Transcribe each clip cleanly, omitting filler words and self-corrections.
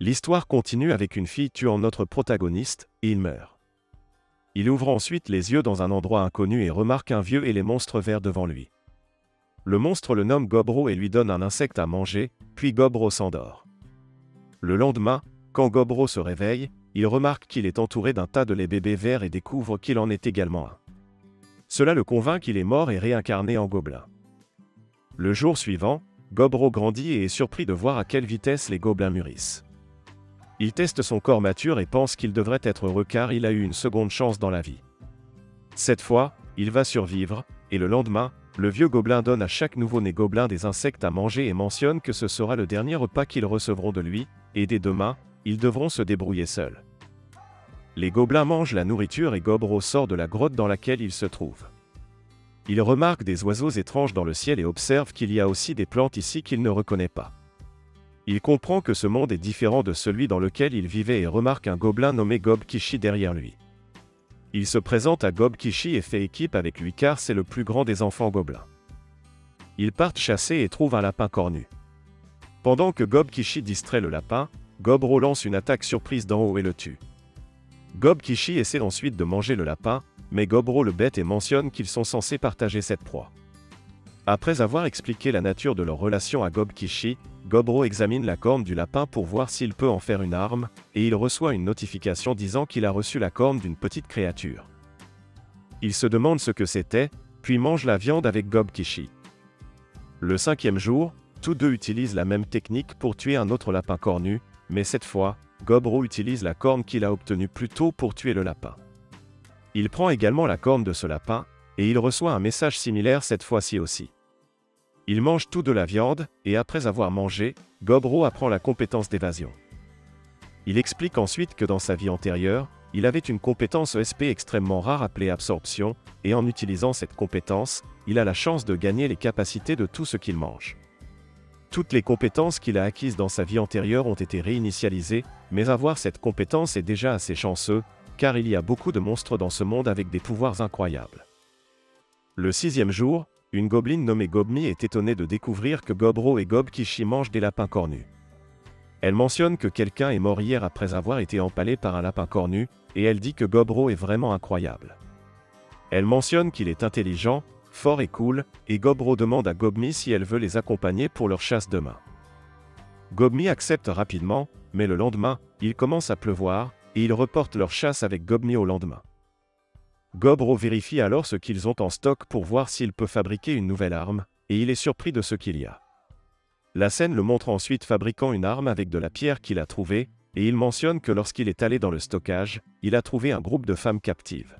L'histoire continue avec une fille tuant notre protagoniste, et il meurt. Il ouvre ensuite les yeux dans un endroit inconnu et remarque un vieux et les monstres verts devant lui. Le monstre le nomme Gobro et lui donne un insecte à manger, puis Gobro s'endort. Le lendemain, quand Gobro se réveille, il remarque qu'il est entouré d'un tas de laits bébés verts et découvre qu'il en est également un. Cela le convainc qu'il est mort et réincarné en gobelin. Le jour suivant, Gobro grandit et est surpris de voir à quelle vitesse les gobelins mûrissent. Il teste son corps mature et pense qu'il devrait être heureux car il a eu une seconde chance dans la vie. Cette fois, il va survivre, et le lendemain, le vieux gobelin donne à chaque nouveau-né gobelin des insectes à manger et mentionne que ce sera le dernier repas qu'ils recevront de lui, et dès demain, ils devront se débrouiller seuls. Les gobelins mangent la nourriture et Gobro sort de la grotte dans laquelle il se trouve. Il remarque des oiseaux étranges dans le ciel et observe qu'il y a aussi des plantes ici qu'il ne reconnaît pas. Il comprend que ce monde est différent de celui dans lequel il vivait et remarque un gobelin nommé Gob-Kishi derrière lui. Il se présente à Gob-Kishi et fait équipe avec lui car c'est le plus grand des enfants gobelins. Ils partent chasser et trouvent un lapin cornu. Pendant que Gob-Kishi distrait le lapin, Gobro lance une attaque surprise d'en haut et le tue. Gob-Kishi essaie ensuite de manger le lapin, mais Gobro le bête et mentionne qu'ils sont censés partager cette proie. Après avoir expliqué la nature de leur relation à Gob-Kishi, Gobro examine la corne du lapin pour voir s'il peut en faire une arme, et il reçoit une notification disant qu'il a reçu la corne d'une petite créature. Il se demande ce que c'était, puis mange la viande avec Gob-Kishi. Le 5e jour, tous deux utilisent la même technique pour tuer un autre lapin cornu, mais cette fois, Gobro utilise la corne qu'il a obtenue plus tôt pour tuer le lapin. Il prend également la corne de ce lapin, et il reçoit un message similaire cette fois-ci aussi. Il mange tout de la viande, et après avoir mangé, Gobro apprend la compétence d'évasion. Il explique ensuite que dans sa vie antérieure, il avait une compétence ESP extrêmement rare appelée absorption, et en utilisant cette compétence, il a la chance de gagner les capacités de tout ce qu'il mange. Toutes les compétences qu'il a acquises dans sa vie antérieure ont été réinitialisées, mais avoir cette compétence est déjà assez chanceux, car il y a beaucoup de monstres dans ce monde avec des pouvoirs incroyables. Le 6e jour, une gobeline nommée Gobmi est étonnée de découvrir que Gobro et Gob-Kishi mangent des lapins cornus. Elle mentionne que quelqu'un est mort hier après avoir été empalé par un lapin cornu, et elle dit que Gobro est vraiment incroyable. Elle mentionne qu'il est intelligent, fort et cool, et Gobro demande à Gobmi si elle veut les accompagner pour leur chasse demain. Gobmi accepte rapidement, mais le lendemain, il commence à pleuvoir, et ils reportent leur chasse avec Gobmi au lendemain. Gobro vérifie alors ce qu'ils ont en stock pour voir s'il peut fabriquer une nouvelle arme, et il est surpris de ce qu'il y a. La scène le montre ensuite fabriquant une arme avec de la pierre qu'il a trouvée, et il mentionne que lorsqu'il est allé dans le stockage, il a trouvé un groupe de femmes captives.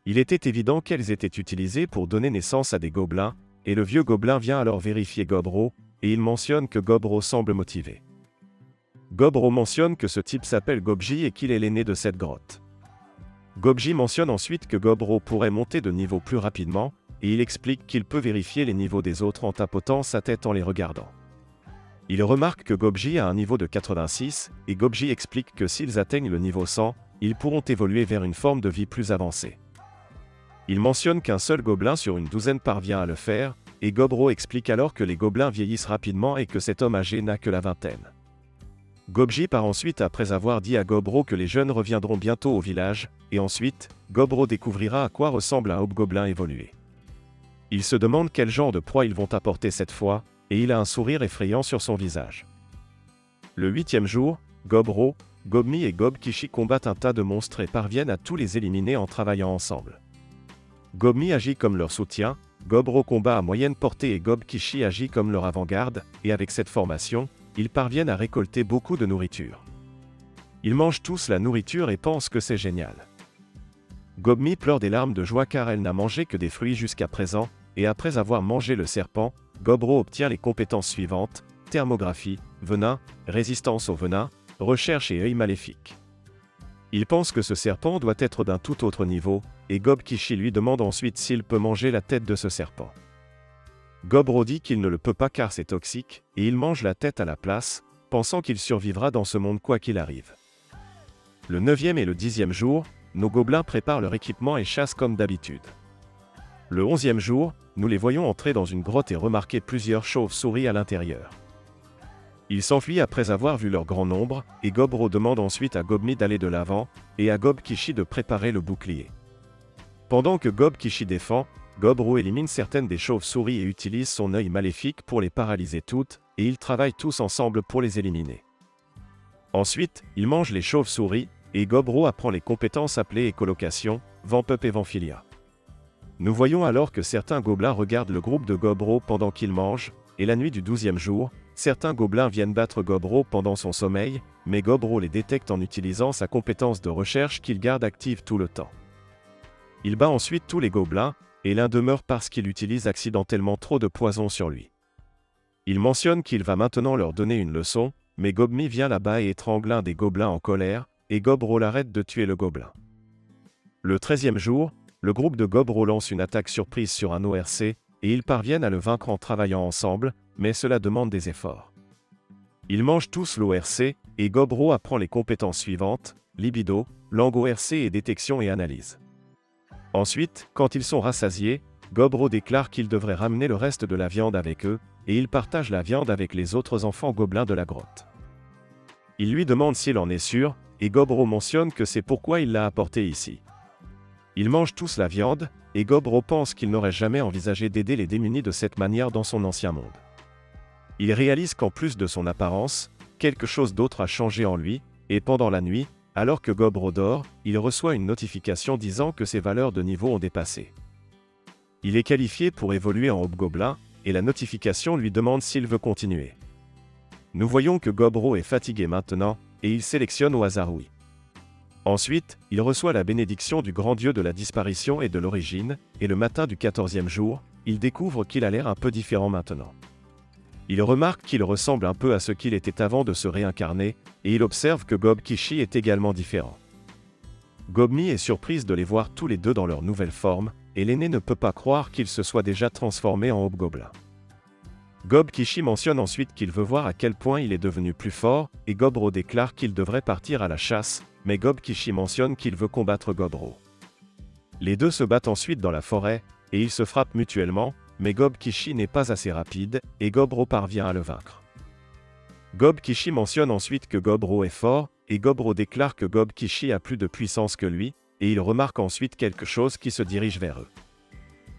Il était évident qu'elles étaient utilisées pour donner naissance à des gobelins, et le vieux gobelin vient alors vérifier Gobro, et il mentionne que Gobro semble motivé. Gobro mentionne que ce type s'appelle Gobji et qu'il est l'aîné de cette grotte. Gobji mentionne ensuite que Gobro pourrait monter de niveau plus rapidement, et il explique qu'il peut vérifier les niveaux des autres en tapotant sa tête en les regardant. Il remarque que Gobji a un niveau de 86, et Gobji explique que s'ils atteignent le niveau 100, ils pourront évoluer vers une forme de vie plus avancée. Il mentionne qu'un seul gobelin sur une douzaine parvient à le faire, et Gobro explique alors que les gobelins vieillissent rapidement et que cet homme âgé n'a que la vingtaine. Gobji part ensuite après avoir dit à Gobro que les jeunes reviendront bientôt au village, et ensuite, Gobro découvrira à quoi ressemble un hobgoblin évolué. Il se demande quel genre de proie ils vont apporter cette fois, et il a un sourire effrayant sur son visage. Le 8e jour, Gobro, Gobmi et Gob-Kishi combattent un tas de monstres et parviennent à tous les éliminer en travaillant ensemble. Gobmi agit comme leur soutien, Gobro combat à moyenne portée et Gob-Kishi agit comme leur avant-garde, et avec cette formation, ils parviennent à récolter beaucoup de nourriture. Ils mangent tous la nourriture et pensent que c'est génial. Gobmi pleure des larmes de joie car elle n'a mangé que des fruits jusqu'à présent, et après avoir mangé le serpent, Gobro obtient les compétences suivantes: thermographie, venin, résistance au venin, recherche et œil maléfique. Il pense que ce serpent doit être d'un tout autre niveau, et Gob-Kishi lui demande ensuite s'il peut manger la tête de ce serpent. Gobro dit qu'il ne le peut pas car c'est toxique, et il mange la tête à la place, pensant qu'il survivra dans ce monde quoi qu'il arrive. Le 9e et le 10e jour, nos gobelins préparent leur équipement et chassent comme d'habitude. Le 11e jour, nous les voyons entrer dans une grotte et remarquer plusieurs chauves-souris à l'intérieur. Il s'enfuit après avoir vu leur grand nombre, et Gobro demande ensuite à Gobmi d'aller de l'avant, et à Gob-Kishi de préparer le bouclier. Pendant que Gob-Kishi défend, Gobro élimine certaines des chauves-souris et utilise son œil maléfique pour les paralyser toutes, et ils travaillent tous ensemble pour les éliminer. Ensuite, il mange les chauves-souris, et Gobro apprend les compétences appelées écolocation, Vamp-Up et Vamphilia. Nous voyons alors que certains gobelins regardent le groupe de Gobro pendant qu'il mange, et la nuit du 12e jour, certains gobelins viennent battre Gobro pendant son sommeil, mais Gobro les détecte en utilisant sa compétence de recherche qu'il garde active tout le temps. Il bat ensuite tous les gobelins, et l'un demeure parce qu'il utilise accidentellement trop de poison sur lui. Il mentionne qu'il va maintenant leur donner une leçon, mais Gobmi vient là-bas et étrangle un des gobelins en colère, et Gobro l'arrête de tuer le gobelin. Le 13e jour, le groupe de Gobro lance une attaque surprise sur un ORC, et ils parviennent à le vaincre en travaillant ensemble, mais cela demande des efforts. Ils mangent tous l'ORC, et Gobro apprend les compétences suivantes, libido, langue ORC et détection et analyse. Ensuite, quand ils sont rassasiés, Gobro déclare qu'ils devraient ramener le reste de la viande avec eux, et il partage la viande avec les autres enfants gobelins de la grotte. Il lui demande s'il en est sûr, et Gobro mentionne que c'est pourquoi il l'a apporté ici. Ils mangent tous la viande, et Gobro pense qu'il n'aurait jamais envisagé d'aider les démunis de cette manière dans son ancien monde. Il réalise qu'en plus de son apparence, quelque chose d'autre a changé en lui, et pendant la nuit, alors que Gobro dort, il reçoit une notification disant que ses valeurs de niveau ont dépassé. Il est qualifié pour évoluer en hobgoblin, et la notification lui demande s'il veut continuer. Nous voyons que Gobro est fatigué maintenant, et il sélectionne au hasard oui. Ensuite, il reçoit la bénédiction du grand dieu de la disparition et de l'origine, et le matin du 14e jour, il découvre qu'il a l'air un peu différent maintenant. Il remarque qu'il ressemble un peu à ce qu'il était avant de se réincarner, et il observe que Gob-Kishi est également différent. Gobmi est surprise de les voir tous les deux dans leur nouvelle forme, et l'aîné ne peut pas croire qu'il se soit déjà transformé en hobgoblin. Gob-Kishi mentionne ensuite qu'il veut voir à quel point il est devenu plus fort, et Gobro déclare qu'il devrait partir à la chasse, mais Gob-Kishi mentionne qu'il veut combattre Gobro. Les deux se battent ensuite dans la forêt, et ils se frappent mutuellement, mais Gob-Kishi n'est pas assez rapide, et Gobro parvient à le vaincre. Gob-Kishi mentionne ensuite que Gobro est fort, et Gobro déclare que Gob-Kishi a plus de puissance que lui, et il remarque ensuite quelque chose qui se dirige vers eux.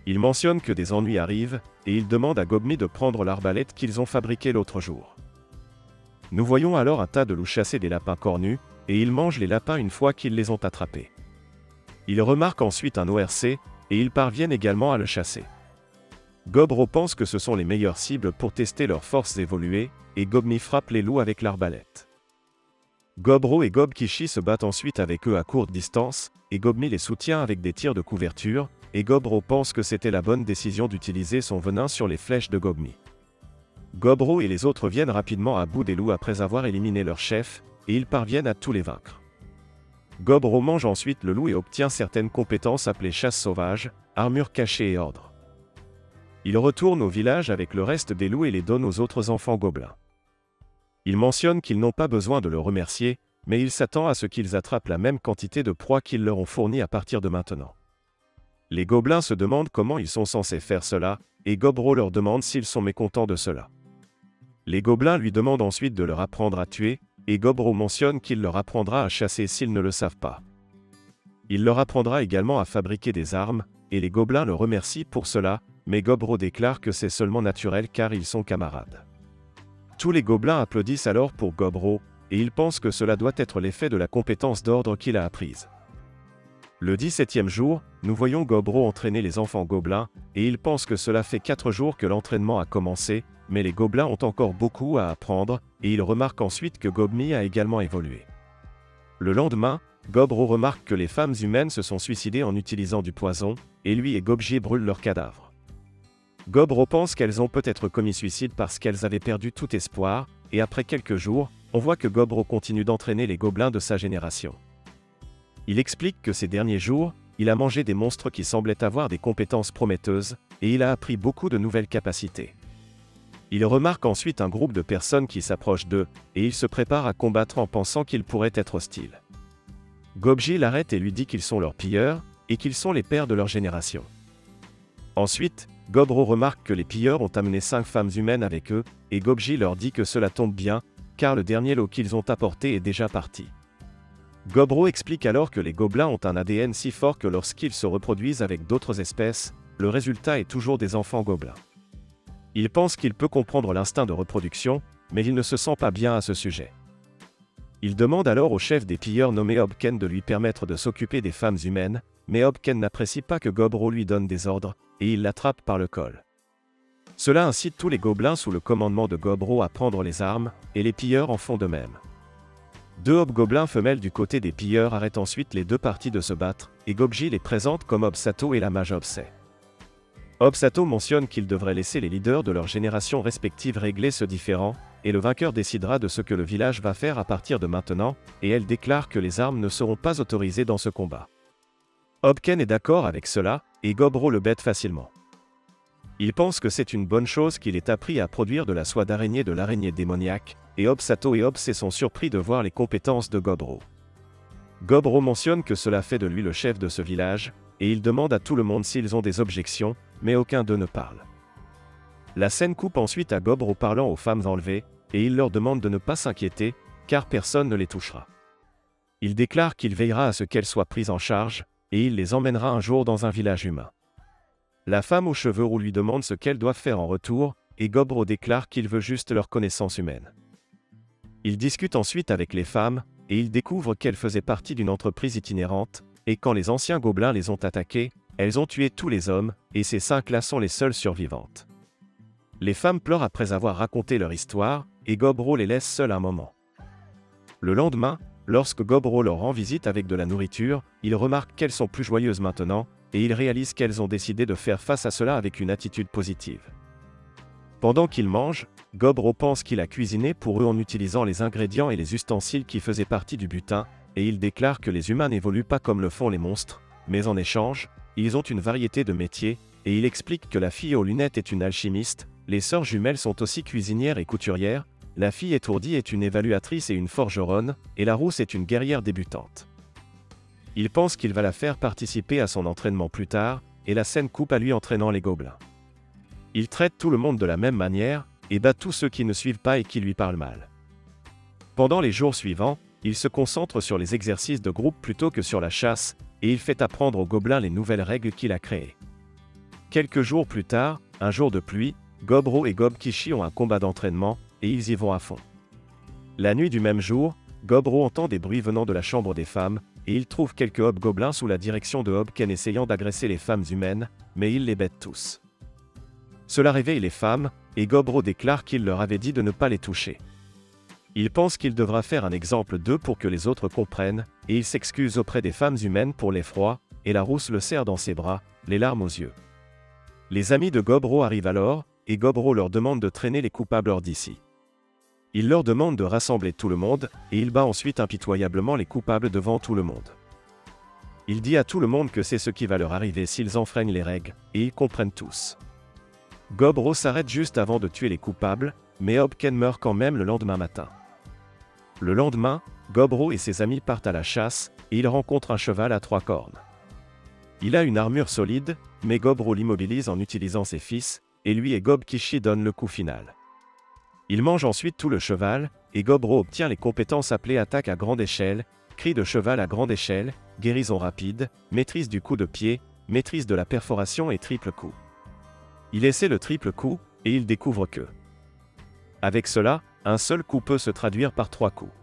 Il mentionne que des ennuis arrivent, et il demande à Gobmi de prendre l'arbalète qu'ils ont fabriquée l'autre jour. Nous voyons alors un tas de loups chasser des lapins cornus, et ils mangent les lapins une fois qu'ils les ont attrapés. Ils remarquent ensuite un ORC, et ils parviennent également à le chasser. Gobro pense que ce sont les meilleures cibles pour tester leurs forces évoluées, et Gobmi frappe les loups avec l'arbalète. Gobro et Gob-Kishi se battent ensuite avec eux à courte distance, et Gobmi les soutient avec des tirs de couverture, et Gobro pense que c'était la bonne décision d'utiliser son venin sur les flèches de Gobmi. Gobro et les autres viennent rapidement à bout des loups après avoir éliminé leur chef, et ils parviennent à tous les vaincre. Gobro mange ensuite le loup et obtient certaines compétences appelées chasse sauvage, armure cachée et ordre. Il retourne au village avec le reste des loups et les donne aux autres enfants gobelins. Il mentionne qu'ils n'ont pas besoin de le remercier, mais il s'attend à ce qu'ils attrapent la même quantité de proies qu'ils leur ont fournies à partir de maintenant. Les gobelins se demandent comment ils sont censés faire cela, et Gobro leur demande s'ils sont mécontents de cela. Les gobelins lui demandent ensuite de leur apprendre à tuer, et Gobro mentionne qu'il leur apprendra à chasser s'ils ne le savent pas. Il leur apprendra également à fabriquer des armes, et les gobelins le remercient pour cela, mais Gobro déclare que c'est seulement naturel car ils sont camarades. Tous les gobelins applaudissent alors pour Gobro, et ils pensent que cela doit être l'effet de la compétence d'ordre qu'il a apprise. Le 17e jour, nous voyons Gobro entraîner les enfants gobelins, et ils pensent que cela fait 4 jours que l'entraînement a commencé, mais les gobelins ont encore beaucoup à apprendre, et ils remarquent ensuite que Gobmi a également évolué. Le lendemain, Gobro remarque que les femmes humaines se sont suicidées en utilisant du poison, et lui et Gobji brûlent leurs cadavres. Gobro pense qu'elles ont peut-être commis suicide parce qu'elles avaient perdu tout espoir, et après quelques jours, on voit que Gobro continue d'entraîner les gobelins de sa génération. Il explique que ces derniers jours, il a mangé des monstres qui semblaient avoir des compétences prometteuses, et il a appris beaucoup de nouvelles capacités. Il remarque ensuite un groupe de personnes qui s'approchent d'eux, et il se prépare à combattre en pensant qu'ils pourraient être hostiles. Gobji l'arrête et lui dit qu'ils sont leurs pilleurs, et qu'ils sont les pères de leur génération. Ensuite, Gobro remarque que les pilleurs ont amené 5 femmes humaines avec eux, et Gobji leur dit que cela tombe bien, car le dernier lot qu'ils ont apporté est déjà parti. Gobro explique alors que les gobelins ont un ADN si fort que lorsqu'ils se reproduisent avec d'autres espèces, le résultat est toujours des enfants gobelins. Il pense qu'il peut comprendre l'instinct de reproduction, mais il ne se sent pas bien à ce sujet. Il demande alors au chef des pilleurs nommé Hobken de lui permettre de s'occuper des femmes humaines, mais Hobken n'apprécie pas que Gobro lui donne des ordres, et il l'attrape par le col. Cela incite tous les gobelins sous le commandement de Gobro à prendre les armes, et les pilleurs en font de même. 2 hobgoblins femelles du côté des pilleurs arrêtent ensuite les 2 parties de se battre, et Gobji les présente comme Hobsato et la mage Hobsei. Hobsato mentionne qu'ils devraient laisser les leaders de leurs générations respectives régler ce différend, et le vainqueur décidera de ce que le village va faire à partir de maintenant, et elle déclare que les armes ne seront pas autorisées dans ce combat. Hobken est d'accord avec cela, et Gobro le bête facilement. Il pense que c'est une bonne chose qu'il ait appris à produire de la soie d'araignée de l'araignée démoniaque, et Hobsato et Hobsei sont surpris de voir les compétences de Gobro. Gobro mentionne que cela fait de lui le chef de ce village, et il demande à tout le monde s'ils ont des objections, mais aucun d'eux ne parle. La scène coupe ensuite à Gobro parlant aux femmes enlevées, et il leur demande de ne pas s'inquiéter, car personne ne les touchera. Il déclare qu'il veillera à ce qu'elles soient prises en charge, et il les emmènera un jour dans un village humain. La femme aux cheveux roux lui demande ce qu'elles doivent faire en retour, et Gobro déclare qu'il veut juste leur connaissance humaine. Il discute ensuite avec les femmes, et il découvre qu'elles faisaient partie d'une entreprise itinérante, et quand les anciens gobelins les ont attaquées, elles ont tué tous les hommes, et ces 5-là sont les seules survivantes. Les femmes pleurent après avoir raconté leur histoire, et Gobro les laisse seules un moment. Le lendemain, lorsque Gobro leur rend visite avec de la nourriture, il remarque qu'elles sont plus joyeuses maintenant, et il réalise qu'elles ont décidé de faire face à cela avec une attitude positive. Pendant qu'ils mangent, Gobro pense qu'il a cuisiné pour eux en utilisant les ingrédients et les ustensiles qui faisaient partie du butin, et il déclare que les humains n'évoluent pas comme le font les monstres, mais en échange, ils ont une variété de métiers, et il explique que la fille aux lunettes est une alchimiste, les sœurs jumelles sont aussi cuisinières et couturières, la fille étourdie est une évaluatrice et une forgeronne, et la rousse est une guerrière débutante. Il pense qu'il va la faire participer à son entraînement plus tard, et la scène coupe à lui entraînant les gobelins. Il traite tout le monde de la même manière, et bat tous ceux qui ne suivent pas et qui lui parlent mal. Pendant les jours suivants, il se concentre sur les exercices de groupe plutôt que sur la chasse, et il fait apprendre aux gobelins les nouvelles règles qu'il a créées. Quelques jours plus tard, un jour de pluie, Gobro et Gobkishi ont un combat d'entraînement, et ils y vont à fond. La nuit du même jour, Gobro entend des bruits venant de la chambre des femmes, et il trouve quelques hobgoblins sous la direction de Hobken essayant d'agresser les femmes humaines, mais il les bête tous. Cela réveille les femmes, et Gobro déclare qu'il leur avait dit de ne pas les toucher. Il pense qu'il devra faire un exemple d'eux pour que les autres comprennent, et il s'excuse auprès des femmes humaines pour l'effroi, et la rousse le serre dans ses bras, les larmes aux yeux. Les amis de Gobro arrivent alors, et Gobro leur demande de traîner les coupables hors d'ici. Il leur demande de rassembler tout le monde, et il bat ensuite impitoyablement les coupables devant tout le monde. Il dit à tout le monde que c'est ce qui va leur arriver s'ils enfreignent les règles, et ils comprennent tous. Gobro s'arrête juste avant de tuer les coupables, mais Hobken meurt quand même le lendemain matin. Le lendemain, Gobro et ses amis partent à la chasse, et ils rencontrent un cheval à 3 cornes. Il a une armure solide, mais Gobro l'immobilise en utilisant ses fils, et lui et Gobkishi donnent le coup final. Il mange ensuite tout le cheval, et Gobro obtient les compétences appelées attaque à grande échelle, cri de cheval à grande échelle, guérison rapide, maîtrise du coup de pied, maîtrise de la perforation et triple coup. Il essaie le triple coup, et il découvre que, avec cela, un seul coup peut se traduire par 3 coups.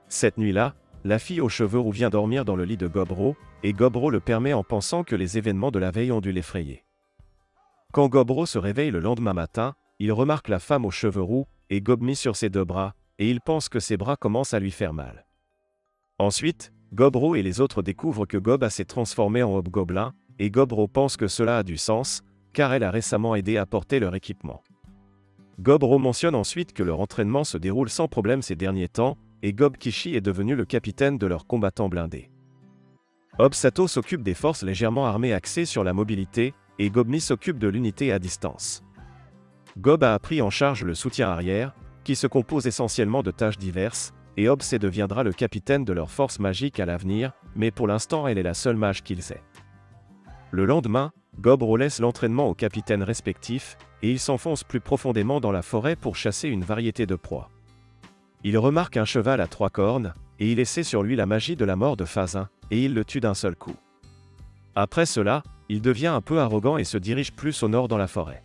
Cette nuit-là, la fille aux cheveux roux vient dormir dans le lit de Gobro, et Gobro le permet en pensant que les événements de la veille ont dû l'effrayer. Quand Gobro se réveille le lendemain matin, il remarque la femme aux cheveux roux, et Gobmi sur ses 2 bras, et il pense que ses bras commencent à lui faire mal. Ensuite, Gobro et les autres découvrent que Gob s'est transformé en hobgoblin, et Gobro pense que cela a du sens, car elle a récemment aidé à porter leur équipement. Gobro mentionne ensuite que leur entraînement se déroule sans problème ces derniers temps, et Gobkishi est devenu le capitaine de leurs combattants blindés. Hobsato s'occupe des forces légèrement armées axées sur la mobilité, et Gobmi s'occupe de l'unité à distance. Gob a pris en charge le soutien arrière, qui se compose essentiellement de tâches diverses, et Hobsei deviendra le capitaine de leur force magique à l'avenir, mais pour l'instant elle est la seule mage qu'ils aient. Le lendemain, Gobro laisse l'entraînement aux capitaines respectifs, et il s'enfonce plus profondément dans la forêt pour chasser une variété de proies. Il remarque un cheval à 3 cornes, et il essaie sur lui la magie de la mort de Phasin, et il le tue d'un seul coup. Après cela, il devient un peu arrogant et se dirige plus au nord dans la forêt.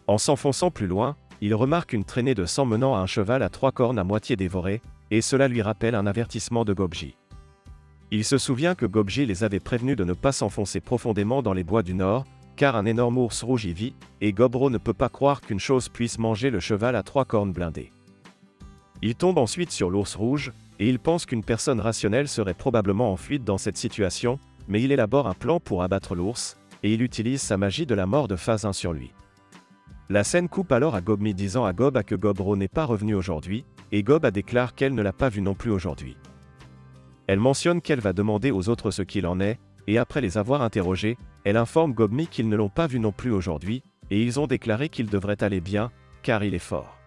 En s'enfonçant plus loin, il remarque une traînée de sang menant à un cheval à 3 cornes à moitié dévoré, et cela lui rappelle un avertissement de Gobji. Il se souvient que Gobji les avait prévenus de ne pas s'enfoncer profondément dans les bois du nord, car un énorme ours rouge y vit, et Gobro ne peut pas croire qu'une chose puisse manger le cheval à 3 cornes blindé. Il tombe ensuite sur l'ours rouge, et il pense qu'une personne rationnelle serait probablement en fuite dans cette situation, mais il élabore un plan pour abattre l'ours, et il utilise sa magie de la mort de Phasin sur lui. La scène coupe alors à Gobmi disant à Gob que Gobro n'est pas revenu aujourd'hui, et Gob déclare qu'elle ne l'a pas vu non plus aujourd'hui. Elle mentionne qu'elle va demander aux autres ce qu'il en est, et après les avoir interrogés, elle informe Gobmi qu'ils ne l'ont pas vu non plus aujourd'hui, et ils ont déclaré qu'il devrait aller bien, car il est fort.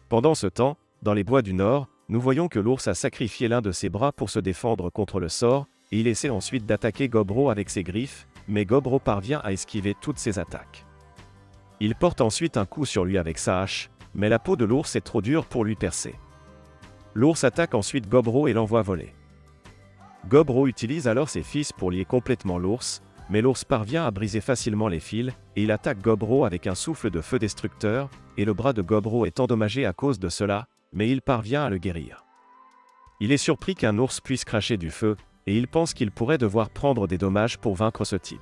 Pendant ce temps, dans les bois du nord, nous voyons que l'ours a sacrifié l'un de ses bras pour se défendre contre le sort, et il essaie ensuite d'attaquer Gobro avec ses griffes, mais Gobro parvient à esquiver toutes ses attaques. Il porte ensuite un coup sur lui avec sa hache, mais la peau de l'ours est trop dure pour lui percer. L'ours attaque ensuite Gobro et l'envoie voler. Gobro utilise alors ses fils pour lier complètement l'ours, mais l'ours parvient à briser facilement les fils, et il attaque Gobro avec un souffle de feu destructeur, et le bras de Gobro est endommagé à cause de cela, mais il parvient à le guérir. Il est surpris qu'un ours puisse cracher du feu, et il pense qu'il pourrait devoir prendre des dommages pour vaincre ce type.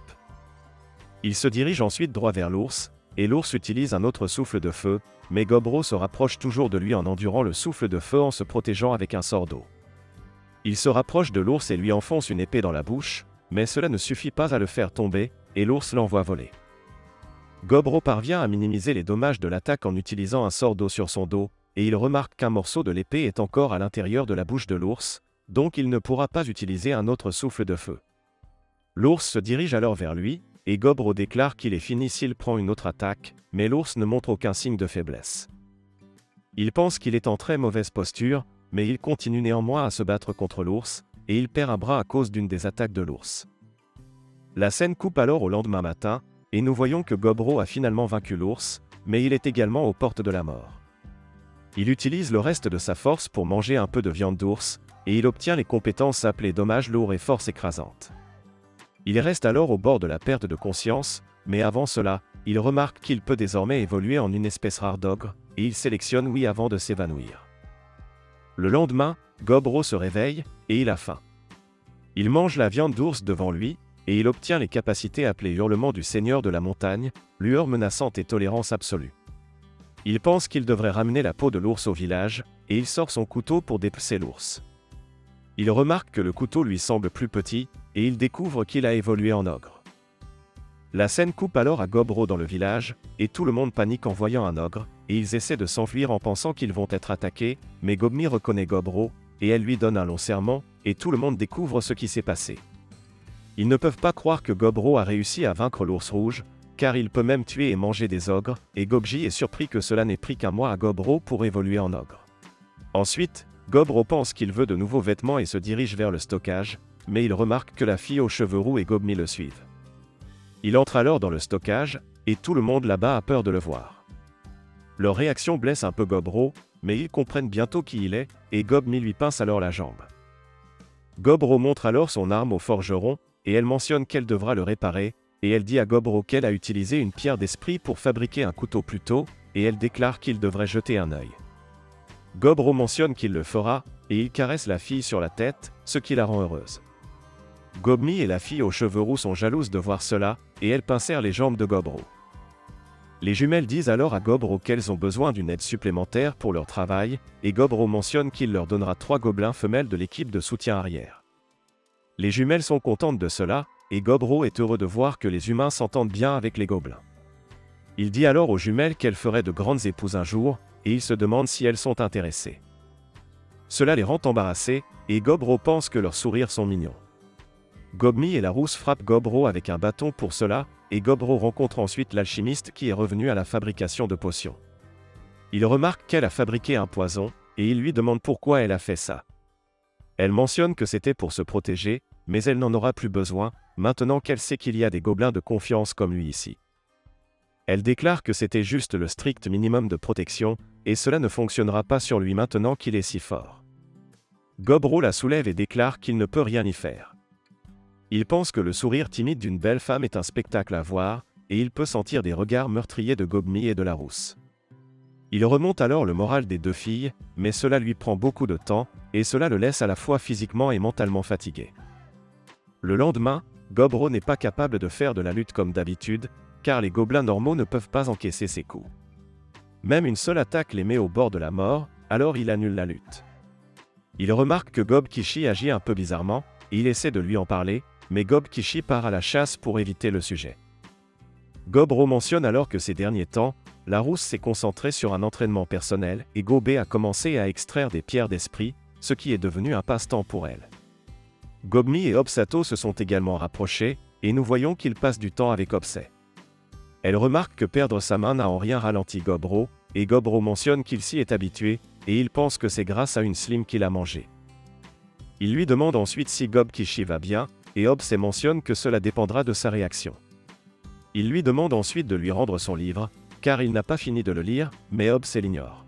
Il se dirige ensuite droit vers l'ours, et l'ours utilise un autre souffle de feu, mais Gobro se rapproche toujours de lui en endurant le souffle de feu en se protégeant avec un sort d'eau. Il se rapproche de l'ours et lui enfonce une épée dans la bouche, mais cela ne suffit pas à le faire tomber, et l'ours l'envoie voler. Gobro parvient à minimiser les dommages de l'attaque en utilisant un sort d'eau sur son dos, et il remarque qu'un morceau de l'épée est encore à l'intérieur de la bouche de l'ours, donc il ne pourra pas utiliser un autre souffle de feu. L'ours se dirige alors vers lui, et Gobro déclare qu'il est fini s'il prend une autre attaque, mais l'ours ne montre aucun signe de faiblesse. Il pense qu'il est en très mauvaise posture, mais il continue néanmoins à se battre contre l'ours, et il perd un bras à cause d'une des attaques de l'ours. La scène coupe alors au lendemain matin, et nous voyons que Gobro a finalement vaincu l'ours, mais il est également aux portes de la mort. Il utilise le reste de sa force pour manger un peu de viande d'ours, et il obtient les compétences appelées dommage lourd et force écrasante. Il reste alors au bord de la perte de conscience, mais avant cela, il remarque qu'il peut désormais évoluer en une espèce rare d'ogre, et il sélectionne oui avant de s'évanouir. Le lendemain, Gobro se réveille, et il a faim. Il mange la viande d'ours devant lui, et il obtient les capacités appelées hurlement du seigneur de la montagne, lueur menaçante et tolérance absolue. Il pense qu'il devrait ramener la peau de l'ours au village, et il sort son couteau pour dépecer l'ours. Il remarque que le couteau lui semble plus petit, et il découvre qu'il a évolué en ogre. La scène coupe alors à Gobro dans le village, et tout le monde panique en voyant un ogre, et ils essaient de s'enfuir en pensant qu'ils vont être attaqués, mais Gobmi reconnaît Gobro, et elle lui donne un long serment, et tout le monde découvre ce qui s'est passé. Ils ne peuvent pas croire que Gobro a réussi à vaincre l'ours rouge, car il peut même tuer et manger des ogres, et Gobji est surpris que cela n'ait pris qu'un mois à Gobro pour évoluer en ogre. Ensuite, Gobro pense qu'il veut de nouveaux vêtements et se dirige vers le stockage, mais il remarque que la fille aux cheveux roux et Gobmi le suivent. Il entre alors dans le stockage, et tout le monde là-bas a peur de le voir. Leur réaction blesse un peu Gobro, mais ils comprennent bientôt qui il est, et Gobmi lui pince alors la jambe. Gobro montre alors son arme au forgeron, et elle mentionne qu'elle devra le réparer, et elle dit à Gobro qu'elle a utilisé une pierre d'esprit pour fabriquer un couteau plus tôt, et elle déclare qu'il devrait jeter un œil. Gobro mentionne qu'il le fera, et il caresse la fille sur la tête, ce qui la rend heureuse. Gobmi et la fille aux cheveux roux sont jalouses de voir cela, et elles pincèrent les jambes de Gobro. Les jumelles disent alors à Gobro qu'elles ont besoin d'une aide supplémentaire pour leur travail, et Gobro mentionne qu'il leur donnera 3 gobelins femelles de l'équipe de soutien arrière. Les jumelles sont contentes de cela, et Gobro est heureux de voir que les humains s'entendent bien avec les gobelins. Il dit alors aux jumelles qu'elles feraient de grandes épouses un jour, et il se demande si elles sont intéressées. Cela les rend embarrassées, et Gobro pense que leurs sourires sont mignons. Gobmi et la rousse frappent Gobro avec un bâton pour cela, et Gobro rencontre ensuite l'alchimiste qui est revenu à la fabrication de potions. Il remarque qu'elle a fabriqué un poison, et il lui demande pourquoi elle a fait ça. Elle mentionne que c'était pour se protéger, mais elle n'en aura plus besoin, maintenant qu'elle sait qu'il y a des gobelins de confiance comme lui ici. Elle déclare que c'était juste le strict minimum de protection, et cela ne fonctionnera pas sur lui maintenant qu'il est si fort. Gobro la soulève et déclare qu'il ne peut rien y faire. Il pense que le sourire timide d'une belle femme est un spectacle à voir, et il peut sentir des regards meurtriers de Gobmi et de la rousse. Il remonte alors le moral des deux filles, mais cela lui prend beaucoup de temps, et cela le laisse à la fois physiquement et mentalement fatigué. Le lendemain, Gobro n'est pas capable de faire de la lutte comme d'habitude, car les gobelins normaux ne peuvent pas encaisser ses coups. Même une seule attaque les met au bord de la mort, alors il annule la lutte. Il remarque que Gob Kishi agit un peu bizarrement, et il essaie de lui en parler, mais Gob Kishi part à la chasse pour éviter le sujet. Gobro mentionne alors que ces derniers temps, la rousse s'est concentrée sur un entraînement personnel et Gobé a commencé à extraire des pierres d'esprit, ce qui est devenu un passe-temps pour elle. Gobmi et Obsato se sont également rapprochés, et nous voyons qu'ils passent du temps avec Obsé. Elle remarque que perdre sa main n'a en rien ralenti Gobro, et Gobro mentionne qu'il s'y est habitué, et il pense que c'est grâce à une slim qu'il a mangé. Il lui demande ensuite si Gob Kishi va bien, et Obsé mentionne que cela dépendra de sa réaction. Il lui demande ensuite de lui rendre son livre, car il n'a pas fini de le lire, mais Obsé l'ignore.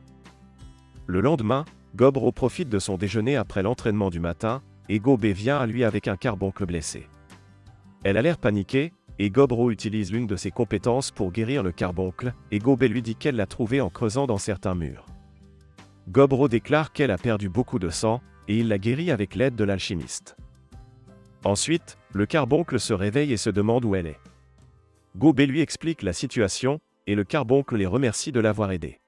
Le lendemain, Gobro profite de son déjeuner après l'entraînement du matin, et Gobé vient à lui avec un carboncle blessé. Elle a l'air paniquée, et Gobro utilise l'une de ses compétences pour guérir le carboncle, et Gobé lui dit qu'elle l'a trouvé en creusant dans certains murs. Gobro déclare qu'elle a perdu beaucoup de sang, et il la guérit avec l'aide de l'alchimiste. Ensuite, le carboncle se réveille et se demande où elle est. Gobé lui explique la situation, et le carboncle les remercie de l'avoir aidé.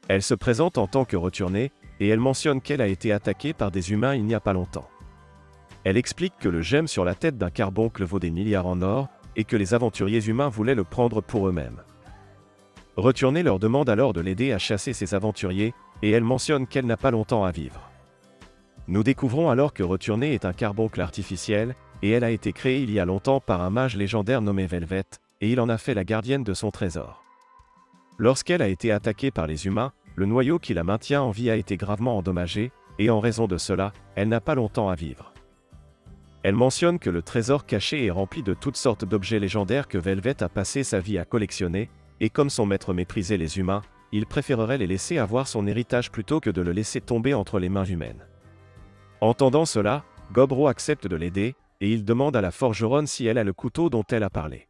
Elle se présente en tant que returnée, et elle mentionne qu'elle a été attaquée par des humains il n'y a pas longtemps. Elle explique que le gemme sur la tête d'un carboncle vaut des milliards en or, et que les aventuriers humains voulaient le prendre pour eux-mêmes. Returnée leur demande alors de l'aider à chasser ces aventuriers, et elle mentionne qu'elle n'a pas longtemps à vivre. Nous découvrons alors que Returnée est un carboncle artificiel, et elle a été créée il y a longtemps par un mage légendaire nommé Velvet, et il en a fait la gardienne de son trésor. Lorsqu'elle a été attaquée par les humains, le noyau qui la maintient en vie a été gravement endommagé, et en raison de cela, elle n'a pas longtemps à vivre. Elle mentionne que le trésor caché est rempli de toutes sortes d'objets légendaires que Velvet a passé sa vie à collectionner, et comme son maître méprisait les humains, il préférerait les laisser avoir son héritage plutôt que de le laisser tomber entre les mains humaines. Entendant cela, Gobro accepte de l'aider, et il demande à la forgeronne si elle a le couteau dont elle a parlé.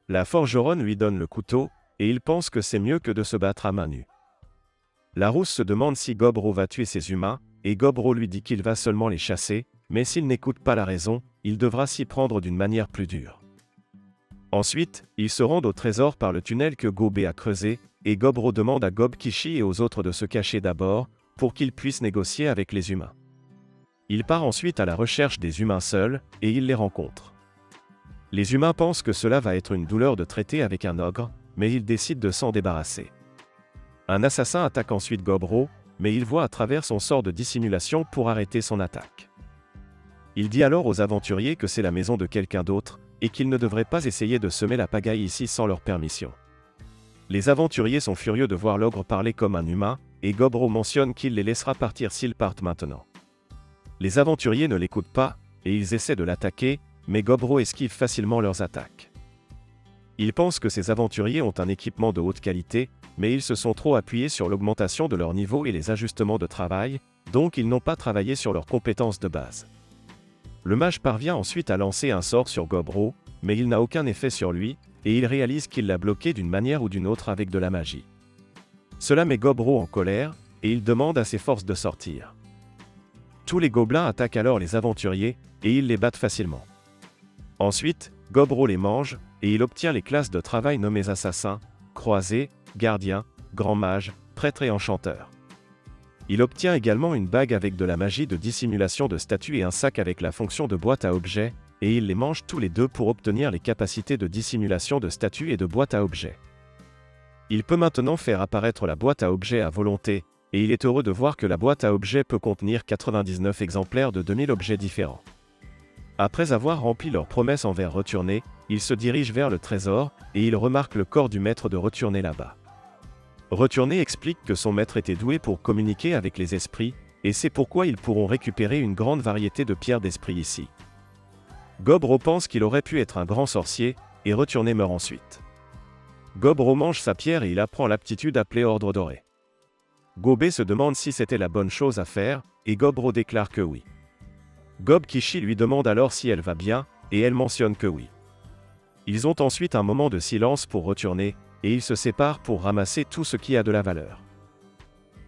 La forgeronne lui donne le couteau, et il pense que c'est mieux que de se battre à main nue. La rousse se demande si Gobro va tuer ces humains, et Gobro lui dit qu'il va seulement les chasser, mais s'il n'écoute pas la raison, il devra s'y prendre d'une manière plus dure. Ensuite, ils se rendent au trésor par le tunnel que Gobé a creusé, et Gobro demande à Gob Kishi et aux autres de se cacher d'abord, pour qu'ils puissent négocier avec les humains. Il part ensuite à la recherche des humains seuls, et il les rencontre. Les humains pensent que cela va être une douleur de traiter avec un ogre, mais ils décident de s'en débarrasser. Un assassin attaque ensuite Gobro, mais il voit à travers son sort de dissimulation pour arrêter son attaque. Il dit alors aux aventuriers que c'est la maison de quelqu'un d'autre, et qu'ils ne devraient pas essayer de semer la pagaille ici sans leur permission. Les aventuriers sont furieux de voir l'ogre parler comme un humain, et Gobro mentionne qu'il les laissera partir s'ils partent maintenant. Les aventuriers ne l'écoutent pas, et ils essaient de l'attaquer, mais Gobro esquive facilement leurs attaques. Ils pensent que ces aventuriers ont un équipement de haute qualité, mais ils se sont trop appuyés sur l'augmentation de leur niveau et les ajustements de travail, donc ils n'ont pas travaillé sur leurs compétences de base. Le mage parvient ensuite à lancer un sort sur Gobro, mais il n'a aucun effet sur lui, et il réalise qu'il l'a bloqué d'une manière ou d'une autre avec de la magie. Cela met Gobro en colère, et il demande à ses forces de sortir. Tous les gobelins attaquent alors les aventuriers, et ils les battent facilement. Ensuite, Gobro les mange, et il obtient les classes de travail nommées assassins, croisés, gardiens, grand mage, prêtre et enchanteur. Il obtient également une bague avec de la magie de dissimulation de statue et un sac avec la fonction de boîte à objets, et il les mange tous les deux pour obtenir les capacités de dissimulation de statue et de boîte à objets. Il peut maintenant faire apparaître la boîte à objets à volonté, et il est heureux de voir que la boîte à objets peut contenir 99 exemplaires de 2000 objets différents. Après avoir rempli leur promesse envers Returnée, il se dirige vers le trésor, et il remarque le corps du maître de Returnée là-bas. Returnée explique que son maître était doué pour communiquer avec les esprits, et c'est pourquoi ils pourront récupérer une grande variété de pierres d'esprit ici. Gobro pense qu'il aurait pu être un grand sorcier, et Retourné meurt ensuite. Gobro mange sa pierre et il apprend l'aptitude appelée Ordre Doré. Gobé se demande si c'était la bonne chose à faire, et Gobro déclare que oui. Gob Kishi lui demande alors si elle va bien, et elle mentionne que oui. Ils ont ensuite un moment de silence pour Retourné, et ils se séparent pour ramasser tout ce qui a de la valeur.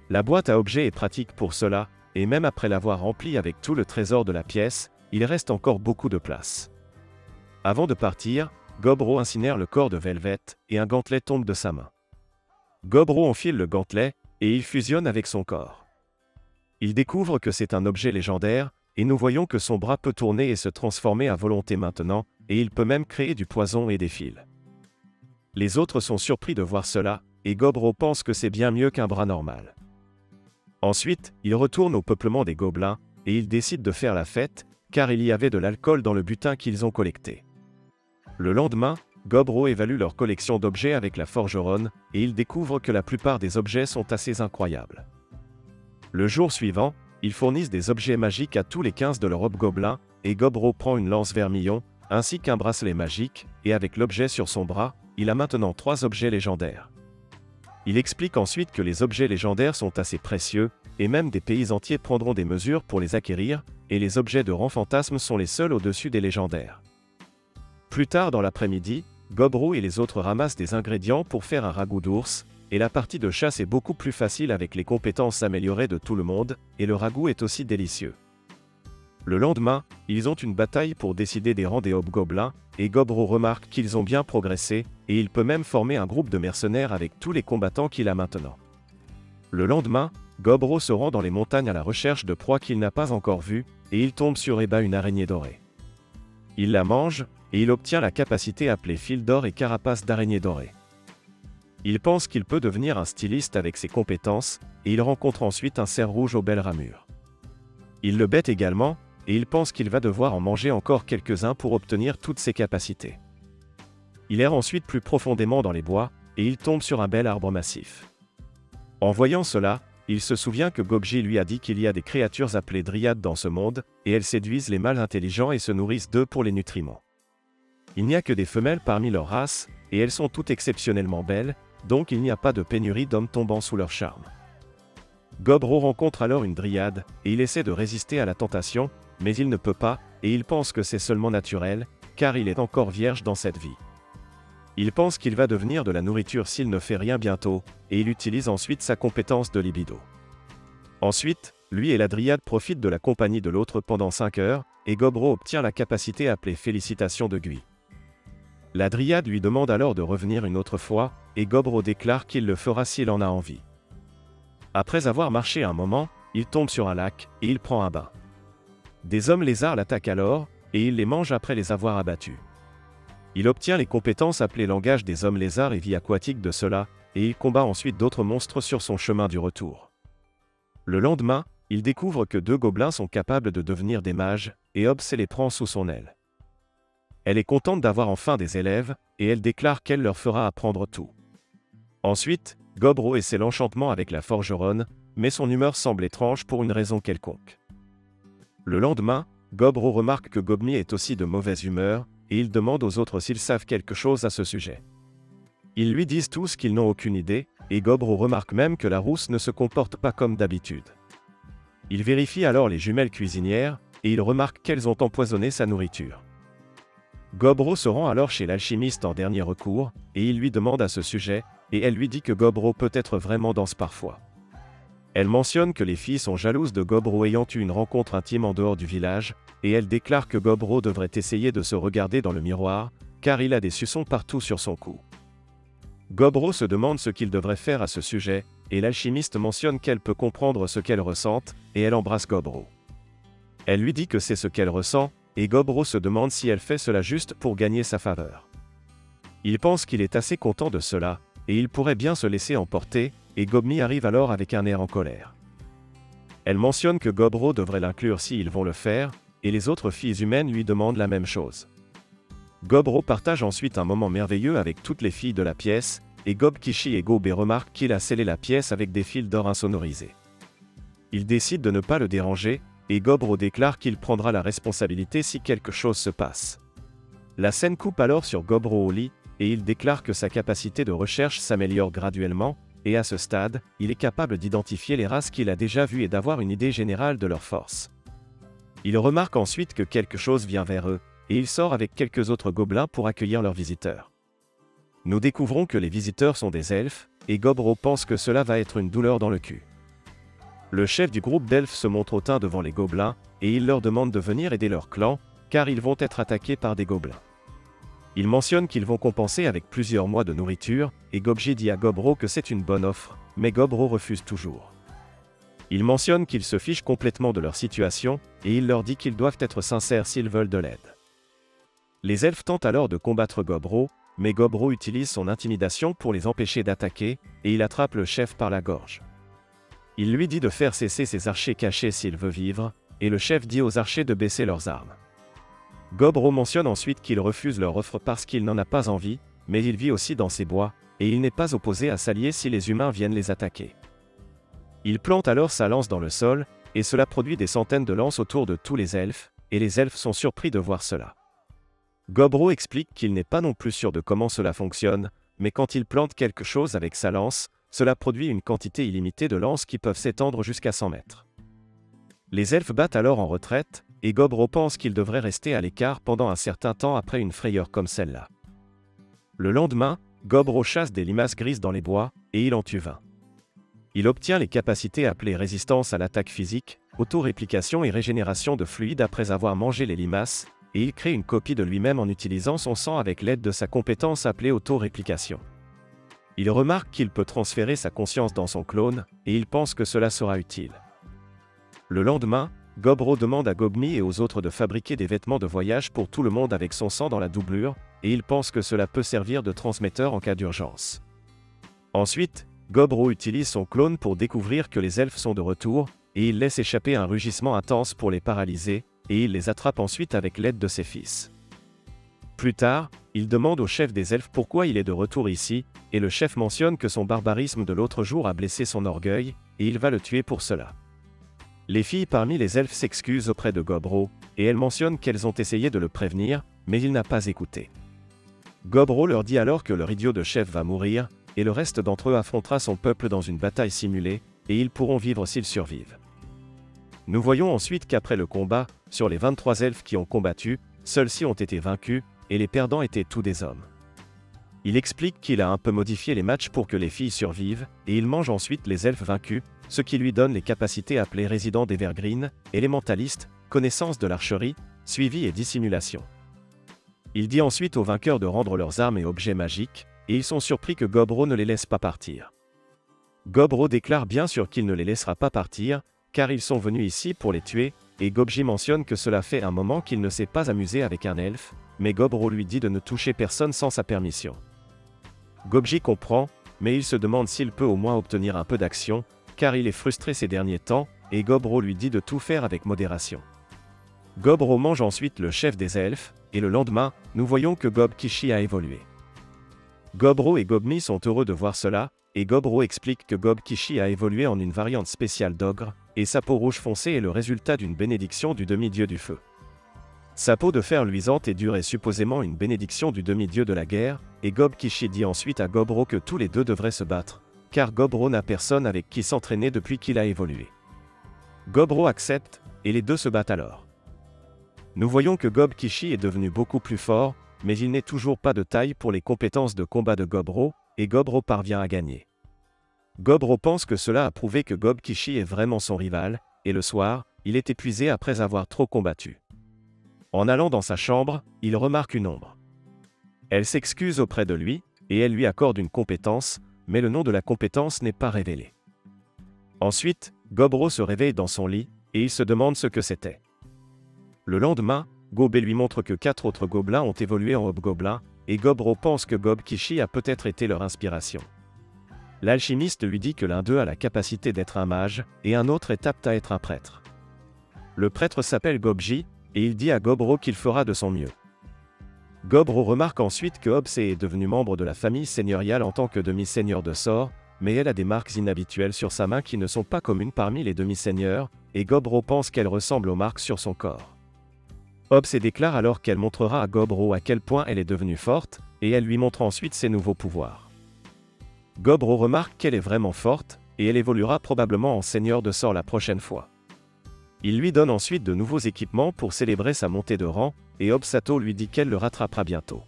La boîte à objets est pratique pour cela, et même après l'avoir remplie avec tout le trésor de la pièce, il reste encore beaucoup de place. Avant de partir, Gobro incinère le corps de Velvet, et un gantelet tombe de sa main. Gobro enfile le gantelet, et il fusionne avec son corps. Il découvre que c'est un objet légendaire, et nous voyons que son bras peut tourner et se transformer à volonté maintenant, et il peut même créer du poison et des fils. Les autres sont surpris de voir cela, et Gobro pense que c'est bien mieux qu'un bras normal. Ensuite, il retourne au peuplement des gobelins, et il décide de faire la fête, car il y avait de l'alcool dans le butin qu'ils ont collecté. Le lendemain, Gobro évalue leur collection d'objets avec la forgeronne, et il découvre que la plupart des objets sont assez incroyables. Le jour suivant, ils fournissent des objets magiques à tous les 15 de leur hobgoblin, et Gobro prend une lance vermillon, ainsi qu'un bracelet magique, et avec l'objet sur son bras, il a maintenant 3 objets légendaires. Il explique ensuite que les objets légendaires sont assez précieux, et même des pays entiers prendront des mesures pour les acquérir, et les objets de rang fantasme sont les seuls au-dessus des légendaires. Plus tard dans l'après-midi, Gobro et les autres ramassent des ingrédients pour faire un ragoût d'ours, et la partie de chasse est beaucoup plus facile avec les compétences améliorées de tout le monde, et le ragoût est aussi délicieux. Le lendemain, ils ont une bataille pour décider des rangs des hobgoblins, et Gobro remarque qu'ils ont bien progressé, et il peut même former un groupe de mercenaires avec tous les combattants qu'il a maintenant. Le lendemain, Gobro se rend dans les montagnes à la recherche de proies qu'il n'a pas encore vues, et il tombe sur Eba, une araignée dorée. Il la mange, et il obtient la capacité appelée fil d'or et carapace d'araignée dorée. Il pense qu'il peut devenir un styliste avec ses compétences, et il rencontre ensuite un cerf rouge aux belles ramures. Il le bête également, et il pense qu'il va devoir en manger encore quelques-uns pour obtenir toutes ses capacités. Il erre ensuite plus profondément dans les bois, et il tombe sur un bel arbre massif. En voyant cela, il se souvient que Gobji lui a dit qu'il y a des créatures appelées dryades dans ce monde, et elles séduisent les mâles intelligents et se nourrissent d'eux pour les nutriments. Il n'y a que des femelles parmi leur race, et elles sont toutes exceptionnellement belles, donc il n'y a pas de pénurie d'hommes tombant sous leur charme. Gobro rencontre alors une dryade, et il essaie de résister à la tentation, mais il ne peut pas, et il pense que c'est seulement naturel, car il est encore vierge dans cette vie. Il pense qu'il va devenir de la nourriture s'il ne fait rien bientôt, et il utilise ensuite sa compétence de libido. Ensuite, lui et la dryade profitent de la compagnie de l'autre pendant 5 heures, et Gobro obtient la capacité appelée Félicitations de Gui. La dryade lui demande alors de revenir une autre fois, et Gobro déclare qu'il le fera s'il en a envie. Après avoir marché un moment, il tombe sur un lac, et il prend un bain. Des hommes lézards l'attaquent alors, et il les mange après les avoir abattus. Il obtient les compétences appelées langage des hommes lézards et vie aquatique de cela, et il combat ensuite d'autres monstres sur son chemin du retour. Le lendemain, il découvre que 2 gobelins sont capables de devenir des mages, et Hobbs les prend sous son aile. Elle est contente d'avoir enfin des élèves, et elle déclare qu'elle leur fera apprendre tout. Ensuite, Gobro essaie l'enchantement avec la forgeronne, mais son humeur semble étrange pour une raison quelconque. Le lendemain, Gobro remarque que Gobmi est aussi de mauvaise humeur, et il demande aux autres s'ils savent quelque chose à ce sujet. Ils lui disent tous qu'ils n'ont aucune idée, et Gobro remarque même que la rousse ne se comporte pas comme d'habitude. Il vérifie alors les jumelles cuisinières, et il remarque qu'elles ont empoisonné sa nourriture. Gobro se rend alors chez l'alchimiste en dernier recours, et il lui demande à ce sujet, et elle lui dit que Gobro peut être vraiment dense parfois. Elle mentionne que les filles sont jalouses de Gobro ayant eu une rencontre intime en dehors du village, et elle déclare que Gobro devrait essayer de se regarder dans le miroir, car il a des suçons partout sur son cou. Gobro se demande ce qu'il devrait faire à ce sujet, et l'alchimiste mentionne qu'elle peut comprendre ce qu'elle ressente, et elle embrasse Gobro. Elle lui dit que c'est ce qu'elle ressent, et Gobro se demande si elle fait cela juste pour gagner sa faveur. Il pense qu'il est assez content de cela, et il pourrait bien se laisser emporter, et Gobmi arrive alors avec un air en colère. Elle mentionne que Gobro devrait l'inclure s'ils vont le faire, et les autres filles humaines lui demandent la même chose. Gobro partage ensuite un moment merveilleux avec toutes les filles de la pièce, et Gob Kishi et Gobé remarquent qu'il a scellé la pièce avec des fils d'or insonorisés. Ils décident de ne pas le déranger, et Gobro déclare qu'il prendra la responsabilité si quelque chose se passe. La scène coupe alors sur Gobro au lit, et il déclare que sa capacité de recherche s'améliore graduellement, et à ce stade, il est capable d'identifier les races qu'il a déjà vues et d'avoir une idée générale de leurs forces. Il remarque ensuite que quelque chose vient vers eux, et il sort avec quelques autres gobelins pour accueillir leurs visiteurs. Nous découvrons que les visiteurs sont des elfes, et Gobro pense que cela va être une douleur dans le cul. Le chef du groupe d'elfes se montre hautain devant les gobelins, et il leur demande de venir aider leur clan, car ils vont être attaqués par des gobelins. Il mentionne qu'ils vont compenser avec plusieurs mois de nourriture, et Gobji dit à Gobro que c'est une bonne offre, mais Gobro refuse toujours. Il mentionne qu'ils se fichent complètement de leur situation, et il leur dit qu'ils doivent être sincères s'ils veulent de l'aide. Les elfes tentent alors de combattre Gobro, mais Gobro utilise son intimidation pour les empêcher d'attaquer, et il attrape le chef par la gorge. Il lui dit de faire cesser ses archers cachés s'il veut vivre, et le chef dit aux archers de baisser leurs armes. Gobro mentionne ensuite qu'il refuse leur offre parce qu'il n'en a pas envie, mais il vit aussi dans ces bois, et il n'est pas opposé à s'allier si les humains viennent les attaquer. Il plante alors sa lance dans le sol, et cela produit des centaines de lances autour de tous les elfes, et les elfes sont surpris de voir cela. Gobro explique qu'il n'est pas non plus sûr de comment cela fonctionne, mais quand il plante quelque chose avec sa lance, cela produit une quantité illimitée de lances qui peuvent s'étendre jusqu'à 100 mètres. Les elfes battent alors en retraite, et Gobro pense qu'il devrait rester à l'écart pendant un certain temps après une frayeur comme celle-là. Le lendemain, Gobro chasse des limaces grises dans les bois, et il en tue 20. Il obtient les capacités appelées résistance à l'attaque physique, auto-réplication et régénération de fluide après avoir mangé les limaces, et il crée une copie de lui-même en utilisant son sang avec l'aide de sa compétence appelée auto-réplication. Il remarque qu'il peut transférer sa conscience dans son clone, et il pense que cela sera utile. Le lendemain, Gobro demande à Gobmi et aux autres de fabriquer des vêtements de voyage pour tout le monde avec son sang dans la doublure, et il pense que cela peut servir de transmetteur en cas d'urgence. Ensuite, Gobro utilise son clone pour découvrir que les elfes sont de retour, et il laisse échapper un rugissement intense pour les paralyser, et il les attrape ensuite avec l'aide de ses fils. Plus tard, il demande au chef des elfes pourquoi il est de retour ici, et le chef mentionne que son barbarisme de l'autre jour a blessé son orgueil, et il va le tuer pour cela. Les filles parmi les elfes s'excusent auprès de Gobro, et elles mentionnent qu'elles ont essayé de le prévenir, mais il n'a pas écouté. Gobro leur dit alors que leur idiot de chef va mourir, et le reste d'entre eux affrontera son peuple dans une bataille simulée, et ils pourront vivre s'ils survivent. Nous voyons ensuite qu'après le combat, sur les 23 elfes qui ont combattu, seuls 6 ont été vaincus, et les perdants étaient tous des hommes. Il explique qu'il a un peu modifié les matchs pour que les filles survivent, et il mange ensuite les elfes vaincus, ce qui lui donne les capacités appelées résidents d'Evergreen, élémentalistes, connaissance de l'archerie, suivi et dissimulation. Il dit ensuite aux vainqueurs de rendre leurs armes et objets magiques, et ils sont surpris que Gobro ne les laisse pas partir. Gobro déclare bien sûr qu'il ne les laissera pas partir, car ils sont venus ici pour les tuer, et Gobji mentionne que cela fait un moment qu'il ne s'est pas amusé avec un elfe, mais Gobro lui dit de ne toucher personne sans sa permission. Gobji comprend, mais il se demande s'il peut au moins obtenir un peu d'action, car il est frustré ces derniers temps, et Gobro lui dit de tout faire avec modération. Gobro mange ensuite le chef des elfes, et le lendemain, nous voyons que Gob-Kishi a évolué. Gobro et Gobmi sont heureux de voir cela, et Gobro explique que Gob-Kishi a évolué en une variante spéciale d'ogre, et sa peau rouge foncée est le résultat d'une bénédiction du demi-dieu du feu. Sa peau de fer luisante et dure est supposément une bénédiction du demi-dieu de la guerre, et Gob-Kishi dit ensuite à Gobro que tous les deux devraient se battre, car Gobro n'a personne avec qui s'entraîner depuis qu'il a évolué. Gobro accepte, et les deux se battent alors. Nous voyons que Gob-Kishi est devenu beaucoup plus fort, mais il n'est toujours pas de taille pour les compétences de combat de Gobro, et Gobro parvient à gagner. Gobro pense que cela a prouvé que Gob-Kishi est vraiment son rival, et le soir, il est épuisé après avoir trop combattu. En allant dans sa chambre, il remarque une ombre. Elle s'excuse auprès de lui, et elle lui accorde une compétence, mais le nom de la compétence n'est pas révélé. Ensuite, Gobro se réveille dans son lit, et il se demande ce que c'était. Le lendemain, Gobé lui montre que 4 autres gobelins ont évolué en hobgoblins, et Gobro pense que Gob-Kishi a peut-être été leur inspiration. L'alchimiste lui dit que l'un d'eux a la capacité d'être un mage, et un autre est apte à être un prêtre. Le prêtre s'appelle Gobji, et il dit à Gobro qu'il fera de son mieux. Gobro remarque ensuite que Obse est devenu membre de la famille seigneuriale en tant que demi-seigneur de sort, mais elle a des marques inhabituelles sur sa main qui ne sont pas communes parmi les demi-seigneurs, et Gobro pense qu'elle ressemble aux marques sur son corps. Hobbs déclare alors qu'elle montrera à Gobro à quel point elle est devenue forte, et elle lui montre ensuite ses nouveaux pouvoirs. Gobro remarque qu'elle est vraiment forte, et elle évoluera probablement en seigneur de sort la prochaine fois. Il lui donne ensuite de nouveaux équipements pour célébrer sa montée de rang, et Obsato lui dit qu'elle le rattrapera bientôt.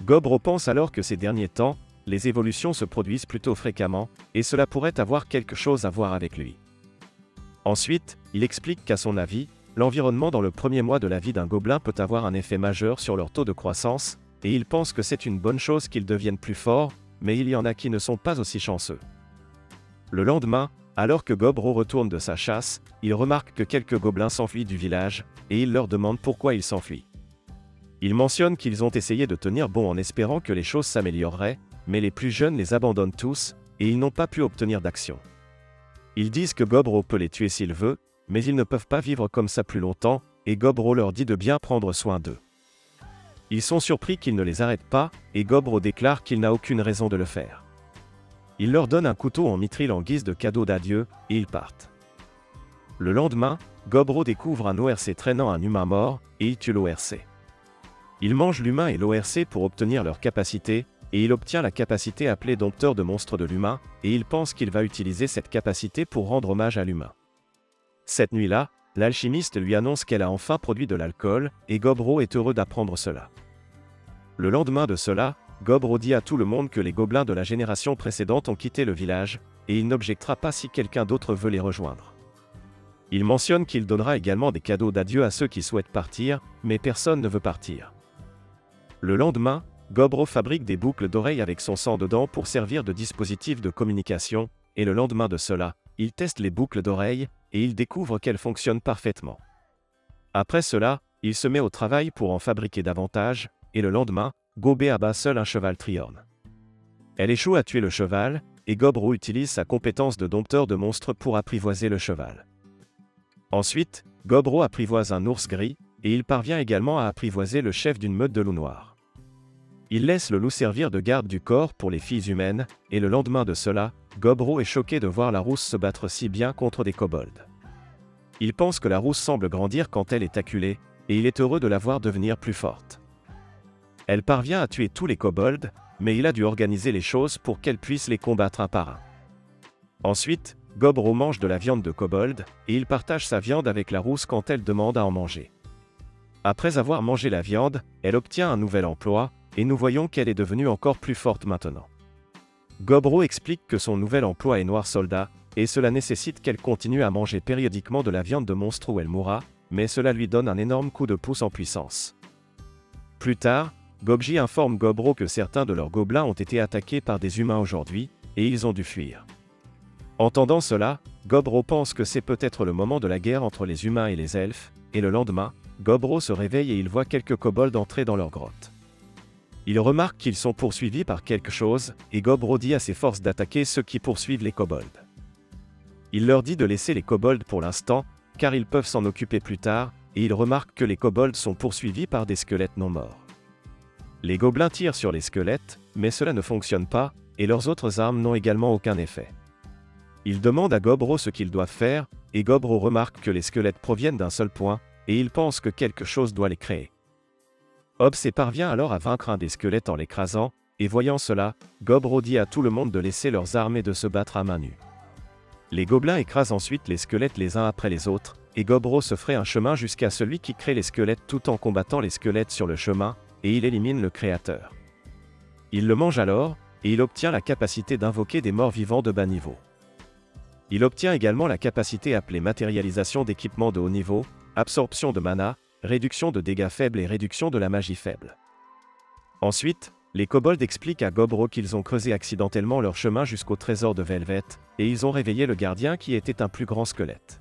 Gobro pense alors que ces derniers temps, les évolutions se produisent plutôt fréquemment, et cela pourrait avoir quelque chose à voir avec lui. Ensuite, il explique qu'à son avis, l'environnement dans le premier mois de la vie d'un gobelin peut avoir un effet majeur sur leur taux de croissance, et il pense que c'est une bonne chose qu'ils deviennent plus forts, mais il y en a qui ne sont pas aussi chanceux. Le lendemain, alors que Gobro retourne de sa chasse, il remarque que quelques gobelins s'enfuient du village, et il leur demande pourquoi ils s'enfuient. Il mentionne qu'ils ont essayé de tenir bon en espérant que les choses s'amélioreraient, mais les plus jeunes les abandonnent tous, et ils n'ont pas pu obtenir d'action. Ils disent que Gobro peut les tuer s'il veut, mais ils ne peuvent pas vivre comme ça plus longtemps, et Gobro leur dit de bien prendre soin d'eux. Ils sont surpris qu'il ne les arrête pas, et Gobro déclare qu'il n'a aucune raison de le faire. Il leur donne un couteau en mithril en guise de cadeau d'adieu, et ils partent. Le lendemain, Gobro découvre un ORC traînant un humain mort, et il tue l'ORC. Il mange l'humain et l'ORC pour obtenir leur capacité, et il obtient la capacité appelée dompteur de monstres de l'humain, et il pense qu'il va utiliser cette capacité pour rendre hommage à l'humain. Cette nuit-là, l'alchimiste lui annonce qu'elle a enfin produit de l'alcool, et Gobro est heureux d'apprendre cela. Le lendemain de cela, Gobro dit à tout le monde que les gobelins de la génération précédente ont quitté le village, et il n'objectera pas si quelqu'un d'autre veut les rejoindre. Il mentionne qu'il donnera également des cadeaux d'adieu à ceux qui souhaitent partir, mais personne ne veut partir. Le lendemain, Gobro fabrique des boucles d'oreilles avec son sang dedans pour servir de dispositif de communication, et le lendemain de cela, il teste les boucles d'oreilles, et il découvre qu'elles fonctionnent parfaitement. Après cela, il se met au travail pour en fabriquer davantage, et le lendemain, Gobé abat seul un cheval triorne. Elle échoue à tuer le cheval, et Gobro utilise sa compétence de dompteur de monstres pour apprivoiser le cheval. Ensuite, Gobro apprivoise un ours gris, et il parvient également à apprivoiser le chef d'une meute de loups noirs. Il laisse le loup servir de garde du corps pour les filles humaines, et le lendemain de cela, Gobro est choqué de voir la rousse se battre si bien contre des kobolds. Il pense que la rousse semble grandir quand elle est acculée, et il est heureux de la voir devenir plus forte. Elle parvient à tuer tous les kobolds, mais il a dû organiser les choses pour qu'elle puisse les combattre un par un. Ensuite, Gobro mange de la viande de kobold, et il partage sa viande avec la rousse quand elle demande à en manger. Après avoir mangé la viande, elle obtient un nouvel emploi, et nous voyons qu'elle est devenue encore plus forte maintenant. Gobro explique que son nouvel emploi est noir soldat, et cela nécessite qu'elle continue à manger périodiquement de la viande de monstre ou elle mourra, mais cela lui donne un énorme coup de pouce en puissance. Plus tard, Gobji informe Gobro que certains de leurs gobelins ont été attaqués par des humains aujourd'hui, et ils ont dû fuir. Entendant cela, Gobro pense que c'est peut-être le moment de la guerre entre les humains et les elfes, et le lendemain, Gobro se réveille et il voit quelques kobolds entrer dans leur grotte. Il remarque qu'ils sont poursuivis par quelque chose, et Gobro dit à ses forces d'attaquer ceux qui poursuivent les kobolds. Il leur dit de laisser les kobolds pour l'instant, car ils peuvent s'en occuper plus tard, et il remarque que les kobolds sont poursuivis par des squelettes non morts. Les gobelins tirent sur les squelettes, mais cela ne fonctionne pas, et leurs autres armes n'ont également aucun effet. Il demande à Gobro ce qu'ils doivent faire, et Gobro remarque que les squelettes proviennent d'un seul point, et il pense que quelque chose doit les créer. Hobbs parvient alors à vaincre un des squelettes en l'écrasant, et voyant cela, Gobro dit à tout le monde de laisser leurs armes et de se battre à main nue. Les gobelins écrasent ensuite les squelettes les uns après les autres, et Gobro se ferait un chemin jusqu'à celui qui crée les squelettes tout en combattant les squelettes sur le chemin, et il élimine le créateur. Il le mange alors, et il obtient la capacité d'invoquer des morts vivants de bas niveau. Il obtient également la capacité appelée matérialisation d'équipements de haut niveau, absorption de mana, réduction de dégâts faibles et réduction de la magie faible. Ensuite, les kobolds expliquent à Gobro qu'ils ont creusé accidentellement leur chemin jusqu'au trésor de Velvet, et ils ont réveillé le gardien qui était un plus grand squelette.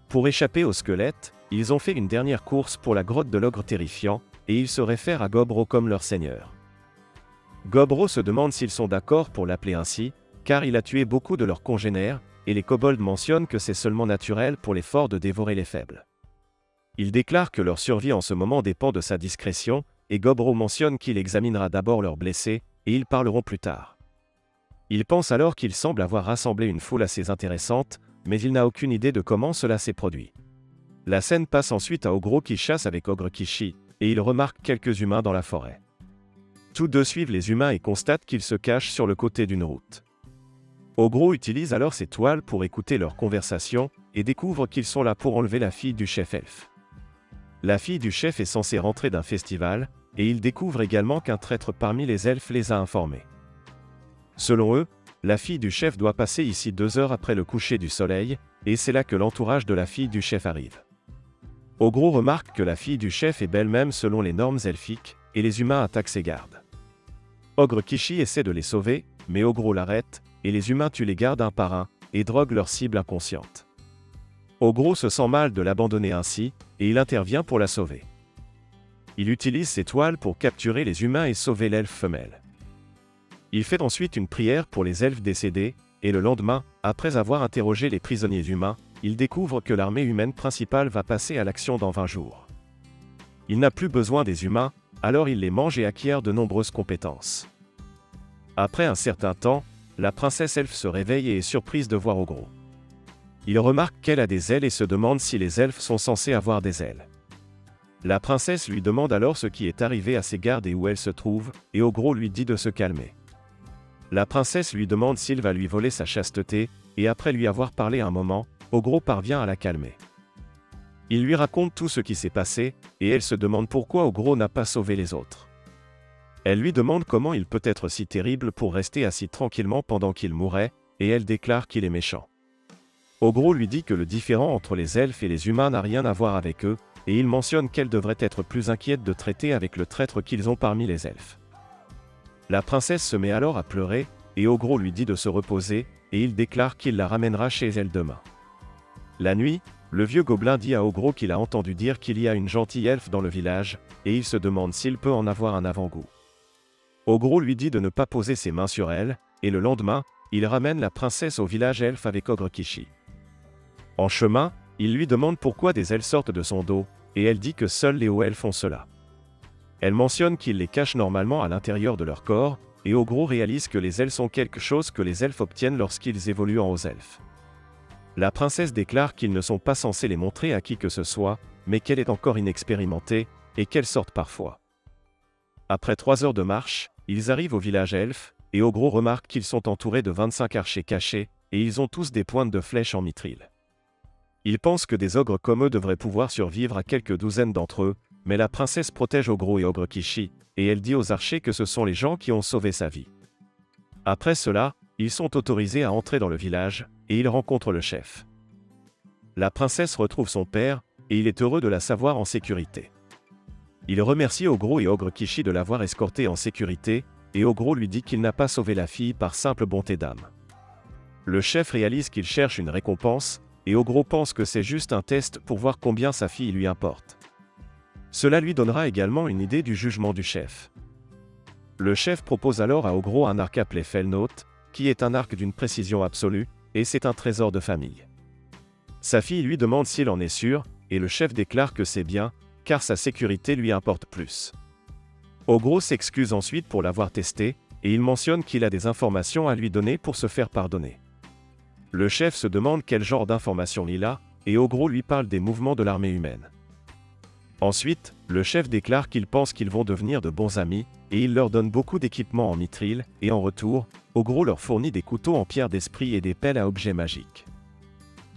Pour échapper au squelette, ils ont fait une dernière course pour la grotte de l'ogre terrifiant, et ils se réfèrent à Gobro comme leur seigneur. Gobro se demande s'ils sont d'accord pour l'appeler ainsi, car il a tué beaucoup de leurs congénères, et les kobolds mentionnent que c'est seulement naturel pour les forts de dévorer les faibles. Il déclare que leur survie en ce moment dépend de sa discrétion, et Gobro mentionne qu'il examinera d'abord leurs blessés, et ils parleront plus tard. Il pense alors qu'il semble avoir rassemblé une foule assez intéressante, mais il n'a aucune idée de comment cela s'est produit. La scène passe ensuite à Ogro qui chasse avec Ogre Kishi, et il remarque quelques humains dans la forêt. Tous deux suivent les humains et constatent qu'ils se cachent sur le côté d'une route. Ogro utilise alors ses toiles pour écouter leur conversation, et découvre qu'ils sont là pour enlever la fille du chef elfe. La fille du chef est censée rentrer d'un festival, et il découvre également qu'un traître parmi les elfes les a informés. Selon eux, la fille du chef doit passer ici 2 heures après le coucher du soleil, et c'est là que l'entourage de la fille du chef arrive. Ogro remarque que la fille du chef est belle même selon les normes elfiques, et les humains attaquent ses gardes. Ogre Kishi essaie de les sauver, mais Ogro l'arrête, et les humains tuent les gardes un par un, et droguent leur cible inconsciente. Ogro se sent mal de l'abandonner ainsi, et il intervient pour la sauver. Il utilise ses toiles pour capturer les humains et sauver l'elfe femelle. Il fait ensuite une prière pour les elfes décédés, et le lendemain, après avoir interrogé les prisonniers humains, il découvre que l'armée humaine principale va passer à l'action dans 20 jours. Il n'a plus besoin des humains, alors il les mange et acquiert de nombreuses compétences. Après un certain temps, la princesse elfe se réveille et est surprise de voir Ogro. Il remarque qu'elle a des ailes et se demande si les elfes sont censés avoir des ailes. La princesse lui demande alors ce qui est arrivé à ses gardes et où elle se trouve, et Ogro lui dit de se calmer. La princesse lui demande s'il va lui voler sa chasteté, et après lui avoir parlé un moment, Ogro parvient à la calmer. Il lui raconte tout ce qui s'est passé, et elle se demande pourquoi Ogro n'a pas sauvé les autres. Elle lui demande comment il peut être si terrible pour rester assis tranquillement pendant qu'il mourait, et elle déclare qu'il est méchant. Ogro lui dit que le différend entre les elfes et les humains n'a rien à voir avec eux, et il mentionne qu'elle devrait être plus inquiète de traiter avec le traître qu'ils ont parmi les elfes. La princesse se met alors à pleurer, et Ogro lui dit de se reposer, et il déclare qu'il la ramènera chez elle demain. La nuit, le vieux gobelin dit à Ogro qu'il a entendu dire qu'il y a une gentille elfe dans le village, et il se demande s'il peut en avoir un avant-goût. Ogro lui dit de ne pas poser ses mains sur elle, et le lendemain, il ramène la princesse au village elfe avec Ogre Kishi. En chemin, il lui demande pourquoi des ailes sortent de son dos, et elle dit que seuls les hauts elfes font cela. Elle mentionne qu'ils les cachent normalement à l'intérieur de leur corps, et Ogro réalise que les ailes sont quelque chose que les elfes obtiennent lorsqu'ils évoluent en hauts elfes. La princesse déclare qu'ils ne sont pas censés les montrer à qui que ce soit, mais qu'elle est encore inexpérimentée, et qu'elles sortent parfois. Après 3 heures de marche, ils arrivent au village elfe, et Ogro remarque qu'ils sont entourés de 25 archers cachés, et ils ont tous des pointes de flèches en mithril. Il pense que des ogres comme eux devraient pouvoir survivre à quelques douzaines d'entre eux, mais la princesse protège Ogro et Ogre Kishi, et elle dit aux archers que ce sont les gens qui ont sauvé sa vie. Après cela, ils sont autorisés à entrer dans le village, et ils rencontrent le chef. La princesse retrouve son père, et il est heureux de la savoir en sécurité. Il remercie Ogro et Ogre Kishi de l'avoir escorté en sécurité, et Ogro lui dit qu'il n'a pas sauvé la fille par simple bonté d'âme. Le chef réalise qu'il cherche une récompense, et Ogro pense que c'est juste un test pour voir combien sa fille lui importe. Cela lui donnera également une idée du jugement du chef. Le chef propose alors à Ogro un arc appelé Felnote, qui est un arc d'une précision absolue, et c'est un trésor de famille. Sa fille lui demande s'il en est sûr, et le chef déclare que c'est bien, car sa sécurité lui importe plus. Ogro s'excuse ensuite pour l'avoir testé, et il mentionne qu'il a des informations à lui donner pour se faire pardonner. Le chef se demande quel genre d'informations il a, et Ogro lui parle des mouvements de l'armée humaine. Ensuite, le chef déclare qu'il pense qu'ils vont devenir de bons amis, et il leur donne beaucoup d'équipements en mithril, et en retour, Ogro leur fournit des couteaux en pierre d'esprit et des pelles à objets magiques.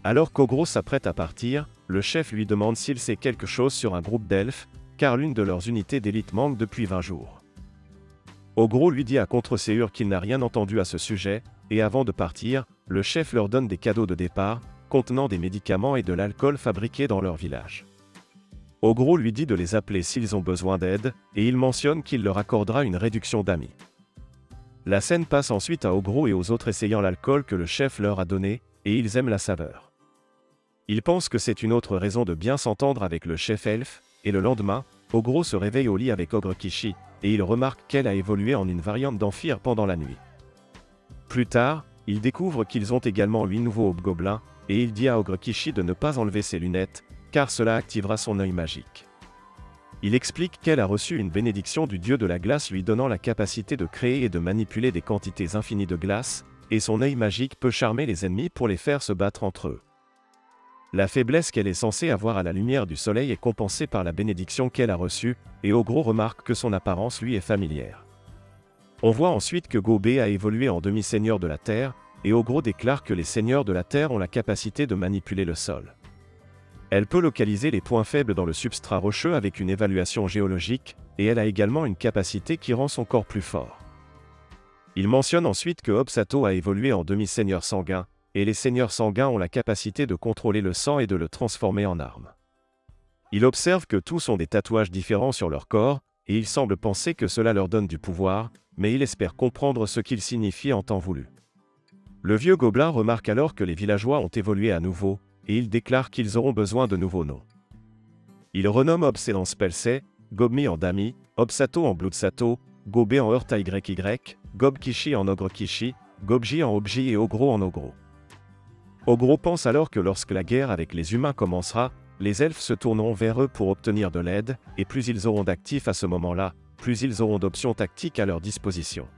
Alors qu'Ogro s'apprête à partir, le chef lui demande s'il sait quelque chose sur un groupe d'elfes, car l'une de leurs unités d'élite manque depuis 20 jours. Ogro lui dit à contre-séhur qu'il n'a rien entendu à ce sujet, et avant de partir, le chef leur donne des cadeaux de départ, contenant des médicaments et de l'alcool fabriqués dans leur village. Ogro lui dit de les appeler s'ils ont besoin d'aide, et il mentionne qu'il leur accordera une réduction d'amis. La scène passe ensuite à Ogro et aux autres essayant l'alcool que le chef leur a donné, et ils aiment la saveur. Ils pensent que c'est une autre raison de bien s'entendre avec le chef elfe, et le lendemain, Ogro se réveille au lit avec Ogre Kishi, et il remarque qu'elle a évolué en une variante d'Amphir pendant la nuit. Plus tard, il découvre qu'ils ont également 8 nouveaux hobgoblins, et il dit à Ogre Kishi de ne pas enlever ses lunettes, car cela activera son œil magique. Il explique qu'elle a reçu une bénédiction du dieu de la glace lui donnant la capacité de créer et de manipuler des quantités infinies de glace, et son œil magique peut charmer les ennemis pour les faire se battre entre eux. La faiblesse qu'elle est censée avoir à la lumière du soleil est compensée par la bénédiction qu'elle a reçue, et Ogro remarque que son apparence lui est familière. On voit ensuite que Gobé a évolué en demi-seigneur de la Terre, et Ogro déclare que les seigneurs de la Terre ont la capacité de manipuler le sol. Elle peut localiser les points faibles dans le substrat rocheux avec une évaluation géologique, et elle a également une capacité qui rend son corps plus fort. Il mentionne ensuite que Obsato a évolué en demi-seigneur sanguin, et les seigneurs sanguins ont la capacité de contrôler le sang et de le transformer en arme. Il observe que tous ont des tatouages différents sur leur corps, et il semble penser que cela leur donne du pouvoir, mais il espère comprendre ce qu'il signifie en temps voulu. Le vieux gobelin remarque alors que les villageois ont évolué à nouveau, et il déclare qu'ils auront besoin de nouveaux noms. Il renomme Obsé en Spelsé, Gobmi en Dami, Obsato en Bloodsato, Gobé en Heurta YY, Gobkishi en Ogre Kishi, Gobji en Obji et Ogro en Ogro. Ogro pense alors que lorsque la guerre avec les humains commencera, les elfes se tourneront vers eux pour obtenir de l'aide, et plus ils auront d'actifs à ce moment-là, plus ils auront d'options tactiques à leur disposition.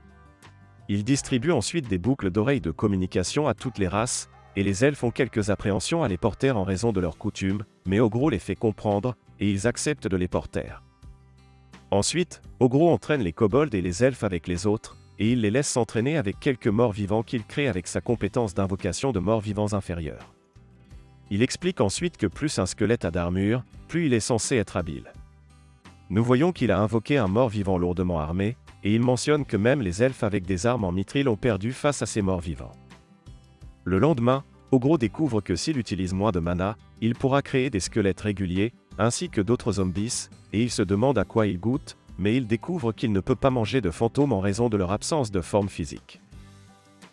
Il distribue ensuite des boucles d'oreilles de communication à toutes les races, et les elfes ont quelques appréhensions à les porter en raison de leurs coutumes, mais Ogro les fait comprendre, et ils acceptent de les porter. Ensuite, Ogro entraîne les kobolds et les elfes avec les autres, et il les laisse s'entraîner avec quelques morts vivants qu'il crée avec sa compétence d'invocation de morts vivants inférieure. Il explique ensuite que plus un squelette a d'armure, plus il est censé être habile. Nous voyons qu'il a invoqué un mort vivant lourdement armé, et il mentionne que même les elfes avec des armes en mithril ont perdu face à ces morts vivants. Le lendemain, Ogro découvre que s'il utilise moins de mana, il pourra créer des squelettes réguliers, ainsi que d'autres zombies, et il se demande à quoi ils goûtent, mais il découvre qu'il ne peut pas manger de fantômes en raison de leur absence de forme physique.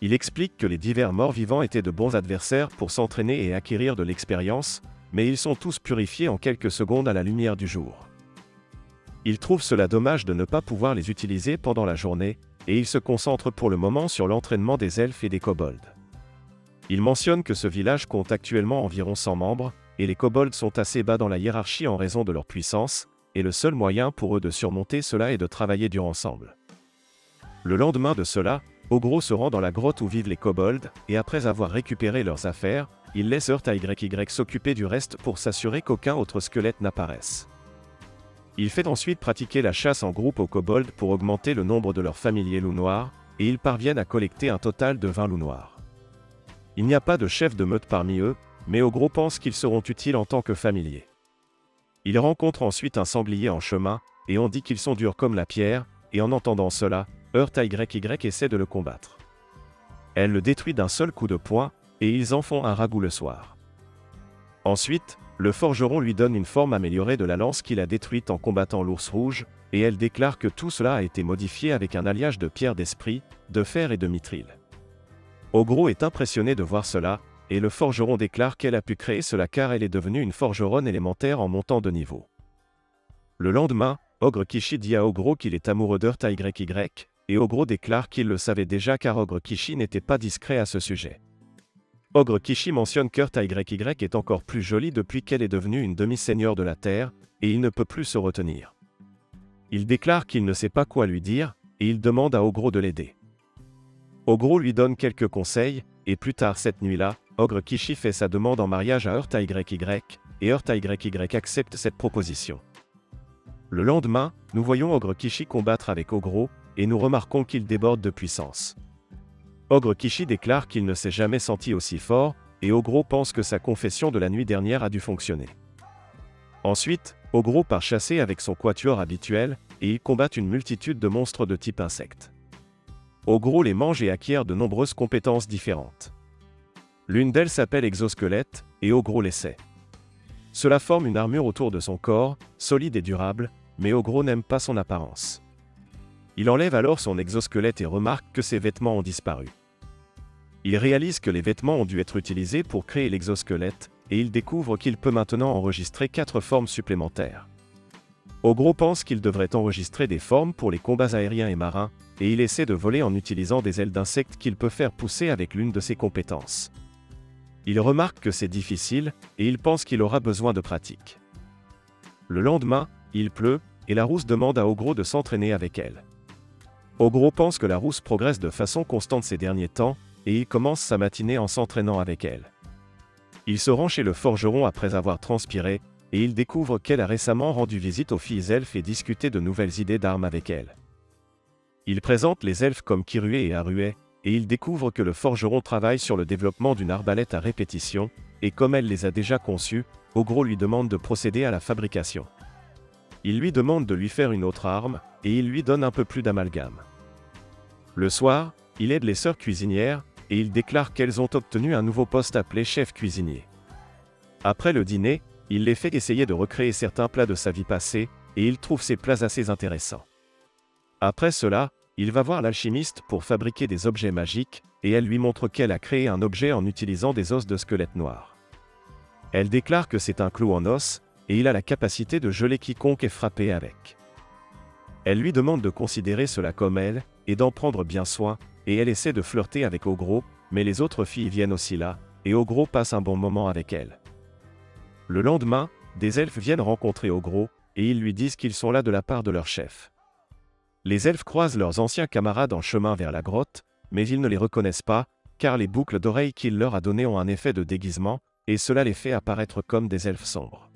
Il explique que les divers morts vivants étaient de bons adversaires pour s'entraîner et acquérir de l'expérience, mais ils sont tous purifiés en quelques secondes à la lumière du jour. Il trouve cela dommage de ne pas pouvoir les utiliser pendant la journée, et il se concentre pour le moment sur l'entraînement des elfes et des kobolds. Il mentionne que ce village compte actuellement environ 100 membres, et les kobolds sont assez bas dans la hiérarchie en raison de leur puissance, et le seul moyen pour eux de surmonter cela est de travailler dur ensemble. Le lendemain de cela, Ogro se rend dans la grotte où vivent les kobolds, et après avoir récupéré leurs affaires, il laisse Heurta YY s'occuper du reste pour s'assurer qu'aucun autre squelette n'apparaisse. Il fait ensuite pratiquer la chasse en groupe aux kobolds pour augmenter le nombre de leurs familiers loups noirs, et ils parviennent à collecter un total de 20 loups noirs. Il n'y a pas de chef de meute parmi eux, mais Ogro pense qu'ils seront utiles en tant que familiers. Il rencontre ensuite un sanglier en chemin, et on dit qu'ils sont durs comme la pierre, et en entendant cela, Heurta YY essaie de le combattre. Elle le détruit d'un seul coup de poing, et ils en font un ragoût le soir. Ensuite, le forgeron lui donne une forme améliorée de la lance qu'il a détruite en combattant l'ours rouge, et elle déclare que tout cela a été modifié avec un alliage de pierre d'esprit, de fer et de mithril. Ogro est impressionné de voir cela, et le forgeron déclare qu'elle a pu créer cela car elle est devenue une forgeronne élémentaire en montant de niveau. Le lendemain, Ogre Kishi dit à Ogro qu'il est amoureux d'Heurta YY, et Ogro déclare qu'il le savait déjà car Ogre Kishi n'était pas discret à ce sujet. Ogre Kishi mentionne qu'Heurta YY est encore plus jolie depuis qu'elle est devenue une demi-seigneur de la Terre, et il ne peut plus se retenir. Il déclare qu'il ne sait pas quoi lui dire, et il demande à Ogro de l'aider. Ogro lui donne quelques conseils, et plus tard cette nuit-là, Ogre Kishi fait sa demande en mariage à Heurta YY, et Heurta YY accepte cette proposition. Le lendemain, nous voyons Ogre Kishi combattre avec Ogro, et nous remarquons qu'il déborde de puissance. Ogre Kishi déclare qu'il ne s'est jamais senti aussi fort, et Ogro pense que sa confession de la nuit dernière a dû fonctionner. Ensuite, Ogro part chasser avec son quatuor habituel, et ils combattent une multitude de monstres de type insecte. Ogro les mange et acquiert de nombreuses compétences différentes. L'une d'elles s'appelle exosquelette, et Ogro l'essaie. Cela forme une armure autour de son corps, solide et durable, mais Ogro n'aime pas son apparence. Il enlève alors son exosquelette et remarque que ses vêtements ont disparu. Il réalise que les vêtements ont dû être utilisés pour créer l'exosquelette, et il découvre qu'il peut maintenant enregistrer 4 formes supplémentaires. Ogro pense qu'il devrait enregistrer des formes pour les combats aériens et marins, et il essaie de voler en utilisant des ailes d'insectes qu'il peut faire pousser avec l'une de ses compétences. Il remarque que c'est difficile, et il pense qu'il aura besoin de pratique. Le lendemain, il pleut, et la rousse demande à Ogro de s'entraîner avec elle. Ogro pense que la rousse progresse de façon constante ces derniers temps, et il commence sa matinée en s'entraînant avec elle. Il se rend chez le forgeron après avoir transpiré, et il découvre qu'elle a récemment rendu visite aux filles elfes et discuté de nouvelles idées d'armes avec elles. Il présente les elfes comme Kirué et Arué, et il découvre que le forgeron travaille sur le développement d'une arbalète à répétition, et comme elle les a déjà conçues, Ogro lui demande de procéder à la fabrication. Il lui demande de lui faire une autre arme, et il lui donne un peu plus d'amalgame. Le soir, il aide les sœurs cuisinières, et il déclare qu'elles ont obtenu un nouveau poste appelé chef cuisinier. Après le dîner, il les fait essayer de recréer certains plats de sa vie passée, et il trouve ces plats assez intéressants. Après cela, il va voir l'alchimiste pour fabriquer des objets magiques, et elle lui montre qu'elle a créé un objet en utilisant des os de squelette noir. Elle déclare que c'est un clou en os, et il a la capacité de geler quiconque est frappé avec. Elle lui demande de considérer cela comme elle, et d'en prendre bien soin, et elle essaie de flirter avec Ogro, mais les autres filles viennent aussi là, et Ogro passe un bon moment avec elle. Le lendemain, des elfes viennent rencontrer Ogro, et ils lui disent qu'ils sont là de la part de leur chef. Les elfes croisent leurs anciens camarades en chemin vers la grotte, mais ils ne les reconnaissent pas, car les boucles d'oreilles qu'il leur a données ont un effet de déguisement, et cela les fait apparaître comme des elfes sombres.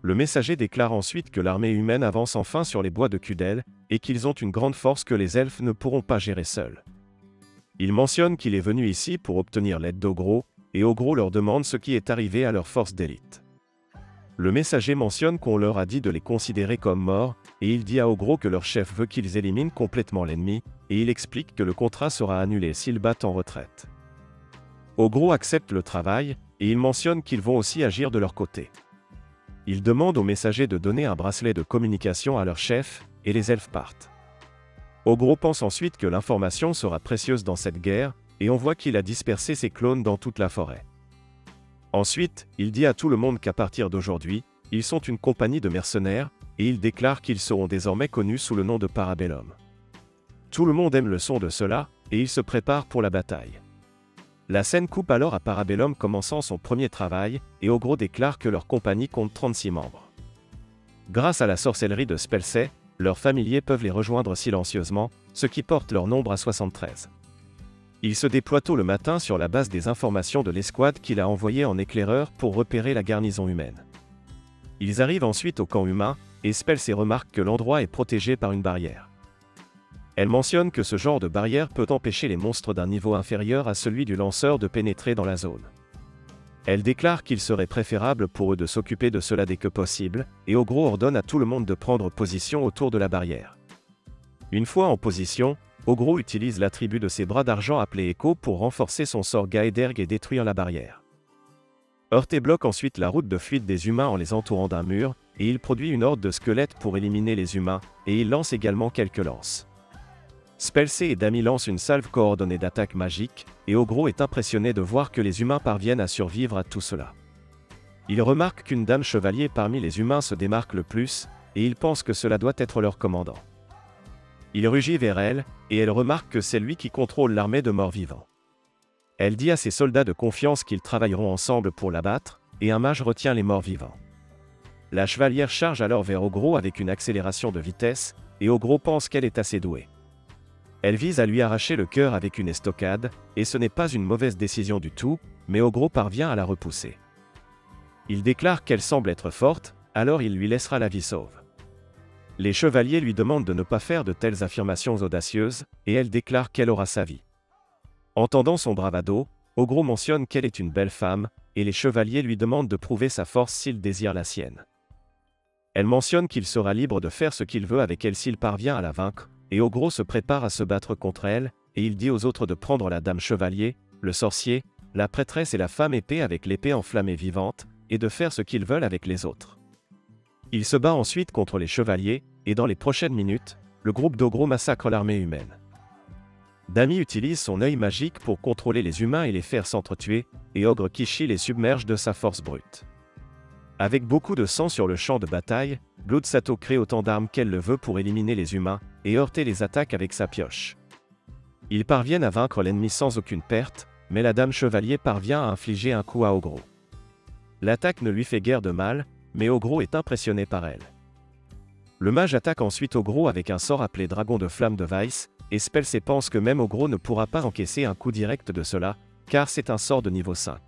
Le messager déclare ensuite que l'armée humaine avance enfin sur les bois de Cudel, et qu'ils ont une grande force que les elfes ne pourront pas gérer seuls. Il mentionne qu'il est venu ici pour obtenir l'aide d'Ogro, et Ogro leur demande ce qui est arrivé à leur force d'élite. Le messager mentionne qu'on leur a dit de les considérer comme morts, et il dit à Ogro que leur chef veut qu'ils éliminent complètement l'ennemi, et il explique que le contrat sera annulé s'ils battent en retraite. Ogro accepte le travail, et il mentionne qu'ils vont aussi agir de leur côté. Il demande aux messagers de donner un bracelet de communication à leur chef, et les elfes partent. Ogro pense ensuite que l'information sera précieuse dans cette guerre, et on voit qu'il a dispersé ses clones dans toute la forêt. Ensuite, il dit à tout le monde qu'à partir d'aujourd'hui, ils sont une compagnie de mercenaires, et il déclare qu'ils seront désormais connus sous le nom de Parabellum. Tout le monde aime le son de cela, et il se prépare pour la bataille. La scène coupe alors à Parabellum commençant son premier travail, et Ogro déclare que leur compagnie compte 36 membres. Grâce à la sorcellerie de Spelsay, leurs familiers peuvent les rejoindre silencieusement, ce qui porte leur nombre à 73. Il se déploie tôt le matin sur la base des informations de l'escouade qu'il a envoyée en éclaireur pour repérer la garnison humaine. Ils arrivent ensuite au camp humain, et Spelsay remarque que l'endroit est protégé par une barrière. Elle mentionne que ce genre de barrière peut empêcher les monstres d'un niveau inférieur à celui du lanceur de pénétrer dans la zone. Elle déclare qu'il serait préférable pour eux de s'occuper de cela dès que possible, et Ogro ordonne à tout le monde de prendre position autour de la barrière. Une fois en position, Ogro utilise l'attribut de ses bras d'argent appelé Echo pour renforcer son sort Gaederg et détruire la barrière. Heurté bloque ensuite la route de fuite des humains en les entourant d'un mur, et il produit une horde de squelettes pour éliminer les humains, et il lance également quelques lances. Spelsay et Dami lancent une salve coordonnée d'attaques magiques, et Ogro est impressionné de voir que les humains parviennent à survivre à tout cela. Il remarque qu'une dame chevalier parmi les humains se démarque le plus, et il pense que cela doit être leur commandant. Il rugit vers elle, et elle remarque que c'est lui qui contrôle l'armée de morts-vivants. Elle dit à ses soldats de confiance qu'ils travailleront ensemble pour l'abattre, et un mage retient les morts-vivants. La chevalière charge alors vers Ogro avec une accélération de vitesse, et Ogro pense qu'elle est assez douée. Elle vise à lui arracher le cœur avec une estocade, et ce n'est pas une mauvaise décision du tout, mais Ogro parvient à la repousser. Il déclare qu'elle semble être forte, alors il lui laissera la vie sauve. Les chevaliers lui demandent de ne pas faire de telles affirmations audacieuses, et elle déclare qu'elle aura sa vie. Entendant son bravado, Ogro mentionne qu'elle est une belle femme, et les chevaliers lui demandent de prouver sa force s'il désire la sienne. Elle mentionne qu'il sera libre de faire ce qu'il veut avec elle s'il parvient à la vaincre, et Ogro se prépare à se battre contre elle, et il dit aux autres de prendre la dame chevalier, le sorcier, la prêtresse et la femme épée avec l'épée enflammée vivante, et de faire ce qu'ils veulent avec les autres. Il se bat ensuite contre les chevaliers, et dans les prochaines minutes, le groupe d'Ogro massacre l'armée humaine. Dami utilise son œil magique pour contrôler les humains et les faire s'entretuer, et Ogre Kishi les submerge de sa force brute. Avec beaucoup de sang sur le champ de bataille, Blood Sato crée autant d'armes qu'elle le veut pour éliminer les humains, et heurter les attaques avec sa pioche. Ils parviennent à vaincre l'ennemi sans aucune perte, mais la dame chevalier parvient à infliger un coup à Ogro. L'attaque ne lui fait guère de mal, mais Ogro est impressionné par elle. Le mage attaque ensuite Ogro avec un sort appelé Dragon de Flamme de Weiss, et Spelse pense que même Ogro ne pourra pas encaisser un coup direct de cela, car c'est un sort de niveau 5.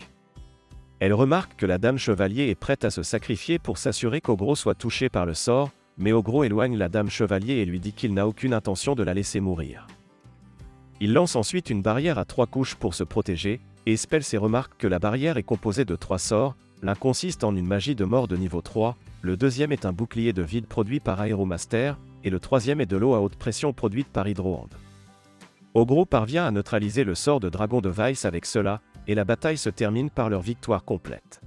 Elle remarque que la dame chevalier est prête à se sacrifier pour s'assurer qu'Ogro soit touché par le sort, mais Ogro éloigne la dame chevalier et lui dit qu'il n'a aucune intention de la laisser mourir. Il lance ensuite une barrière à 3 couches pour se protéger, et Spelse remarque que la barrière est composée de 3 sorts, l'un consiste en une magie de mort de niveau 3, le deuxième est un bouclier de vide produit par Aéromaster, et le troisième est de l'eau à haute pression produite par Hydrohand. Ogro parvient à neutraliser le sort de Dragon de Weiss avec cela, et la bataille se termine par leur victoire complète.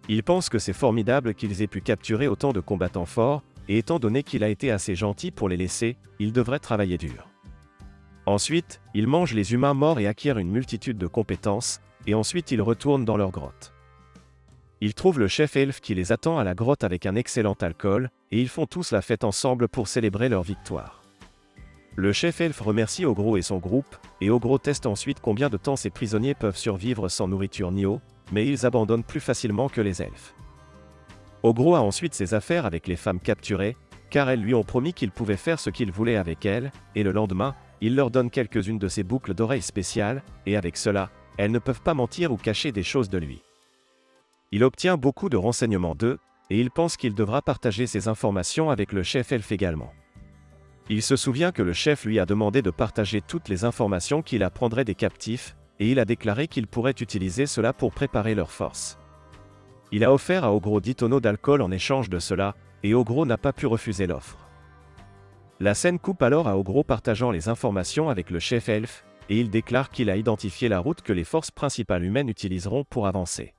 Il pense que c'est formidable qu'ils aient pu capturer autant de combattants forts, et étant donné qu'il a été assez gentil pour les laisser, il devrait travailler dur. Ensuite, ils mangent les humains morts et acquièrent une multitude de compétences, et ensuite ils retournent dans leur grotte. Ils trouvent le chef elfe qui les attend à la grotte avec un excellent alcool, et ils font tous la fête ensemble pour célébrer leur victoire. Le chef elfe remercie Ogro et son groupe, et Ogro teste ensuite combien de temps ces prisonniers peuvent survivre sans nourriture ni eau, mais ils abandonnent plus facilement que les elfes. Ogro a ensuite ses affaires avec les femmes capturées, car elles lui ont promis qu'il pouvait faire ce qu'il voulait avec elles, et le lendemain, il leur donne quelques-unes de ses boucles d'oreilles spéciales, et avec cela, elles ne peuvent pas mentir ou cacher des choses de lui. Il obtient beaucoup de renseignements d'eux, et il pense qu'il devra partager ces informations avec le chef elfe également. Il se souvient que le chef lui a demandé de partager toutes les informations qu'il apprendrait des captifs, et il a déclaré qu'il pourrait utiliser cela pour préparer leurs forces. Il a offert à Ogro 10 tonneaux d'alcool en échange de cela, et Ogro n'a pas pu refuser l'offre. La scène coupe alors à Ogro partageant les informations avec le chef elfe, et il déclare qu'il a identifié la route que les forces principales humaines utiliseront pour avancer.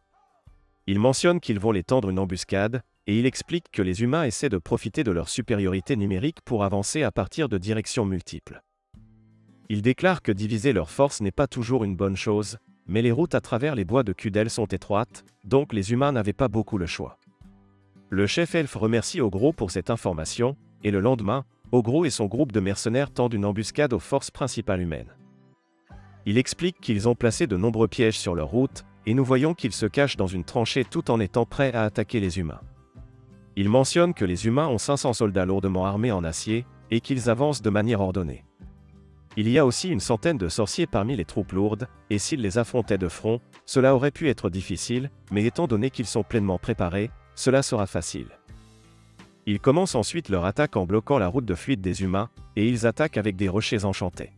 Il mentionne qu'ils vont les tendre une embuscade, et il explique que les humains essaient de profiter de leur supériorité numérique pour avancer à partir de directions multiples. Il déclare que diviser leurs forces n'est pas toujours une bonne chose, mais les routes à travers les bois de Kudel sont étroites, donc les humains n'avaient pas beaucoup le choix. Le chef elfe remercie Ogro pour cette information, et le lendemain, Ogro et son groupe de mercenaires tendent une embuscade aux forces principales humaines. Il explique qu'ils ont placé de nombreux pièges sur leur route, et nous voyons qu'ils se cachent dans une tranchée tout en étant prêts à attaquer les humains. Il mentionne que les humains ont 500 soldats lourdement armés en acier, et qu'ils avancent de manière ordonnée. Il y a aussi une centaine de sorciers parmi les troupes lourdes, et s'ils les affrontaient de front, cela aurait pu être difficile, mais étant donné qu'ils sont pleinement préparés, cela sera facile. Ils commencent ensuite leur attaque en bloquant la route de fuite des humains, et ils attaquent avec des rochers enchantés.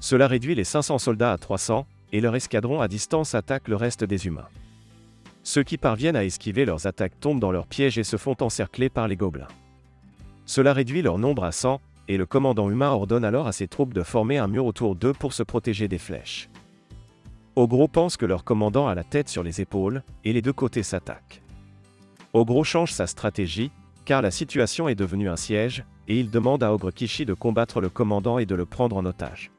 Cela réduit les 500 soldats à 300, et leur escadron à distance attaque le reste des humains. Ceux qui parviennent à esquiver leurs attaques tombent dans leurs pièges et se font encercler par les gobelins. Cela réduit leur nombre à 100, et le commandant humain ordonne alors à ses troupes de former un mur autour d'eux pour se protéger des flèches. Ogro pense que leur commandant a la tête sur les épaules, et les deux côtés s'attaquent. Ogro change sa stratégie, car la situation est devenue un siège, et il demande à Ogre Kishi de combattre le commandant et de le prendre en otage.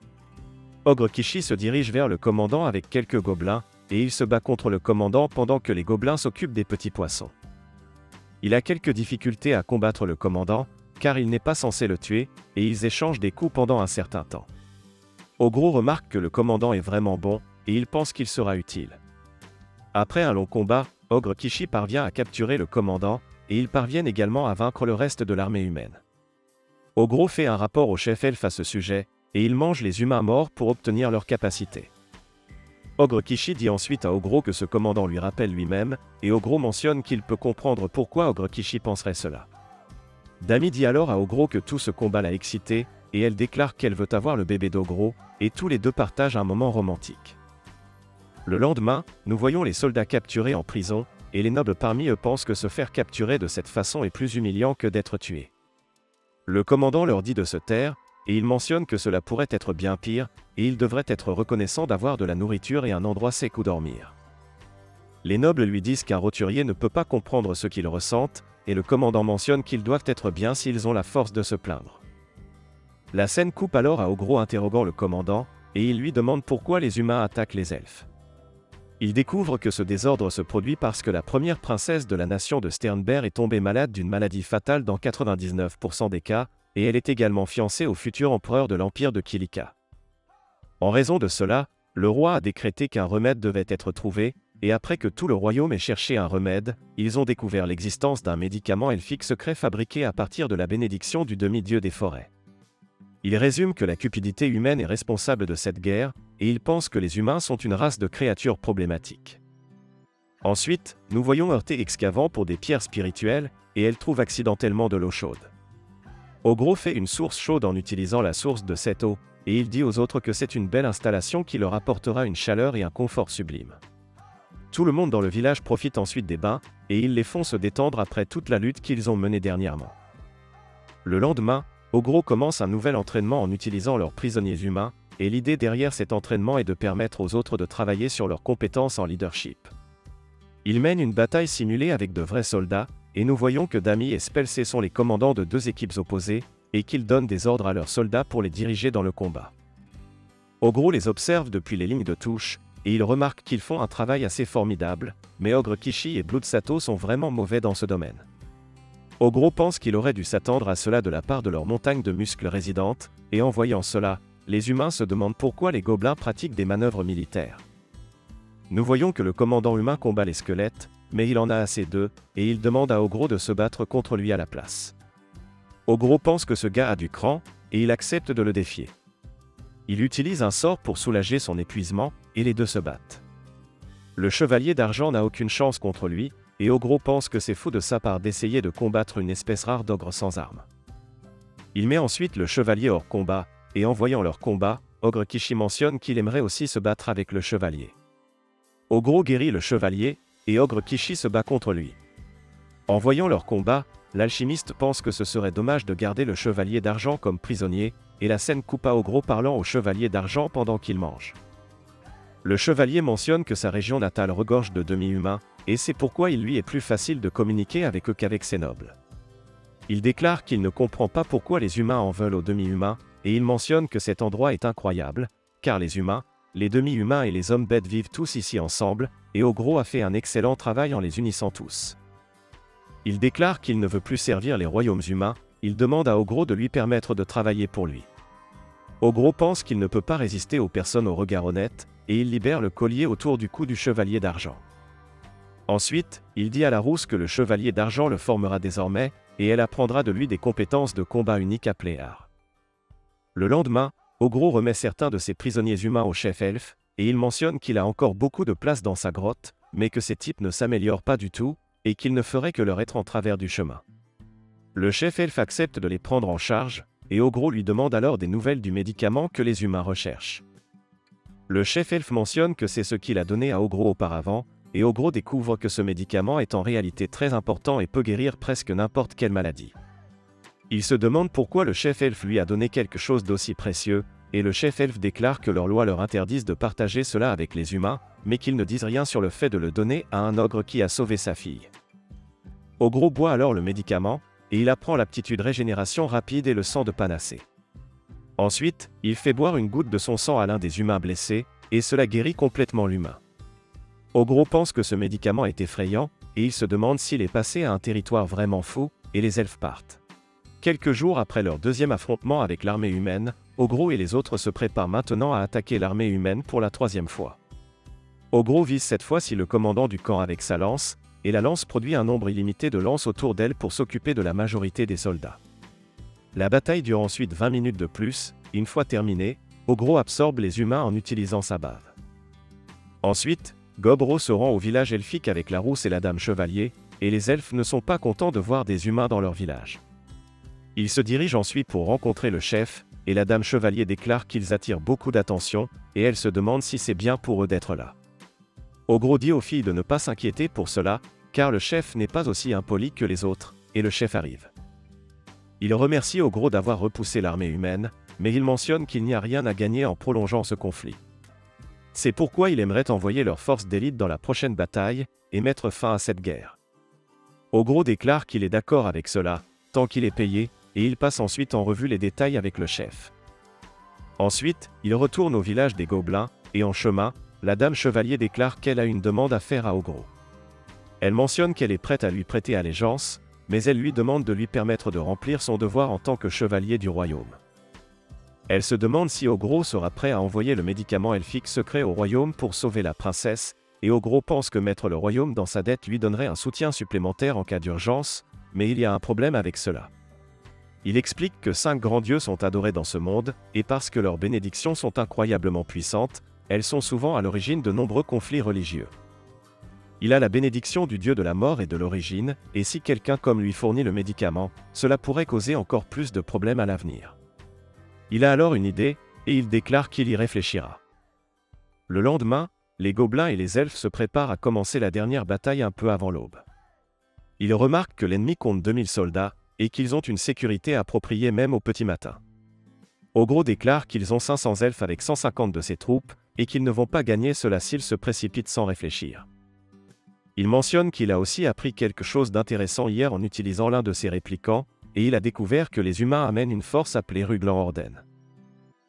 Ogre Kishi se dirige vers le commandant avec quelques gobelins, et il se bat contre le commandant pendant que les gobelins s'occupent des petits poissons. Il a quelques difficultés à combattre le commandant, car il n'est pas censé le tuer, et ils échangent des coups pendant un certain temps. Ogro remarque que le commandant est vraiment bon, et il pense qu'il sera utile. Après un long combat, Ogre Kishi parvient à capturer le commandant, et ils parviennent également à vaincre le reste de l'armée humaine. Ogro fait un rapport au chef elfe à ce sujet, et il mange les humains morts pour obtenir leur capacité. Ogre Kishi dit ensuite à Ogro que ce commandant lui rappelle lui-même, et Ogro mentionne qu'il peut comprendre pourquoi Ogre Kishi penserait cela. Dami dit alors à Ogro que tout ce combat l'a excité, et elle déclare qu'elle veut avoir le bébé d'Ogro, et tous les deux partagent un moment romantique. Le lendemain, nous voyons les soldats capturés en prison, et les nobles parmi eux pensent que se faire capturer de cette façon est plus humiliant que d'être tué. Le commandant leur dit de se taire, et il mentionne que cela pourrait être bien pire, et ils devraient être reconnaissants d'avoir de la nourriture et un endroit sec où dormir. Les nobles lui disent qu'un roturier ne peut pas comprendre ce qu'ils ressentent, et le commandant mentionne qu'ils doivent être bien s'ils ont la force de se plaindre. La scène coupe alors à Ogro interrogeant le commandant, et il lui demande pourquoi les humains attaquent les elfes. Il découvre que ce désordre se produit parce que la première princesse de la nation de Sternberg est tombée malade d'une maladie fatale dans 99% des cas, et elle est également fiancée au futur empereur de l'empire de Kilika. En raison de cela, le roi a décrété qu'un remède devait être trouvé, et après que tout le royaume ait cherché un remède, ils ont découvert l'existence d'un médicament elfique secret fabriqué à partir de la bénédiction du demi-dieu des forêts. Il résume que la cupidité humaine est responsable de cette guerre, et il pense que les humains sont une race de créatures problématiques. Ensuite, nous voyons Heurté excavant pour des pierres spirituelles, et elle trouve accidentellement de l'eau chaude. Ogro fait une source chaude en utilisant la source de cette eau, et il dit aux autres que c'est une belle installation qui leur apportera une chaleur et un confort sublime. Tout le monde dans le village profite ensuite des bains, et ils les font se détendre après toute la lutte qu'ils ont menée dernièrement. Le lendemain, Ogro commence un nouvel entraînement en utilisant leurs prisonniers humains, et l'idée derrière cet entraînement est de permettre aux autres de travailler sur leurs compétences en leadership. Il mène une bataille simulée avec de vrais soldats, et nous voyons que Dami et Spelsé sont les commandants de deux équipes opposées, et qu'ils donnent des ordres à leurs soldats pour les diriger dans le combat. Ogro les observe depuis les lignes de touche, et il remarque qu'ils font un travail assez formidable, mais Ogre Kishi et Blood Sato sont vraiment mauvais dans ce domaine. Ogro pense qu'il aurait dû s'attendre à cela de la part de leur montagne de muscles résidente, et en voyant cela, les humains se demandent pourquoi les gobelins pratiquent des manœuvres militaires. Nous voyons que le commandant humain combat les squelettes, mais il en a assez d'eux, et il demande à Ogro de se battre contre lui à la place. Ogro pense que ce gars a du cran, et il accepte de le défier. Il utilise un sort pour soulager son épuisement, et les deux se battent. Le chevalier d'argent n'a aucune chance contre lui, et Ogro pense que c'est fou de sa part d'essayer de combattre une espèce rare d'ogre sans armes. Il met ensuite le chevalier hors combat, et en voyant leur combat, Ogre Kishi mentionne qu'il aimerait aussi se battre avec le chevalier. Ogro guérit le chevalier, et Ogre Kishi se bat contre lui. En voyant leur combat, l'alchimiste pense que ce serait dommage de garder le chevalier d'argent comme prisonnier, et la scène coupe à Ogro parlant au chevalier d'argent pendant qu'il mange. Le chevalier mentionne que sa région natale regorge de demi-humains, et c'est pourquoi il lui est plus facile de communiquer avec eux qu'avec ses nobles. Il déclare qu'il ne comprend pas pourquoi les humains en veulent aux demi-humains, et il mentionne que cet endroit est incroyable, car les humains, les demi-humains et les hommes-bêtes vivent tous ici ensemble, et Ogro a fait un excellent travail en les unissant tous. Il déclare qu'il ne veut plus servir les royaumes humains, il demande à Ogro de lui permettre de travailler pour lui. Ogro pense qu'il ne peut pas résister aux personnes au regard honnête, et il libère le collier autour du cou du chevalier d'argent. Ensuite, il dit à la rousse que le chevalier d'argent le formera désormais, et elle apprendra de lui des compétences de combat uniques appelées art. Le lendemain, Ogro remet certains de ses prisonniers humains au chef elfe, et il mentionne qu'il a encore beaucoup de place dans sa grotte, mais que ces types ne s'améliorent pas du tout, et qu'il ne ferait que leur être en travers du chemin. Le chef elfe accepte de les prendre en charge, et Ogro lui demande alors des nouvelles du médicament que les humains recherchent. Le chef elfe mentionne que c'est ce qu'il a donné à Ogro auparavant, et Ogro découvre que ce médicament est en réalité très important et peut guérir presque n'importe quelle maladie. Il se demande pourquoi le chef elfe lui a donné quelque chose d'aussi précieux, et le chef elfe déclare que leurs lois leur interdisent de partager cela avec les humains, mais qu'ils ne disent rien sur le fait de le donner à un ogre qui a sauvé sa fille. Ogro boit alors le médicament, et il apprend l'aptitude régénération rapide et le sang de panacée. Ensuite, il fait boire une goutte de son sang à l'un des humains blessés, et cela guérit complètement l'humain. Ogro pense que ce médicament est effrayant, et il se demande s'il est passé à un territoire vraiment fou, et les elfes partent. Quelques jours après leur deuxième affrontement avec l'armée humaine, Ogro et les autres se préparent maintenant à attaquer l'armée humaine pour la troisième fois. Ogro vise cette fois-ci le commandant du camp avec sa lance, et la lance produit un nombre illimité de lances autour d'elle pour s'occuper de la majorité des soldats. La bataille dure ensuite 20 minutes de plus, et une fois terminée, Ogro absorbe les humains en utilisant sa bave. Ensuite, Gobro se rend au village elfique avec la rousse et la dame chevalier, et les elfes ne sont pas contents de voir des humains dans leur village. Ils se dirigent ensuite pour rencontrer le chef, et la dame chevalier déclare qu'ils attirent beaucoup d'attention, et elle se demande si c'est bien pour eux d'être là. Ogro dit aux filles de ne pas s'inquiéter pour cela, car le chef n'est pas aussi impoli que les autres, et le chef arrive. Il remercie Ogro d'avoir repoussé l'armée humaine, mais il mentionne qu'il n'y a rien à gagner en prolongeant ce conflit. C'est pourquoi il aimerait envoyer leurs forces d'élite dans la prochaine bataille, et mettre fin à cette guerre. Ogro déclare qu'il est d'accord avec cela, tant qu'il est payé, et il passe ensuite en revue les détails avec le chef. Ensuite, il retourne au village des gobelins, et en chemin, la dame chevalier déclare qu'elle a une demande à faire à Ogro. Elle mentionne qu'elle est prête à lui prêter allégeance, mais elle lui demande de lui permettre de remplir son devoir en tant que chevalier du royaume. Elle se demande si Ogro sera prêt à envoyer le médicament elfique secret au royaume pour sauver la princesse, et Ogro pense que mettre le royaume dans sa dette lui donnerait un soutien supplémentaire en cas d'urgence, mais il y a un problème avec cela. Il explique que 5 grands dieux sont adorés dans ce monde, et parce que leurs bénédictions sont incroyablement puissantes, elles sont souvent à l'origine de nombreux conflits religieux. Il a la bénédiction du dieu de la mort et de l'origine, et si quelqu'un comme lui fournit le médicament, cela pourrait causer encore plus de problèmes à l'avenir. Il a alors une idée, et il déclare qu'il y réfléchira. Le lendemain, les gobelins et les elfes se préparent à commencer la dernière bataille un peu avant l'aube. Ils remarquent que l'ennemi compte 2000 soldats, et qu'ils ont une sécurité appropriée même au petit matin. Ogro déclare qu'ils ont 500 elfes avec 150 de ses troupes, et qu'ils ne vont pas gagner cela s'ils se précipitent sans réfléchir. Il mentionne qu'il a aussi appris quelque chose d'intéressant hier en utilisant l'un de ses réplicants, et il a découvert que les humains amènent une force appelée Ruglan Orden.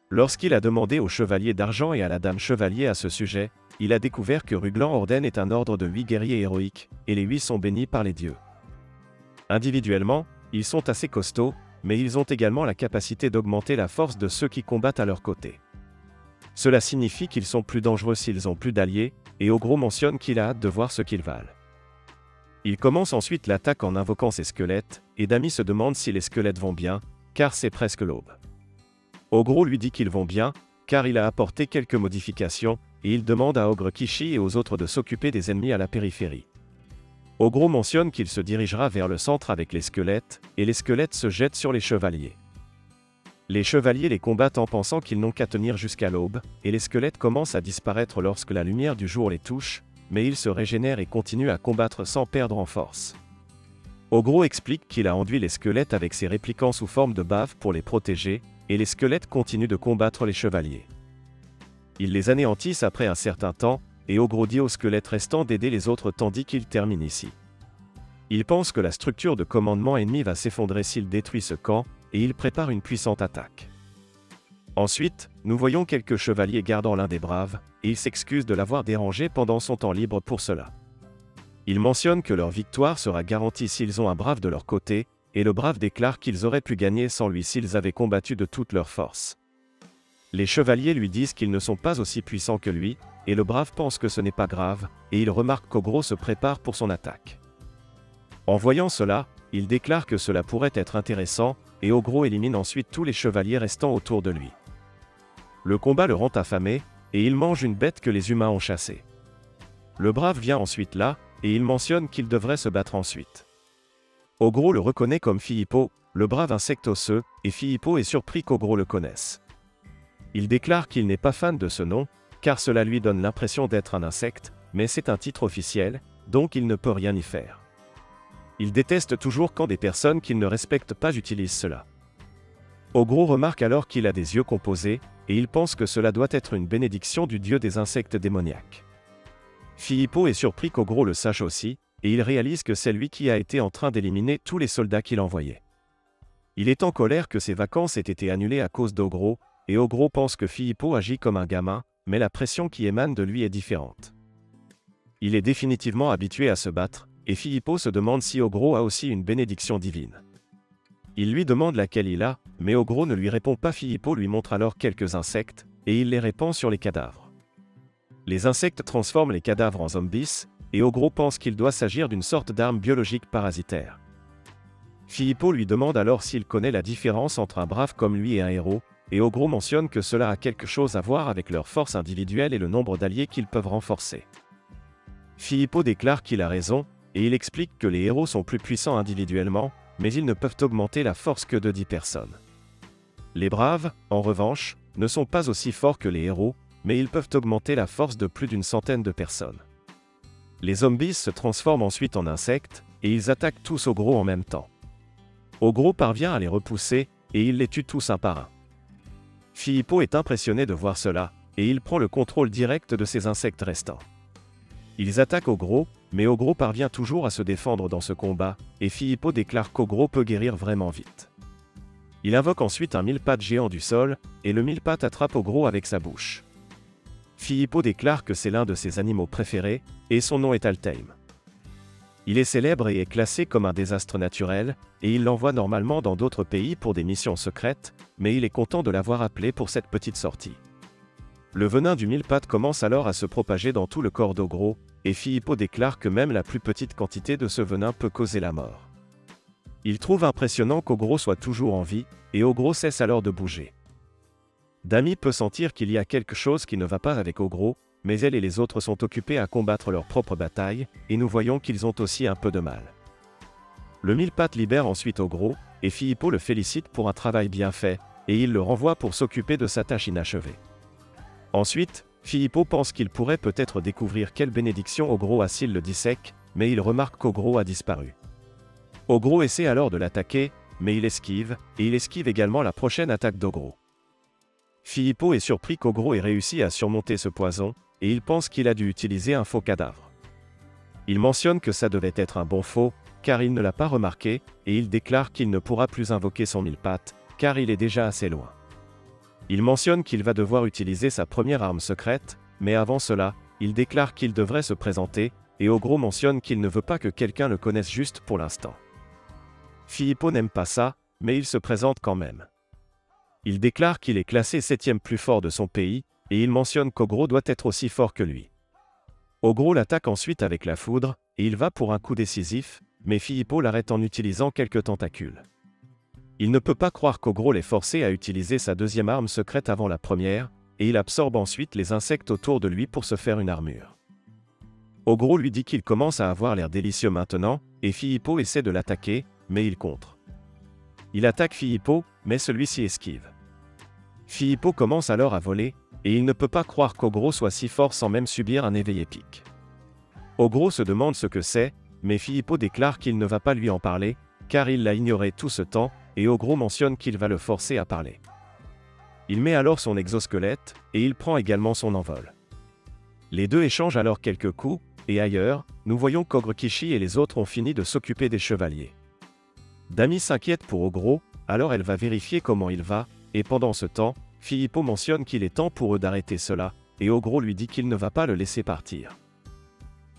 Lorsqu'il a demandé au chevalier d'argent et à la dame chevalier à ce sujet, il a découvert que Ruglan Orden est un ordre de 8 guerriers héroïques, et les 8 sont bénis par les dieux. Individuellement, ils sont assez costauds, mais ils ont également la capacité d'augmenter la force de ceux qui combattent à leur côté. Cela signifie qu'ils sont plus dangereux s'ils ont plus d'alliés, et Ogro mentionne qu'il a hâte de voir ce qu'ils valent. Il commence ensuite l'attaque en invoquant ses squelettes, et Dami se demande si les squelettes vont bien, car c'est presque l'aube. Ogro lui dit qu'ils vont bien, car il a apporté quelques modifications, et il demande à Ogre Kishi et aux autres de s'occuper des ennemis à la périphérie. Ogro mentionne qu'il se dirigera vers le centre avec les squelettes, et les squelettes se jettent sur les chevaliers. Les chevaliers les combattent en pensant qu'ils n'ont qu'à tenir jusqu'à l'aube, et les squelettes commencent à disparaître lorsque la lumière du jour les touche, mais ils se régénèrent et continuent à combattre sans perdre en force. Ogro explique qu'il a enduit les squelettes avec ses réplicants sous forme de bave pour les protéger, et les squelettes continuent de combattre les chevaliers. Ils les anéantissent après un certain temps, et Ogro dit aux squelettes restants d'aider les autres tandis qu'il termine ici. Il pense que la structure de commandement ennemi va s'effondrer s'il détruit ce camp, et il prépare une puissante attaque. Ensuite, nous voyons quelques chevaliers gardant l'un des braves, et il s'excuse de l'avoir dérangé pendant son temps libre pour cela. Il mentionne que leur victoire sera garantie s'ils ont un brave de leur côté, et le brave déclare qu'ils auraient pu gagner sans lui s'ils avaient combattu de toute leur force. Les chevaliers lui disent qu'ils ne sont pas aussi puissants que lui, et le brave pense que ce n'est pas grave, et il remarque qu'Ogro se prépare pour son attaque. En voyant cela, il déclare que cela pourrait être intéressant, et Ogro élimine ensuite tous les chevaliers restants autour de lui. Le combat le rend affamé, et il mange une bête que les humains ont chassée. Le brave vient ensuite là, et il mentionne qu'il devrait se battre ensuite. Ogro le reconnaît comme Philippo, le brave insecte osseux, et Philippo est surpris qu'Ogro le connaisse. Il déclare qu'il n'est pas fan de ce nom, car cela lui donne l'impression d'être un insecte, mais c'est un titre officiel, donc il ne peut rien y faire. Il déteste toujours quand des personnes qu'il ne respecte pas utilisent cela. Ogro remarque alors qu'il a des yeux composés, et il pense que cela doit être une bénédiction du dieu des insectes démoniaques. Philippo est surpris qu'Ogro le sache aussi, et il réalise que c'est lui qui a été en train d'éliminer tous les soldats qu'il envoyait. Il est en colère que ses vacances aient été annulées à cause d'Ogro, et Ogro pense que Philippo agit comme un gamin, mais la pression qui émane de lui est différente. Il est définitivement habitué à se battre, et Philippo se demande si Ogro a aussi une bénédiction divine. Il lui demande laquelle il a, mais Ogro ne lui répond pas. Philippo lui montre alors quelques insectes, et il les répand sur les cadavres. Les insectes transforment les cadavres en zombies, et Ogro pense qu'il doit s'agir d'une sorte d'arme biologique parasitaire. Philippo lui demande alors s'il connaît la différence entre un brave comme lui et un héros, et Ogro mentionne que cela a quelque chose à voir avec leur force individuelle et le nombre d'alliés qu'ils peuvent renforcer. Philippo déclare qu'il a raison, et il explique que les héros sont plus puissants individuellement, mais ils ne peuvent augmenter la force que de 10 personnes. Les braves, en revanche, ne sont pas aussi forts que les héros, mais ils peuvent augmenter la force de plus d'une centaine de personnes. Les zombies se transforment ensuite en insectes, et ils attaquent tous Ogro en même temps. Ogro parvient à les repousser, et il les tue tous un par un. Philippo est impressionné de voir cela, et il prend le contrôle direct de ces insectes restants. Ils attaquent Ogro, mais Ogro parvient toujours à se défendre dans ce combat, et Philippo déclare qu'Ogro peut guérir vraiment vite. Il invoque ensuite un mille-pattes géant du sol, et le mille-pattes attrape Ogro avec sa bouche. Philippo déclare que c'est l'un de ses animaux préférés, et son nom est Altheim. Il est célèbre et est classé comme un désastre naturel, et il l'envoie normalement dans d'autres pays pour des missions secrètes, mais il est content de l'avoir appelé pour cette petite sortie. Le venin du mille-pattes commence alors à se propager dans tout le corps d'Ogro, et Philippo déclare que même la plus petite quantité de ce venin peut causer la mort. Il trouve impressionnant qu'Ogro soit toujours en vie, et Ogro cesse alors de bouger. Dami peut sentir qu'il y a quelque chose qui ne va pas avec Ogro, mais elle et les autres sont occupés à combattre leur propre bataille, et nous voyons qu'ils ont aussi un peu de mal. Le mille-pattes libère ensuite Ogro, et Filippo le félicite pour un travail bien fait, et il le renvoie pour s'occuper de sa tâche inachevée. Ensuite, Filippo pense qu'il pourrait peut-être découvrir quelle bénédiction Ogro a s'il le dissèque, mais il remarque qu'Ogro a disparu. Ogro essaie alors de l'attaquer, mais il esquive, et il esquive également la prochaine attaque d'Ogro. Filippo est surpris qu'Ogro ait réussi à surmonter ce poison, et il pense qu'il a dû utiliser un faux cadavre. Il mentionne que ça devait être un bon faux, car il ne l'a pas remarqué, et il déclare qu'il ne pourra plus invoquer son mille-pattes, car il est déjà assez loin. Il mentionne qu'il va devoir utiliser sa première arme secrète, mais avant cela, il déclare qu'il devrait se présenter, et Ogro mentionne qu'il ne veut pas que quelqu'un le connaisse juste pour l'instant. Filippo n'aime pas ça, mais il se présente quand même. Il déclare qu'il est classé 7e plus fort de son pays, et il mentionne qu'Ogro doit être aussi fort que lui. Ogro l'attaque ensuite avec la foudre, et il va pour un coup décisif, mais Filippo l'arrête en utilisant quelques tentacules. Il ne peut pas croire qu'Ogro l'ait forcé à utiliser sa deuxième arme secrète avant la première, et il absorbe ensuite les insectes autour de lui pour se faire une armure. Ogro lui dit qu'il commence à avoir l'air délicieux maintenant, et Filippo essaie de l'attaquer, mais il contre. Il attaque Filippo, mais celui-ci esquive. Filippo commence alors à voler, et il ne peut pas croire qu'Ogro soit si fort sans même subir un éveil épique. Ogro se demande ce que c'est, mais Filippo déclare qu'il ne va pas lui en parler, car il l'a ignoré tout ce temps, et Ogro mentionne qu'il va le forcer à parler. Il met alors son exosquelette, et il prend également son envol. Les deux échangent alors quelques coups, et ailleurs, nous voyons qu'Ogre Kishi et les autres ont fini de s'occuper des chevaliers. Dami s'inquiète pour Ogro, alors elle va vérifier comment il va, et pendant ce temps, Filippo mentionne qu'il est temps pour eux d'arrêter cela, et Ogro lui dit qu'il ne va pas le laisser partir.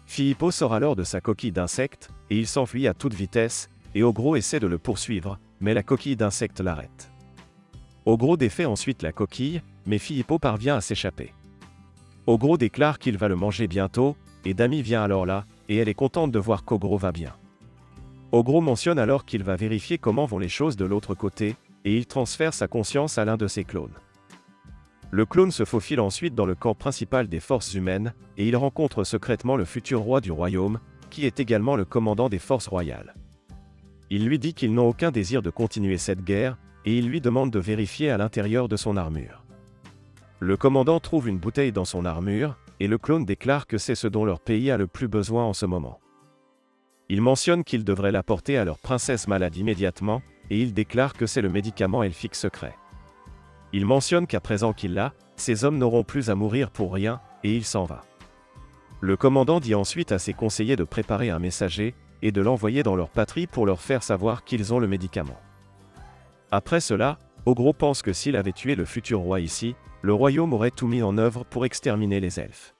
Filippo sort alors de sa coquille d'insecte, et il s'enfuit à toute vitesse, et Ogro essaie de le poursuivre, mais la coquille d'insecte l'arrête. Ogro défait ensuite la coquille, mais Filippo parvient à s'échapper. Ogro déclare qu'il va le manger bientôt, et Dami vient alors là, et elle est contente de voir qu'Ogro va bien. Ogro mentionne alors qu'il va vérifier comment vont les choses de l'autre côté, et il transfère sa conscience à l'un de ses clones. Le clone se faufile ensuite dans le camp principal des forces humaines, et il rencontre secrètement le futur roi du royaume, qui est également le commandant des forces royales. Il lui dit qu'ils n'ont aucun désir de continuer cette guerre, et il lui demande de vérifier à l'intérieur de son armure. Le commandant trouve une bouteille dans son armure, et le clone déclare que c'est ce dont leur pays a le plus besoin en ce moment. Il mentionne qu'ils devraient l'apporter à leur princesse malade immédiatement, et il déclare que c'est le médicament elfique secret. Il mentionne qu'à présent qu'il l'a, ces hommes n'auront plus à mourir pour rien, et il s'en va. Le commandant dit ensuite à ses conseillers de préparer un messager, et de l'envoyer dans leur patrie pour leur faire savoir qu'ils ont le médicament. Après cela, Ogro pense que s'il avait tué le futur roi ici, le royaume aurait tout mis en œuvre pour exterminer les elfes.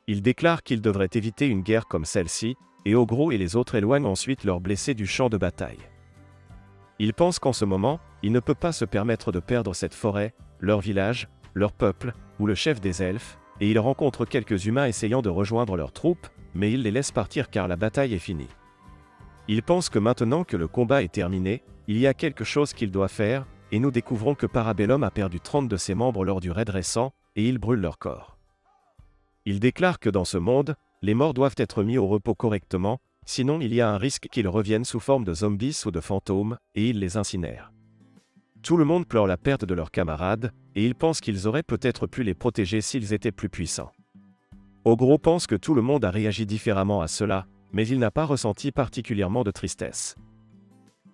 Il déclare qu'ils devraient éviter une guerre comme celle-ci, et Ogro et les autres éloignent ensuite leurs blessés du champ de bataille. Il pense qu'en ce moment, il ne peut pas se permettre de perdre cette forêt, leur village, leur peuple, ou le chef des elfes, et il rencontre quelques humains essayant de rejoindre leurs troupes, mais il les laisse partir car la bataille est finie. Il pense que maintenant que le combat est terminé, il y a quelque chose qu'il doit faire, et nous découvrons que Parabellum a perdu 30 de ses membres lors du raid récent, et il brûle leur corps. Il déclare que dans ce monde, les morts doivent être mis au repos correctement, sinon il y a un risque qu'ils reviennent sous forme de zombies ou de fantômes, et il les incinère. Tout le monde pleure la perte de leurs camarades, et il pense qu'ils auraient peut-être pu les protéger s'ils étaient plus puissants. Ogro pense que tout le monde a réagi différemment à cela, mais il n'a pas ressenti particulièrement de tristesse.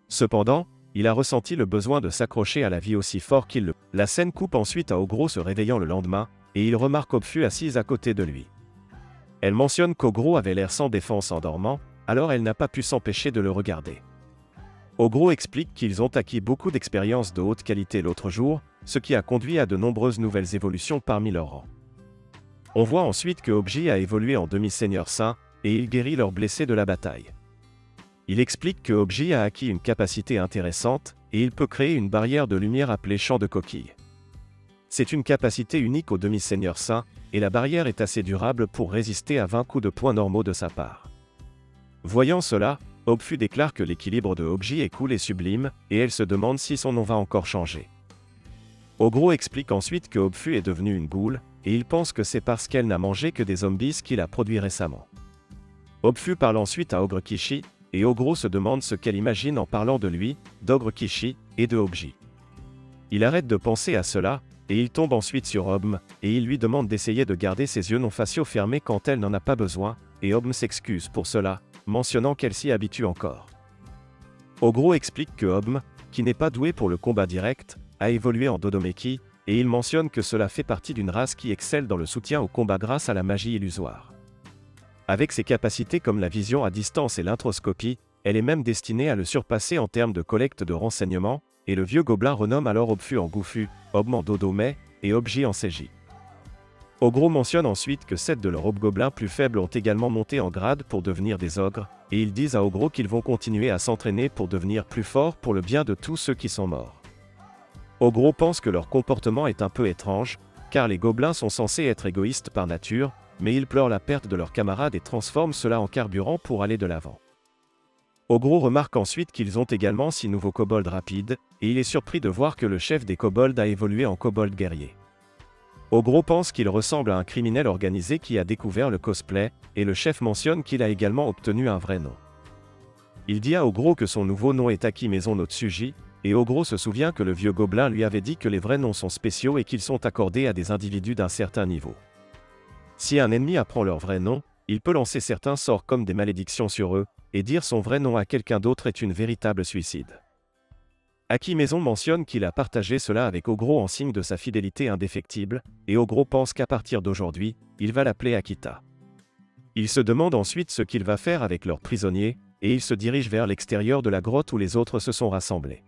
Cependant, il a ressenti le besoin de s'accrocher à la vie aussi fort qu'il le... La scène coupe ensuite à Ogro se réveillant le lendemain, et il remarque Opfu assise à côté de lui. Elle mentionne qu'Ogro avait l'air sans défense en dormant, alors elle n'a pas pu s'empêcher de le regarder. Ogro explique qu'ils ont acquis beaucoup d'expériences de haute qualité l'autre jour, ce qui a conduit à de nombreuses nouvelles évolutions parmi leurs rangs. On voit ensuite que Obji a évolué en demi-seigneur saint, et il guérit leurs blessés de la bataille. Il explique que Obji a acquis une capacité intéressante, et il peut créer une barrière de lumière appelée champ de coquille. C'est une capacité unique au demi-seigneur saint, et la barrière est assez durable pour résister à 20 coups de poing normaux de sa part. Voyant cela, Obfu déclare que l'équilibre de Obji est cool et sublime, et elle se demande si son nom va encore changer. Ogro explique ensuite que Obfu est devenue une goule, et il pense que c'est parce qu'elle n'a mangé que des zombies qu'il a produit récemment. Obfu parle ensuite à Ogre Kishi, et Ogro se demande ce qu'elle imagine en parlant de lui, d'Ogre Kishi, et de Obji. Il arrête de penser à cela, et il tombe ensuite sur Obm, et il lui demande d'essayer de garder ses yeux non faciaux fermés quand elle n'en a pas besoin, et Obm s'excuse pour cela, mentionnant qu'elle s'y habitue encore. Ogro explique que Obm, qui n'est pas doué pour le combat direct, a évolué en Dodomeki, et il mentionne que cela fait partie d'une race qui excelle dans le soutien au combat grâce à la magie illusoire. Avec ses capacités comme la vision à distance et l'introscopie, elle est même destinée à le surpasser en termes de collecte de renseignements, et le vieux gobelin renomme alors Obfu en Goufu, Obm en Dodome, et Obji en Seiji. Ogro mentionne ensuite que 7 de leurs hobgoblins plus faibles ont également monté en grade pour devenir des ogres, et ils disent à Ogro qu'ils vont continuer à s'entraîner pour devenir plus forts pour le bien de tous ceux qui sont morts. Ogro pense que leur comportement est un peu étrange, car les gobelins sont censés être égoïstes par nature, mais ils pleurent la perte de leurs camarades et transforment cela en carburant pour aller de l'avant. Ogro remarque ensuite qu'ils ont également 6 nouveaux kobolds rapides, et il est surpris de voir que le chef des kobolds a évolué en kobold guerrier. Ogro pense qu'il ressemble à un criminel organisé qui a découvert le cosplay, et le chef mentionne qu'il a également obtenu un vrai nom. Il dit à Ogro que son nouveau nom est Aki Maison no Tsuji, et Ogro se souvient que le vieux gobelin lui avait dit que les vrais noms sont spéciaux et qu'ils sont accordés à des individus d'un certain niveau. Si un ennemi apprend leur vrai nom, il peut lancer certains sorts comme des malédictions sur eux, et dire son vrai nom à quelqu'un d'autre est une véritable suicide. Aki Maison mentionne qu'il a partagé cela avec Ogro en signe de sa fidélité indéfectible, et Ogro pense qu'à partir d'aujourd'hui, il va l'appeler Akita. Il se demande ensuite ce qu'il va faire avec leurs prisonniers, et il se dirige vers l'extérieur de la grotte où les autres se sont rassemblés.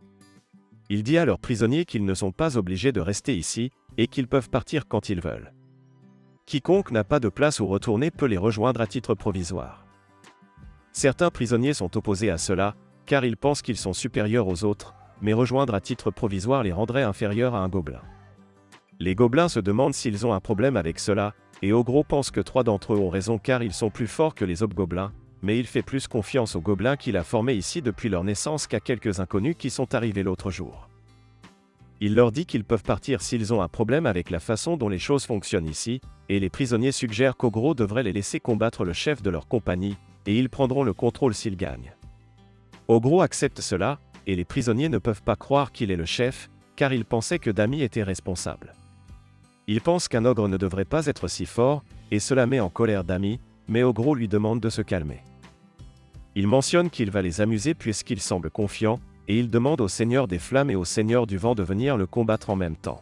Il dit à leurs prisonniers qu'ils ne sont pas obligés de rester ici, et qu'ils peuvent partir quand ils veulent. Quiconque n'a pas de place où retourner peut les rejoindre à titre provisoire. Certains prisonniers sont opposés à cela, car ils pensent qu'ils sont supérieurs aux autres, mais rejoindre à titre provisoire les rendrait inférieurs à un gobelin. Les gobelins se demandent s'ils ont un problème avec cela, et Ogro pense que 3 d'entre eux ont raison car ils sont plus forts que les hobgoblins, mais il fait plus confiance aux gobelins qu'il a formés ici depuis leur naissance qu'à quelques inconnus qui sont arrivés l'autre jour. Il leur dit qu'ils peuvent partir s'ils ont un problème avec la façon dont les choses fonctionnent ici, et les prisonniers suggèrent qu'Ogro devrait les laisser combattre le chef de leur compagnie, et ils prendront le contrôle s'ils gagnent. Ogro accepte cela, et les prisonniers ne peuvent pas croire qu'il est le chef, car ils pensaient que Dami était responsable. Ils pensent qu'un ogre ne devrait pas être si fort, et cela met en colère Dami, mais Ogro lui demande de se calmer. Il mentionne qu'il va les amuser puisqu'il semble confiant, et il demande au Seigneur des Flammes et au Seigneur du Vent de venir le combattre en même temps.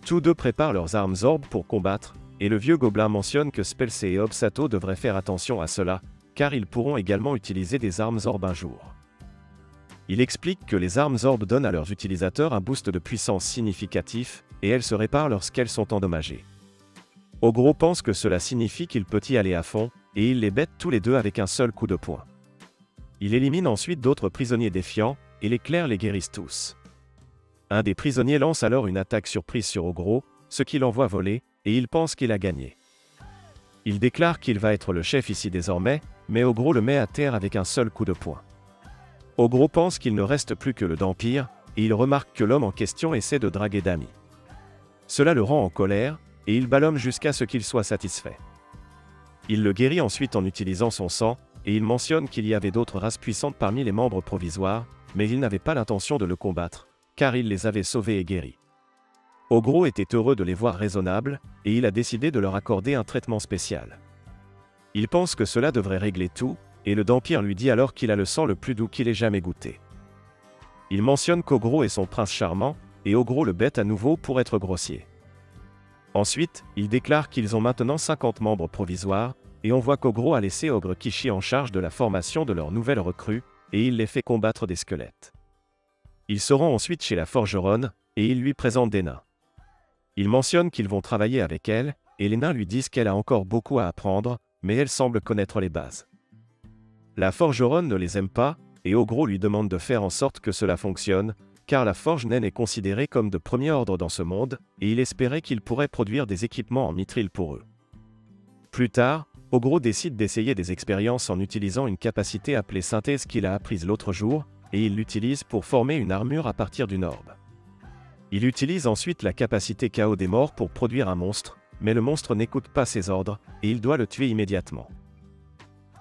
Tous deux préparent leurs armes orbes pour combattre, et le vieux gobelin mentionne que Spelse et Obsato devraient faire attention à cela, car ils pourront également utiliser des armes orbes un jour. Il explique que les armes orbes donnent à leurs utilisateurs un boost de puissance significatif, et elles se réparent lorsqu'elles sont endommagées. Ogro pense que cela signifie qu'il peut y aller à fond, et il les bête tous les deux avec un seul coup de poing. Il élimine ensuite d'autres prisonniers défiants, et les clercs les guérissent tous. Un des prisonniers lance alors une attaque surprise sur Ogro, ce qui l'envoie voler, et il pense qu'il a gagné. Il déclare qu'il va être le chef ici désormais, mais Ogro le met à terre avec un seul coup de poing. Ogro pense qu'il ne reste plus que le Dampire, et il remarque que l'homme en question essaie de draguer Dami. Cela le rend en colère, et il bat l'homme jusqu'à ce qu'il soit satisfait. Il le guérit ensuite en utilisant son sang, et il mentionne qu'il y avait d'autres races puissantes parmi les membres provisoires, mais il n'avait pas l'intention de le combattre, car il les avait sauvés et guéris. Ogro était heureux de les voir raisonnables, et il a décidé de leur accorder un traitement spécial. Il pense que cela devrait régler tout, et le Dampire lui dit alors qu'il a le sang le plus doux qu'il ait jamais goûté. Il mentionne qu'Ogro est son prince charmant, et Ogro le bête à nouveau pour être grossier. Ensuite, il déclare qu'ils ont maintenant 50 membres provisoires, et on voit qu'Ogro a laissé Ogre Kishi en charge de la formation de leurs nouvelles recrues, et il les fait combattre des squelettes. Il se rend ensuite chez la forgeronne, et il lui présente des nains. Il mentionne qu'ils vont travailler avec elle, et les nains lui disent qu'elle a encore beaucoup à apprendre, mais elle semble connaître les bases. La forgeronne ne les aime pas, et Ogro lui demande de faire en sorte que cela fonctionne, car la forge naine est considérée comme de premier ordre dans ce monde, et il espérait qu'il pourrait produire des équipements en mithril pour eux. Plus tard, Ogro décide d'essayer des expériences en utilisant une capacité appelée synthèse qu'il a apprise l'autre jour, et il l'utilise pour former une armure à partir d'une orbe. Il utilise ensuite la capacité chaos des morts pour produire un monstre, mais le monstre n'écoute pas ses ordres, et il doit le tuer immédiatement.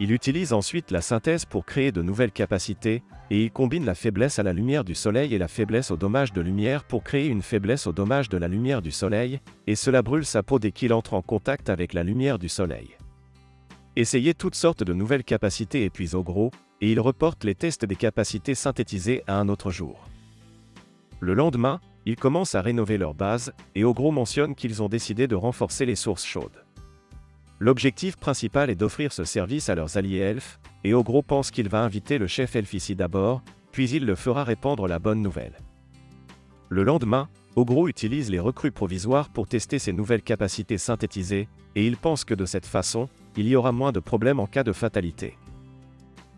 Il utilise ensuite la synthèse pour créer de nouvelles capacités, et il combine la faiblesse à la lumière du soleil et la faiblesse au dommage de lumière pour créer une faiblesse au dommage de la lumière du soleil, et cela brûle sa peau dès qu'il entre en contact avec la lumière du soleil. Essayer toutes sortes de nouvelles capacités épuise Ogro, et il reporte les tests des capacités synthétisées à un autre jour. Le lendemain, ils commencent à rénover leur base, et Ogro mentionne qu'ils ont décidé de renforcer les sources chaudes. L'objectif principal est d'offrir ce service à leurs alliés elfes, et Ogro pense qu'il va inviter le chef elfe ici d'abord, puis il le fera répandre la bonne nouvelle. Le lendemain, Ogro utilise les recrues provisoires pour tester ses nouvelles capacités synthétisées, et il pense que de cette façon, il y aura moins de problèmes en cas de fatalité.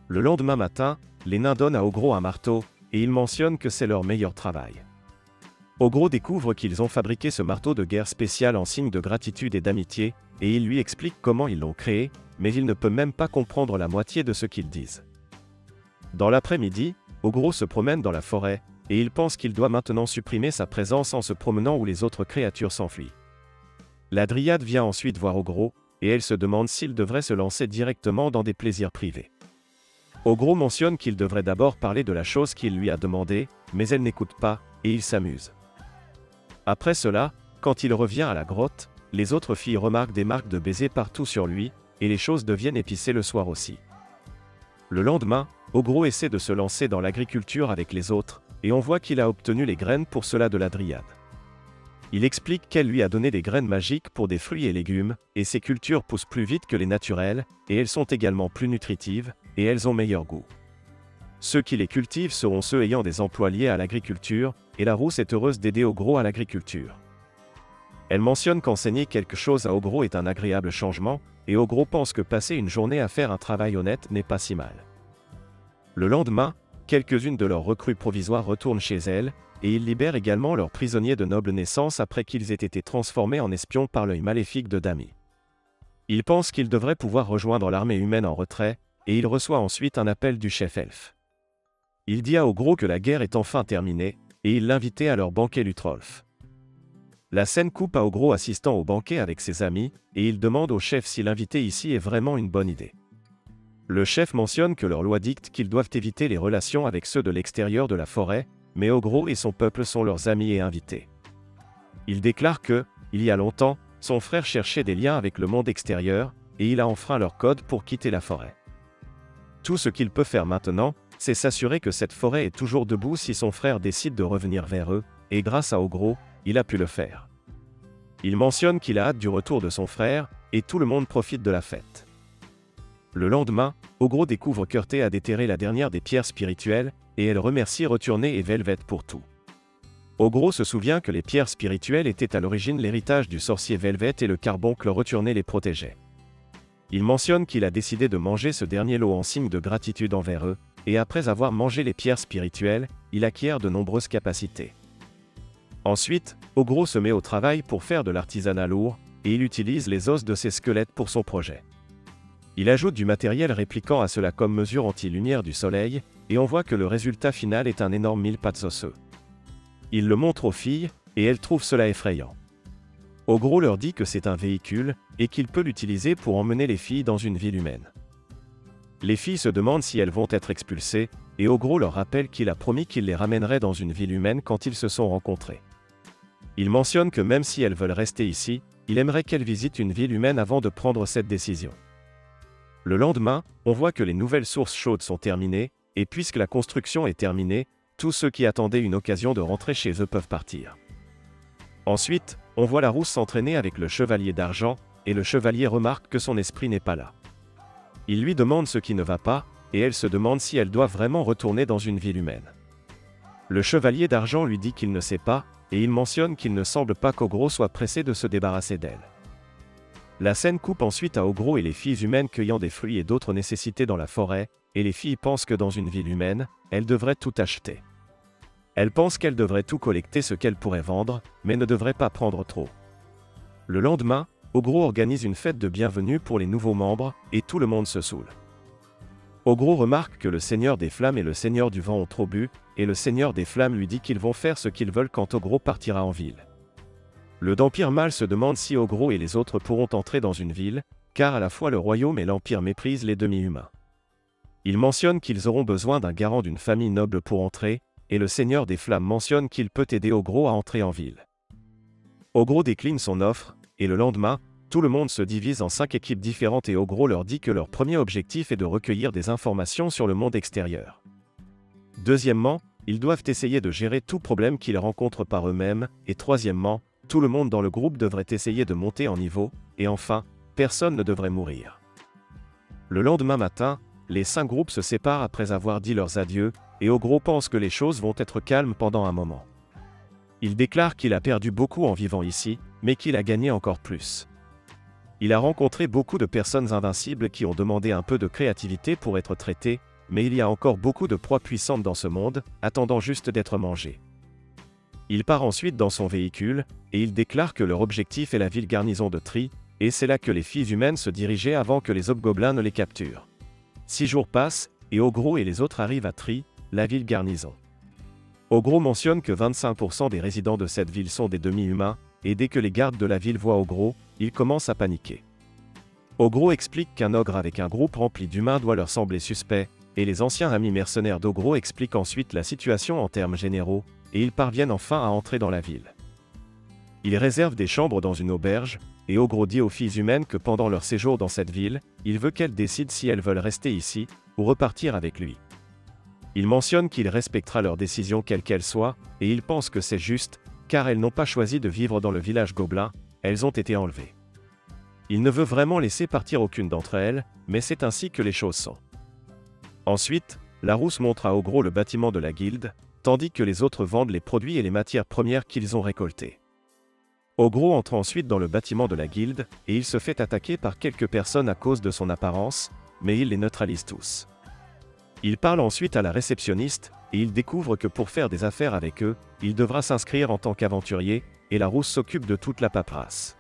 Le lendemain matin, les nains donnent à Ogro un marteau, et ils mentionnent que c'est leur meilleur travail. Ogro découvre qu'ils ont fabriqué ce marteau de guerre spécial en signe de gratitude et d'amitié, et il lui explique comment ils l'ont créé, mais il ne peut même pas comprendre la moitié de ce qu'ils disent. Dans l'après-midi, Ogro se promène dans la forêt, et il pense qu'il doit maintenant supprimer sa présence en se promenant où les autres créatures s'enfuient. La dryade vient ensuite voir Ogro, et elle se demande s'il devrait se lancer directement dans des plaisirs privés. Ogro mentionne qu'il devrait d'abord parler de la chose qu'il lui a demandé, mais elle n'écoute pas, et il s'amuse. Après cela, quand il revient à la grotte, les autres filles remarquent des marques de baisers partout sur lui, et les choses deviennent épicées le soir aussi. Le lendemain, Ogro essaie de se lancer dans l'agriculture avec les autres, et on voit qu'il a obtenu les graines pour cela de la dryade. Il explique qu'elle lui a donné des graines magiques pour des fruits et légumes, et ces cultures poussent plus vite que les naturelles, et elles sont également plus nutritives, et elles ont meilleur goût. Ceux qui les cultivent seront ceux ayant des emplois liés à l'agriculture, et la rousse est heureuse d'aider Ogro à l'agriculture. Elle mentionne qu'enseigner quelque chose à Ogro est un agréable changement, et Ogro pense que passer une journée à faire un travail honnête n'est pas si mal. Le lendemain, quelques-unes de leurs recrues provisoires retournent chez elles, et ils libèrent également leurs prisonniers de noble naissance après qu'ils aient été transformés en espions par l'œil maléfique de Dami. Il pense qu'il devrait pouvoir rejoindre l'armée humaine en retrait, et il reçoit ensuite un appel du chef elfe. Il dit à Ogro que la guerre est enfin terminée, et il l'invitait à leur banquet Lutrolf. La scène coupe à Ogro assistant au banquet avec ses amis, et il demande au chef si l'inviter ici est vraiment une bonne idée. Le chef mentionne que leur loi dicte qu'ils doivent éviter les relations avec ceux de l'extérieur de la forêt, mais Ogro et son peuple sont leurs amis et invités. Il déclare que, il y a longtemps, son frère cherchait des liens avec le monde extérieur, et il a enfreint leur code pour quitter la forêt. Tout ce qu'il peut faire maintenant, c'est s'assurer que cette forêt est toujours debout si son frère décide de revenir vers eux, et grâce à Ogro, il a pu le faire. Il mentionne qu'il a hâte du retour de son frère, et tout le monde profite de la fête. Le lendemain, Ogro découvre qu'Urté a déterré la dernière des pierres spirituelles, et elle remercie Returné et Velvet pour tout. Ogro se souvient que les pierres spirituelles étaient à l'origine l'héritage du sorcier Velvet et le carboncle Returné les protégeait. Il mentionne qu'il a décidé de manger ce dernier lot en signe de gratitude envers eux, et après avoir mangé les pierres spirituelles, il acquiert de nombreuses capacités. Ensuite, Ogro se met au travail pour faire de l'artisanat lourd, et il utilise les os de ses squelettes pour son projet. Il ajoute du matériel répliquant à cela comme mesure anti-lumière du soleil, et on voit que le résultat final est un énorme mille pattes osseux. Il le montre aux filles, et elles trouvent cela effrayant. Ogro leur dit que c'est un véhicule, et qu'il peut l'utiliser pour emmener les filles dans une ville humaine. Les filles se demandent si elles vont être expulsées, et Ogro leur rappelle qu'il a promis qu'il les ramènerait dans une ville humaine quand ils se sont rencontrés. Il mentionne que même si elles veulent rester ici, il aimerait qu'elles visitent une ville humaine avant de prendre cette décision. Le lendemain, on voit que les nouvelles sources chaudes sont terminées, et puisque la construction est terminée, tous ceux qui attendaient une occasion de rentrer chez eux peuvent partir. Ensuite, on voit la rousse s'entraîner avec le chevalier d'argent, et le chevalier remarque que son esprit n'est pas là. Il lui demande ce qui ne va pas, et elle se demande si elle doit vraiment retourner dans une ville humaine. Le chevalier d'argent lui dit qu'il ne sait pas, et il mentionne qu'il ne semble pas qu'Ogro soit pressé de se débarrasser d'elle. La scène coupe ensuite à Ogro et les filles humaines cueillant des fruits et d'autres nécessités dans la forêt, et les filles pensent que dans une ville humaine, elles devraient tout acheter. Elles pensent qu'elles devraient tout collecter ce qu'elles pourraient vendre, mais ne devraient pas prendre trop. Le lendemain, Ogro organise une fête de bienvenue pour les nouveaux membres, et tout le monde se saoule. Ogro remarque que le Seigneur des Flammes et le Seigneur du Vent ont trop bu, et le Seigneur des Flammes lui dit qu'ils vont faire ce qu'ils veulent quand Ogro partira en ville. Le Dampire Mâle se demande si Ogro et les autres pourront entrer dans une ville, car à la fois le royaume et l'Empire méprisent les demi-humains. Il mentionne qu'ils auront besoin d'un garant d'une famille noble pour entrer, et le Seigneur des Flammes mentionne qu'il peut aider Ogro à entrer en ville. Ogro décline son offre, et le lendemain, tout le monde se divise en 5 équipes différentes et Ogro leur dit que leur premier objectif est de recueillir des informations sur le monde extérieur. Deuxièmement, ils doivent essayer de gérer tout problème qu'ils rencontrent par eux-mêmes, et troisièmement, tout le monde dans le groupe devrait essayer de monter en niveau, et enfin, personne ne devrait mourir. Le lendemain matin, les 5 groupes se séparent après avoir dit leurs adieux, et Ogro pense que les choses vont être calmes pendant un moment. Il déclare qu'il a perdu beaucoup en vivant ici, mais qu'il a gagné encore plus. Il a rencontré beaucoup de personnes invincibles qui ont demandé un peu de créativité pour être traitées, mais il y a encore beaucoup de proies puissantes dans ce monde, attendant juste d'être mangées. Il part ensuite dans son véhicule, et il déclare que leur objectif est la ville garnison de Tri, et c'est là que les filles humaines se dirigeaient avant que les hobgoblins ne les capturent. 6 jours passent, et Ogro et les autres arrivent à Tri, la ville garnison. Ogro mentionne que 25% des résidents de cette ville sont des demi-humains, et dès que les gardes de la ville voient Ogro, ils commencent à paniquer. Ogro explique qu'un ogre avec un groupe rempli d'humains doit leur sembler suspect, et les anciens amis mercenaires d'Ogro expliquent ensuite la situation en termes généraux, et ils parviennent enfin à entrer dans la ville. Ils réservent des chambres dans une auberge, et Ogro dit aux filles humaines que pendant leur séjour dans cette ville, il veut qu'elles décident si elles veulent rester ici, ou repartir avec lui. Il mentionne qu'il respectera leur décision quelle qu'elle soit, et il pense que c'est juste, car elles n'ont pas choisi de vivre dans le village gobelin, elles ont été enlevées. Il ne veut vraiment laisser partir aucune d'entre elles, mais c'est ainsi que les choses sont. Ensuite, la rousse montre à Ogro le bâtiment de la guilde, tandis que les autres vendent les produits et les matières premières qu'ils ont récoltés. Ogro entre ensuite dans le bâtiment de la guilde, et il se fait attaquer par quelques personnes à cause de son apparence, mais il les neutralise tous. Il parle ensuite à la réceptionniste, et il découvre que pour faire des affaires avec eux, il devra s'inscrire en tant qu'aventurier, et la rousse s'occupe de toute la paperasse.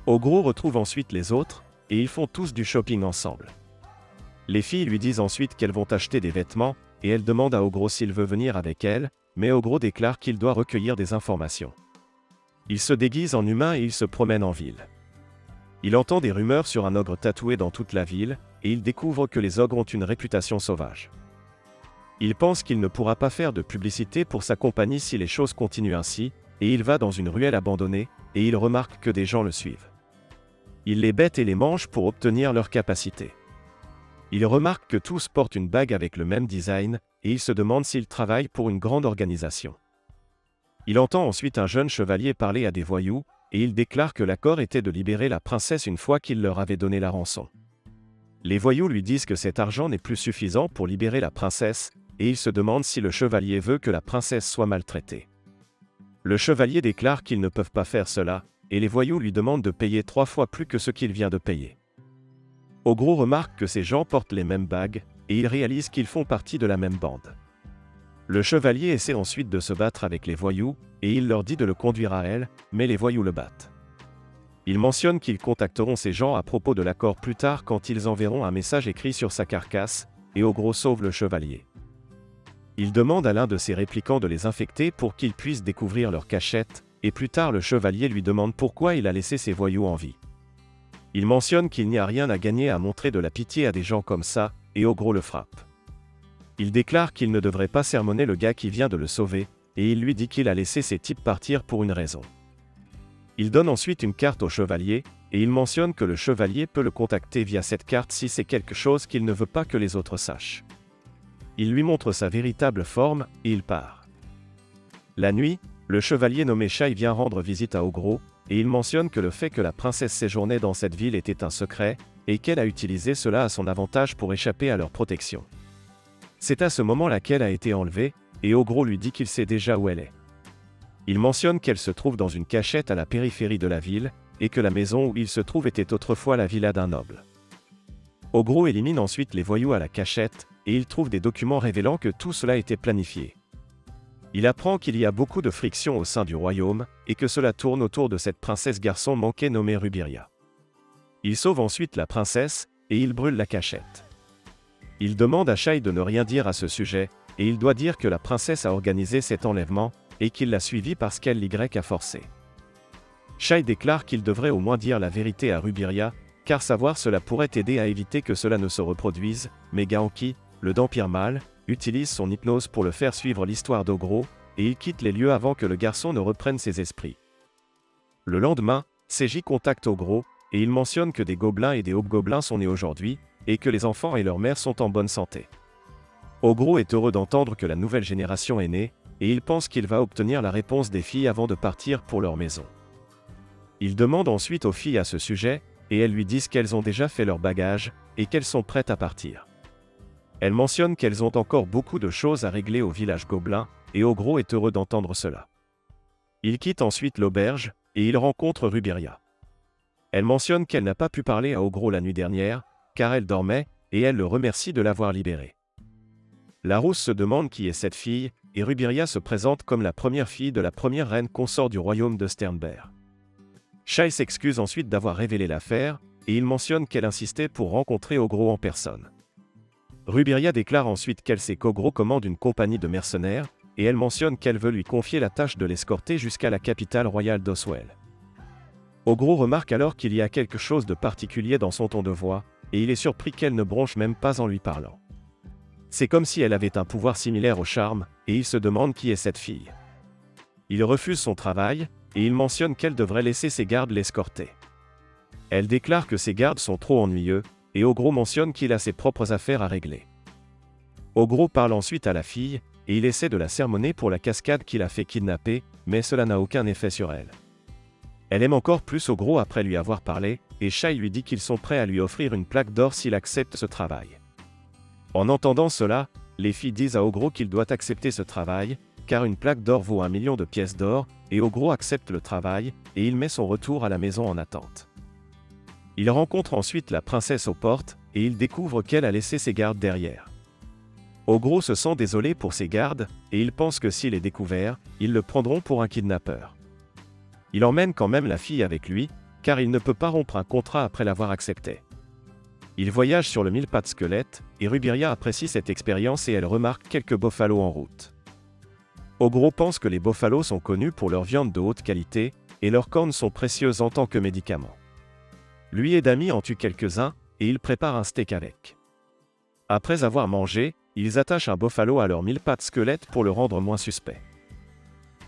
Ogro retrouve ensuite les autres, et ils font tous du shopping ensemble. Les filles lui disent ensuite qu'elles vont acheter des vêtements, et elles demandent à Ogro s'il veut venir avec elles, mais Ogro déclare qu'il doit recueillir des informations. Il se déguise en humain et il se promène en ville. Il entend des rumeurs sur un ogre tatoué dans toute la ville, et il découvre que les ogres ont une réputation sauvage. Il pense qu'il ne pourra pas faire de publicité pour sa compagnie si les choses continuent ainsi, et il va dans une ruelle abandonnée, et il remarque que des gens le suivent. Il les bête et les mange pour obtenir leur capacité. Il remarque que tous portent une bague avec le même design, et il se demande s'ils travaillent pour une grande organisation. Il entend ensuite un jeune chevalier parler à des voyous, et il déclare que l'accord était de libérer la princesse une fois qu'il leur avait donné la rançon. Les voyous lui disent que cet argent n'est plus suffisant pour libérer la princesse, et il se demande si le chevalier veut que la princesse soit maltraitée. Le chevalier déclare qu'ils ne peuvent pas faire cela, et les voyous lui demandent de payer 3 fois plus que ce qu'il vient de payer. Ogro remarque que ces gens portent les mêmes bagues, et il réalise qu'ils font partie de la même bande. Le chevalier essaie ensuite de se battre avec les voyous, et il leur dit de le conduire à elle, mais les voyous le battent. Il mentionne qu'ils contacteront ces gens à propos de l'accord plus tard quand ils enverront un message écrit sur sa carcasse, et Ogro sauve le chevalier. Il demande à l'un de ses répliquants de les infecter pour qu'ils puissent découvrir leur cachette, et plus tard le chevalier lui demande pourquoi il a laissé ses voyous en vie. Il mentionne qu'il n'y a rien à gagner à montrer de la pitié à des gens comme ça, et Ogro le frappe. Il déclare qu'il ne devrait pas sermonner le gars qui vient de le sauver, et il lui dit qu'il a laissé ces types partir pour une raison. Il donne ensuite une carte au chevalier, et il mentionne que le chevalier peut le contacter via cette carte si c'est quelque chose qu'il ne veut pas que les autres sachent. Il lui montre sa véritable forme, et il part. La nuit, le chevalier nommé Shai vient rendre visite à Ogro, et il mentionne que le fait que la princesse séjournait dans cette ville était un secret, et qu'elle a utilisé cela à son avantage pour échapper à leur protection. C'est à ce moment-là qu'elle a été enlevée, et Ogro lui dit qu'il sait déjà où elle est. Il mentionne qu'elle se trouve dans une cachette à la périphérie de la ville, et que la maison où il se trouve était autrefois la villa d'un noble. Ogro élimine ensuite les voyous à la cachette, et il trouve des documents révélant que tout cela était planifié. Il apprend qu'il y a beaucoup de friction au sein du royaume, et que cela tourne autour de cette princesse garçon manquée nommée Rubiria. Il sauve ensuite la princesse, et il brûle la cachette. Il demande à Shai de ne rien dire à ce sujet, et il doit dire que la princesse a organisé cet enlèvement, et qu'il l'a suivi parce qu'elle l'y a forcé. Shai déclare qu'il devrait au moins dire la vérité à Rubiria, car savoir cela pourrait aider à éviter que cela ne se reproduise, mais Gaanki, le Dampire mâle, utilise son hypnose pour le faire suivre l'histoire d'Ogro, et il quitte les lieux avant que le garçon ne reprenne ses esprits. Le lendemain, Seiji contacte Ogro, et il mentionne que des gobelins et des hobgoblins sont nés aujourd'hui, et que les enfants et leur mère sont en bonne santé. Ogro est heureux d'entendre que la nouvelle génération est née, et il pense qu'il va obtenir la réponse des filles avant de partir pour leur maison. Il demande ensuite aux filles à ce sujet, et elles lui disent qu'elles ont déjà fait leur bagage, et qu'elles sont prêtes à partir. Elles mentionnent qu'elles ont encore beaucoup de choses à régler au village gobelin, et Ogro est heureux d'entendre cela. Il quitte ensuite l'auberge, et il rencontre Rubiria. Elle mentionne qu'elle n'a pas pu parler à Ogro la nuit dernière, car elle dormait, et elle le remercie de l'avoir libérée. La rousse se demande qui est cette fille, et Rubiria se présente comme la première fille de la première reine consort du royaume de Sternberg. Shai s'excuse ensuite d'avoir révélé l'affaire, et il mentionne qu'elle insistait pour rencontrer Ogro en personne. Rubiria déclare ensuite qu'elle sait qu'Ogro commande une compagnie de mercenaires, et elle mentionne qu'elle veut lui confier la tâche de l'escorter jusqu'à la capitale royale d'Oswell. Ogro remarque alors qu'il y a quelque chose de particulier dans son ton de voix, et il est surpris qu'elle ne bronche même pas en lui parlant. C'est comme si elle avait un pouvoir similaire au charme, et il se demande qui est cette fille. Il refuse son travail, et il mentionne qu'elle devrait laisser ses gardes l'escorter. Elle déclare que ses gardes sont trop ennuyeux, et Ogro mentionne qu'il a ses propres affaires à régler. Ogro parle ensuite à la fille, et il essaie de la sermonner pour la cascade qu'il a fait kidnapper, mais cela n'a aucun effet sur elle. Elle aime encore plus Ogro après lui avoir parlé, et Shai lui dit qu'ils sont prêts à lui offrir une plaque d'or s'il accepte ce travail. En entendant cela, les filles disent à Ogro qu'il doit accepter ce travail, car une plaque d'or vaut 1 million de pièces d'or, et Ogro accepte le travail, et il met son retour à la maison en attente. Il rencontre ensuite la princesse aux portes, et il découvre qu'elle a laissé ses gardes derrière. Ogro se sent désolé pour ses gardes, et il pense que s'il est découvert, ils le prendront pour un kidnappeur. Il emmène quand même la fille avec lui, car il ne peut pas rompre un contrat après l'avoir accepté. Il voyage sur le mille-pas de squelette, et Rubiria apprécie cette expérience et elle remarque quelques buffalos en route. Ogro pense que les buffalos sont connus pour leur viande de haute qualité, et leurs cornes sont précieuses en tant que médicament. Lui et Dami en tuent quelques-uns, et ils préparent un steak avec. Après avoir mangé, ils attachent un buffalo à leur mille-pas de squelette pour le rendre moins suspect.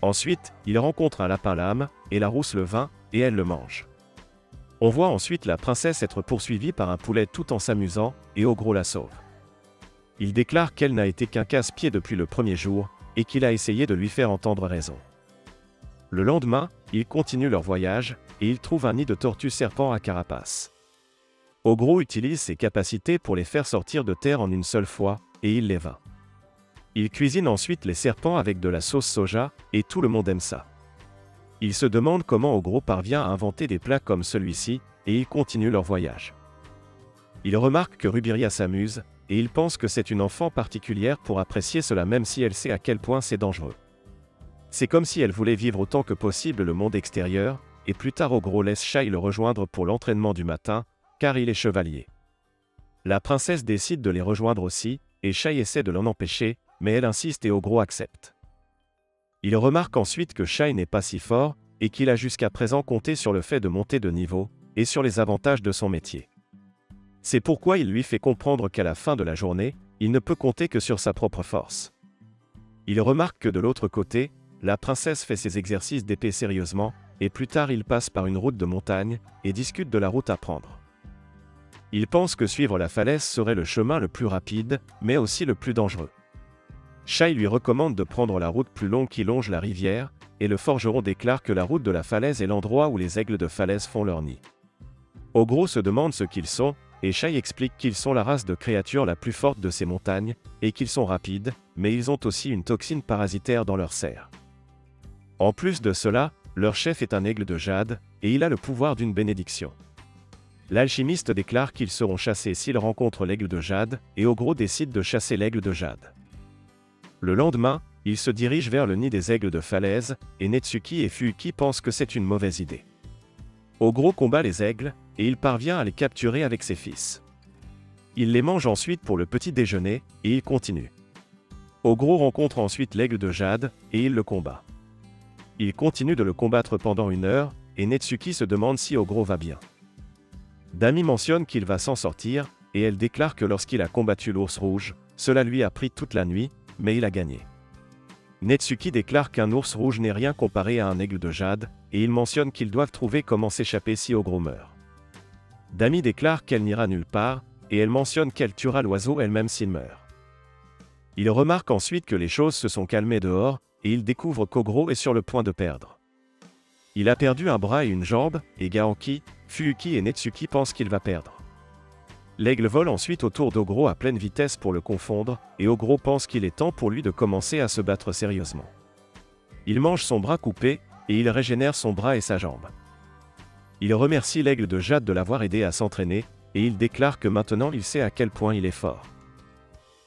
Ensuite, ils rencontrent un lapin-lame, et la rousse le vainc, et elle le mange. On voit ensuite la princesse être poursuivie par un poulet tout en s'amusant, et Ogro la sauve. Il déclare qu'elle n'a été qu'un casse-pied depuis le premier jour, et qu'il a essayé de lui faire entendre raison. Le lendemain, ils continuent leur voyage, et ils trouvent un nid de tortues serpents à carapace. Ogro utilise ses capacités pour les faire sortir de terre en une seule fois, et il les vainc. Il cuisine ensuite les serpents avec de la sauce soja, et tout le monde aime ça. Il se demande comment Ogro parvient à inventer des plats comme celui-ci, et ils continuent leur voyage. Il remarque que Rubiria s'amuse, et il pense que c'est une enfant particulière pour apprécier cela même si elle sait à quel point c'est dangereux. C'est comme si elle voulait vivre autant que possible le monde extérieur, et plus tard Ogro laisse Shai le rejoindre pour l'entraînement du matin, car il est chevalier. La princesse décide de les rejoindre aussi, et Shai essaie de l'en empêcher, mais elle insiste et Ogro accepte. Il remarque ensuite que Shai n'est pas si fort, et qu'il a jusqu'à présent compté sur le fait de monter de niveau, et sur les avantages de son métier. C'est pourquoi il lui fait comprendre qu'à la fin de la journée, il ne peut compter que sur sa propre force. Il remarque que de l'autre côté, la princesse fait ses exercices d'épée sérieusement, et plus tard il passe par une route de montagne, et discute de la route à prendre. Il pense que suivre la falaise serait le chemin le plus rapide, mais aussi le plus dangereux. Shai lui recommande de prendre la route plus longue qui longe la rivière, et le forgeron déclare que la route de la falaise est l'endroit où les aigles de falaise font leur nid. Ogro se demande ce qu'ils sont, et Shai explique qu'ils sont la race de créatures la plus forte de ces montagnes, et qu'ils sont rapides, mais ils ont aussi une toxine parasitaire dans leur cerf. En plus de cela, leur chef est un aigle de jade, et il a le pouvoir d'une bénédiction. L'alchimiste déclare qu'ils seront chassés s'ils rencontrent l'aigle de jade, et Ogro décide de chasser l'aigle de jade. Le lendemain, Il se dirige vers le nid des aigles de falaise, et Netsuki et Fuyuki pensent que c'est une mauvaise idée. Ogro combat les aigles, et il parvient à les capturer avec ses fils. Il les mange ensuite pour le petit déjeuner, et il continue. Ogro rencontre ensuite l'aigle de jade, et il le combat. Il continue de le combattre pendant 1 heure, et Netsuki se demande si Ogro va bien. Dami mentionne qu'il va s'en sortir, et elle déclare que lorsqu'il a combattu l'ours rouge, cela lui a pris toute la nuit, mais il a gagné. Netsuki déclare qu'un ours rouge n'est rien comparé à un aigle de jade, et il mentionne qu'ils doivent trouver comment s'échapper si Ogro meurt. Dami déclare qu'elle n'ira nulle part, et elle mentionne qu'elle tuera l'oiseau elle-même s'il meurt. Il remarque ensuite que les choses se sont calmées dehors, et il découvre qu'Ogro est sur le point de perdre. Il a perdu un bras et une jambe, et Gaoki, Fuyuki et Netsuki pensent qu'il va perdre. L'aigle vole ensuite autour d'Ogro à pleine vitesse pour le confondre, et Ogro pense qu'il est temps pour lui de commencer à se battre sérieusement. Il mange son bras coupé, et il régénère son bras et sa jambe. Il remercie l'aigle de jade de l'avoir aidé à s'entraîner, et il déclare que maintenant il sait à quel point il est fort.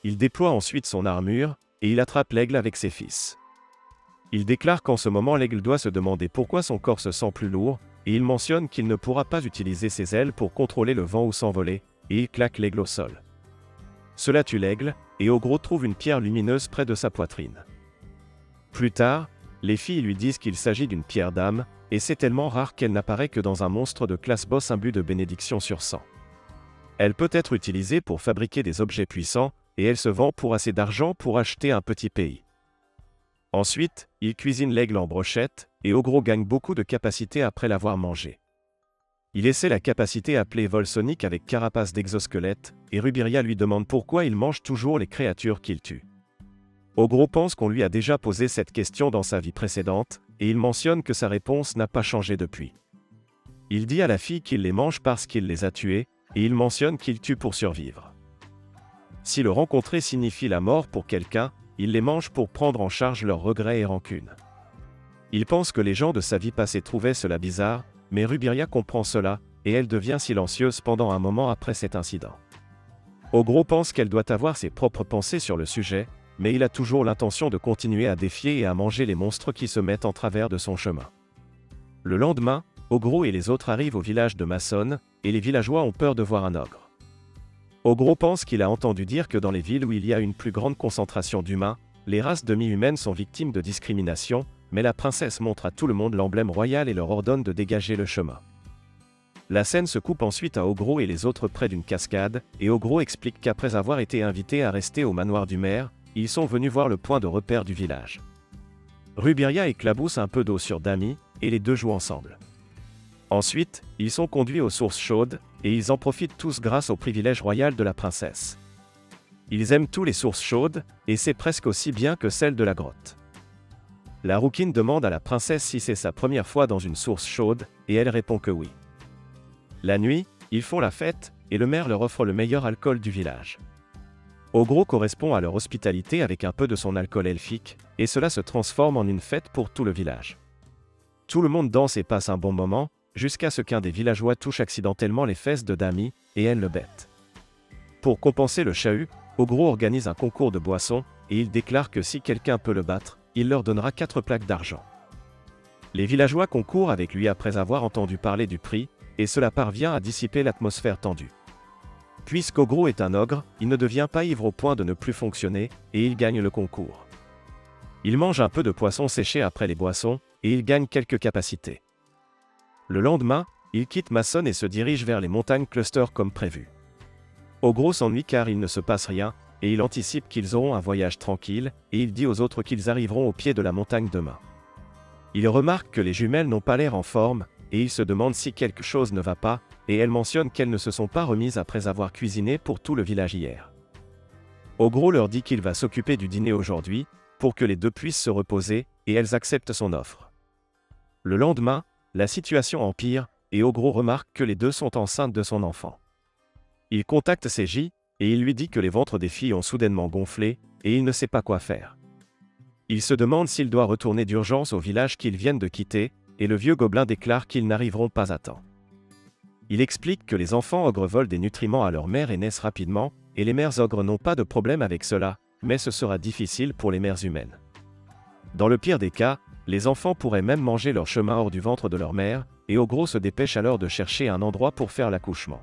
Il déploie ensuite son armure, et il attrape l'aigle avec ses fils. Il déclare qu'en ce moment l'aigle doit se demander pourquoi son corps se sent plus lourd, et il mentionne qu'il ne pourra pas utiliser ses ailes pour contrôler le vent ou s'envoler, et il claque l'aigle au sol. Cela tue l'aigle, et Ogro trouve une pierre lumineuse près de sa poitrine. Plus tard, les filles lui disent qu'il s'agit d'une pierre d'âme, et c'est tellement rare qu'elle n'apparaît que dans un monstre de classe boss imbu de bénédiction sur 100. Elle peut être utilisée pour fabriquer des objets puissants, et elle se vend pour assez d'argent pour acheter un petit pays. Ensuite, il cuisine l'aigle en brochette, et Ogro gagne beaucoup de capacité après l'avoir mangé. Il essaie la capacité appelée vol sonique avec carapace d'exosquelette, et Rubiria lui demande pourquoi il mange toujours les créatures qu'il tue. Ogro pense qu'on lui a déjà posé cette question dans sa vie précédente, et il mentionne que sa réponse n'a pas changé depuis. Il dit à la fille qu'il les mange parce qu'il les a tués, et il mentionne qu'il tue pour survivre. Si le rencontrer signifie la mort pour quelqu'un, il les mange pour prendre en charge leurs regrets et rancunes. Il pense que les gens de sa vie passée trouvaient cela bizarre, mais Rubiria comprend cela, et elle devient silencieuse pendant un moment après cet incident. Ogro pense qu'elle doit avoir ses propres pensées sur le sujet, mais il a toujours l'intention de continuer à défier et à manger les monstres qui se mettent en travers de son chemin. Le lendemain, Ogro et les autres arrivent au village de Mason, et les villageois ont peur de voir un ogre. Ogro pense qu'il a entendu dire que dans les villes où il y a une plus grande concentration d'humains, les races demi-humaines sont victimes de discrimination, mais la princesse montre à tout le monde l'emblème royal et leur ordonne de dégager le chemin. La scène se coupe ensuite à Ogro et les autres près d'une cascade, et Ogro explique qu'après avoir été invités à rester au manoir du maire, ils sont venus voir le point de repère du village. Rubiria éclabousse un peu d'eau sur Dami, et les deux jouent ensemble. Ensuite, ils sont conduits aux sources chaudes, et ils en profitent tous grâce au privilège royal de la princesse. Ils aiment tous les sources chaudes, et c'est presque aussi bien que celle de la grotte. La rouquine demande à la princesse si c'est sa première fois dans une source chaude, et elle répond que oui. La nuit, ils font la fête, et le maire leur offre le meilleur alcool du village. Ogro correspond à leur hospitalité avec un peu de son alcool elfique, et cela se transforme en une fête pour tout le village. Tout le monde danse et passe un bon moment, jusqu'à ce qu'un des villageois touche accidentellement les fesses de Dami, et elle le bête. Pour compenser le chahut, Ogro organise un concours de boissons, et il déclare que si quelqu'un peut le battre, il leur donnera 4 plaques d'argent. Les villageois concourent avec lui après avoir entendu parler du prix, et cela parvient à dissiper l'atmosphère tendue. Puisqu'Ogro est un ogre, il ne devient pas ivre au point de ne plus fonctionner, et il gagne le concours. Il mange un peu de poisson séché après les boissons, et il gagne quelques capacités. Le lendemain, il quitte Mason et se dirige vers les montagnes Cluster comme prévu. Ogro s'ennuie car il ne se passe rien, et il anticipe qu'ils auront un voyage tranquille, et il dit aux autres qu'ils arriveront au pied de la montagne demain. Il remarque que les jumelles n'ont pas l'air en forme, et il se demande si quelque chose ne va pas, et elles mentionnent qu'elles ne se sont pas remises après avoir cuisiné pour tout le village hier. Ogro leur dit qu'il va s'occuper du dîner aujourd'hui, pour que les deux puissent se reposer, et elles acceptent son offre. Le lendemain, la situation empire, et Ogro remarque que les deux sont enceintes de son enfant. Il contacte Seiji, et il lui dit que les ventres des filles ont soudainement gonflé, et il ne sait pas quoi faire. Il se demande s'il doit retourner d'urgence au village qu'ils viennent de quitter, et le vieux gobelin déclare qu'ils n'arriveront pas à temps. Il explique que les enfants ogres volent des nutriments à leur mère et naissent rapidement, et les mères ogres n'ont pas de problème avec cela, mais ce sera difficile pour les mères humaines. Dans le pire des cas, les enfants pourraient même manger leur chemin hors du ventre de leur mère, et Ogro se dépêche alors de chercher un endroit pour faire l'accouchement.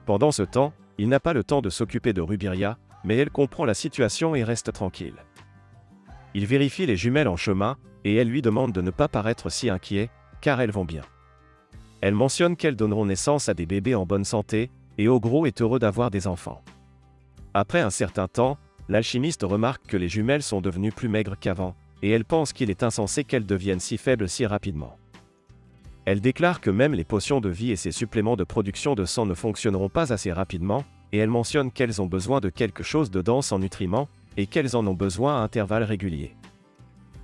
Pendant ce temps, il n'a pas le temps de s'occuper de Rubiria, mais elle comprend la situation et reste tranquille. Il vérifie les jumelles en chemin, et elle lui demande de ne pas paraître si inquiet, car elles vont bien. Elle mentionne qu'elles donneront naissance à des bébés en bonne santé, et Ogro est heureux d'avoir des enfants. Après un certain temps, l'alchimiste remarque que les jumelles sont devenues plus maigres qu'avant, et elle pense qu'il est insensé qu'elles deviennent si faibles si rapidement. Elle déclare que même les potions de vie et ses suppléments de production de sang ne fonctionneront pas assez rapidement, et elle mentionne qu'elles ont besoin de quelque chose de dense en nutriments, et qu'elles en ont besoin à intervalles réguliers.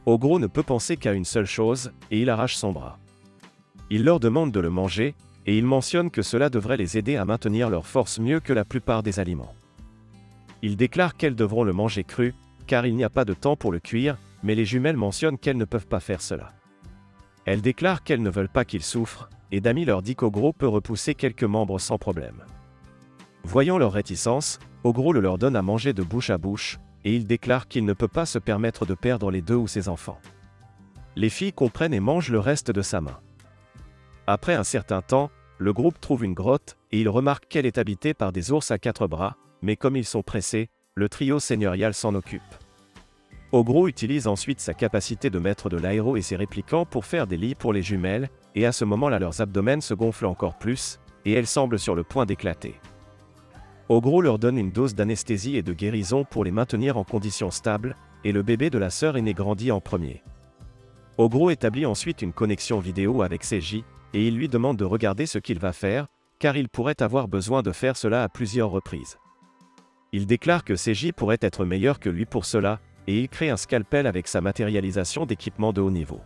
Ogro ne peut penser qu'à une seule chose, et il arrache son bras. Il leur demande de le manger, et il mentionne que cela devrait les aider à maintenir leur force mieux que la plupart des aliments. Il déclare qu'elles devront le manger cru, car il n'y a pas de temps pour le cuire, mais les jumelles mentionnent qu'elles ne peuvent pas faire cela. Elles déclarent qu'elles ne veulent pas qu'il souffre, et Dami leur dit qu'Ogro peut repousser quelques membres sans problème. Voyant leur réticence, Ogro le leur donne à manger de bouche à bouche, et il déclare qu'il ne peut pas se permettre de perdre les deux ou ses enfants. Les filles comprennent et mangent le reste de sa main. Après un certain temps, le groupe trouve une grotte, et il remarque qu'elle est habitée par des ours à 4 bras, mais comme ils sont pressés, le trio seigneurial s'en occupe. Ogro utilise ensuite sa capacité de maître de l'aéro et ses réplicants pour faire des lits pour les jumelles, et à ce moment-là leurs abdomens se gonflent encore plus, et elles semblent sur le point d'éclater. Ogro leur donne une dose d'anesthésie et de guérison pour les maintenir en conditions stables, et le bébé de la sœur aînée grandit en premier. Ogro établit ensuite une connexion vidéo avec Seiji, et il lui demande de regarder ce qu'il va faire, car il pourrait avoir besoin de faire cela à plusieurs reprises. Il déclare que Seiji pourrait être meilleur que lui pour cela, et il crée un scalpel avec sa matérialisation d'équipements de haut niveau.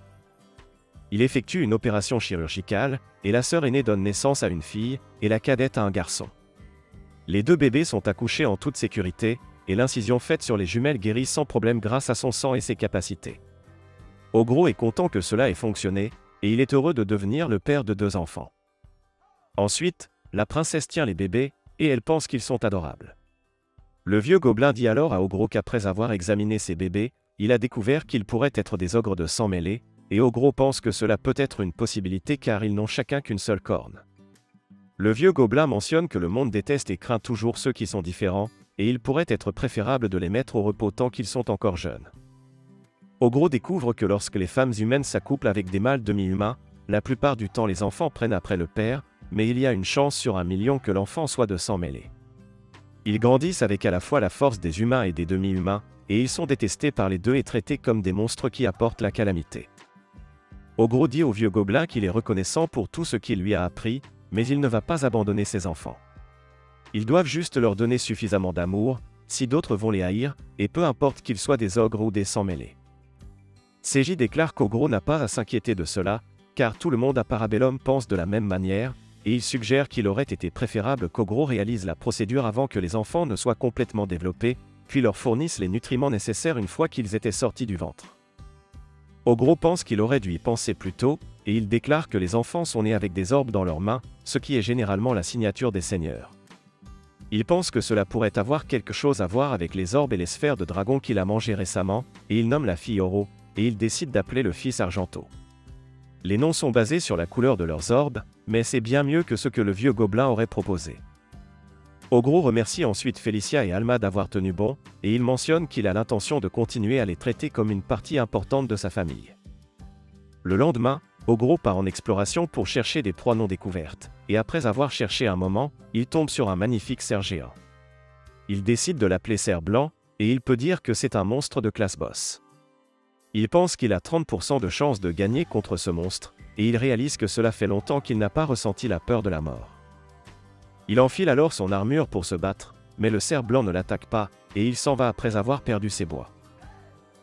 Il effectue une opération chirurgicale, et la sœur aînée donne naissance à une fille, et la cadette à un garçon. Les deux bébés sont accouchés en toute sécurité, et l'incision faite sur les jumelles guérit sans problème grâce à son sang et ses capacités. Ogro est content que cela ait fonctionné, et il est heureux de devenir le père de 2 enfants. Ensuite, la princesse tient les bébés, et elle pense qu'ils sont adorables. Le vieux gobelin dit alors à Ogro qu'après avoir examiné ses bébés, il a découvert qu'ils pourraient être des ogres de sang mêlé, et Ogro pense que cela peut être une possibilité car ils n'ont chacun qu'une seule corne. Le vieux gobelin mentionne que le monde déteste et craint toujours ceux qui sont différents, et il pourrait être préférable de les mettre au repos tant qu'ils sont encore jeunes. Ogro découvre que lorsque les femmes humaines s'accouplent avec des mâles demi-humains, la plupart du temps les enfants prennent après le père, mais il y a une chance sur 1 million que l'enfant soit de sang mêlé. Ils grandissent avec à la fois la force des humains et des demi-humains, et ils sont détestés par les deux et traités comme des monstres qui apportent la calamité. Ogro dit au vieux gobelin qu'il est reconnaissant pour tout ce qu'il lui a appris, mais il ne va pas abandonner ses enfants. Ils doivent juste leur donner suffisamment d'amour, si d'autres vont les haïr, et peu importe qu'ils soient des ogres ou des sang mêlés. Seiji déclare qu'Ogro n'a pas à s'inquiéter de cela, car tout le monde à Parabellum pense de la même manière, et il suggère qu'il aurait été préférable qu'Ogro réalise la procédure avant que les enfants ne soient complètement développés, puis leur fournisse les nutriments nécessaires une fois qu'ils étaient sortis du ventre. Ogro pense qu'il aurait dû y penser plus tôt, et il déclare que les enfants sont nés avec des orbes dans leurs mains, ce qui est généralement la signature des seigneurs. Il pense que cela pourrait avoir quelque chose à voir avec les orbes et les sphères de dragon qu'il a mangées récemment, et il nomme la fille Oro, et il décide d'appeler le fils Argento. Les noms sont basés sur la couleur de leurs orbes, mais c'est bien mieux que ce que le vieux gobelin aurait proposé. Ogro remercie ensuite Felicia et Alma d'avoir tenu bon, et il mentionne qu'il a l'intention de continuer à les traiter comme une partie importante de sa famille. Le lendemain, Ogro part en exploration pour chercher des proies non découvertes, et après avoir cherché un moment, il tombe sur un magnifique cerf géant. Il décide de l'appeler cerf blanc, et il peut dire que c'est un monstre de classe boss. Il pense qu'il a 30% de chance de gagner contre ce monstre, et il réalise que cela fait longtemps qu'il n'a pas ressenti la peur de la mort. Il enfile alors son armure pour se battre, mais le cerf blanc ne l'attaque pas, et il s'en va après avoir perdu ses bois.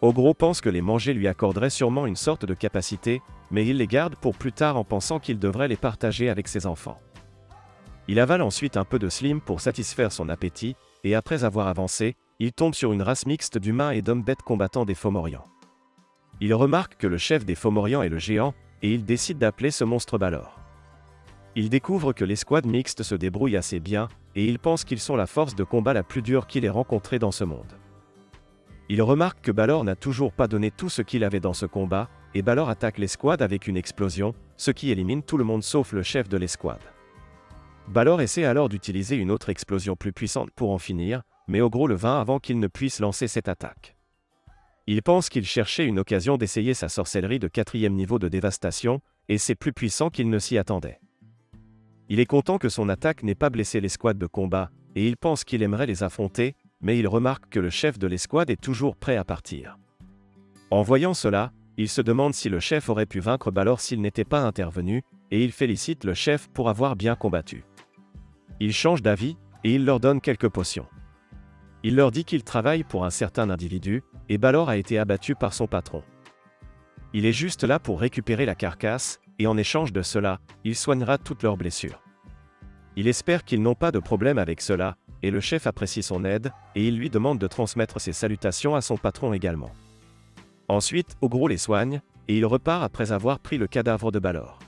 Ogro pense que les manger lui accorderaient sûrement une sorte de capacité, mais il les garde pour plus tard en pensant qu'il devrait les partager avec ses enfants. Il avale ensuite un peu de slim pour satisfaire son appétit, et après avoir avancé, il tombe sur une race mixte d'humains et d'hommes-bêtes combattant des Fomorians. Il remarque que le chef des Fomorians est le géant, et il décide d'appeler ce monstre Balor. Il découvre que l'escouade mixte se débrouille assez bien, et il pense qu'ils sont la force de combat la plus dure qu'il ait rencontrée dans ce monde. Il remarque que Balor n'a toujours pas donné tout ce qu'il avait dans ce combat, et Balor attaque l'escouade avec une explosion, ce qui élimine tout le monde sauf le chef de l'escouade. Balor essaie alors d'utiliser une autre explosion plus puissante pour en finir, mais Ogro le vainc avant qu'il ne puisse lancer cette attaque. Il pense qu'il cherchait une occasion d'essayer sa sorcellerie de 4e niveau de dévastation, et c'est plus puissant qu'il ne s'y attendait. Il est content que son attaque n'ait pas blessé l'escouade de combat, et il pense qu'il aimerait les affronter, mais il remarque que le chef de l'escouade est toujours prêt à partir. En voyant cela, il se demande si le chef aurait pu vaincre Balor s'il n'était pas intervenu, et il félicite le chef pour avoir bien combattu. Il change d'avis, et il leur donne quelques potions. Il leur dit qu'il travaille pour un certain individu, et Balor a été abattu par son patron. Il est juste là pour récupérer la carcasse, et en échange de cela, il soignera toutes leurs blessures. Il espère qu'ils n'ont pas de problème avec cela, et le chef apprécie son aide, et il lui demande de transmettre ses salutations à son patron également. Ensuite, Ogro les soigne, et il repart après avoir pris le cadavre de Balor.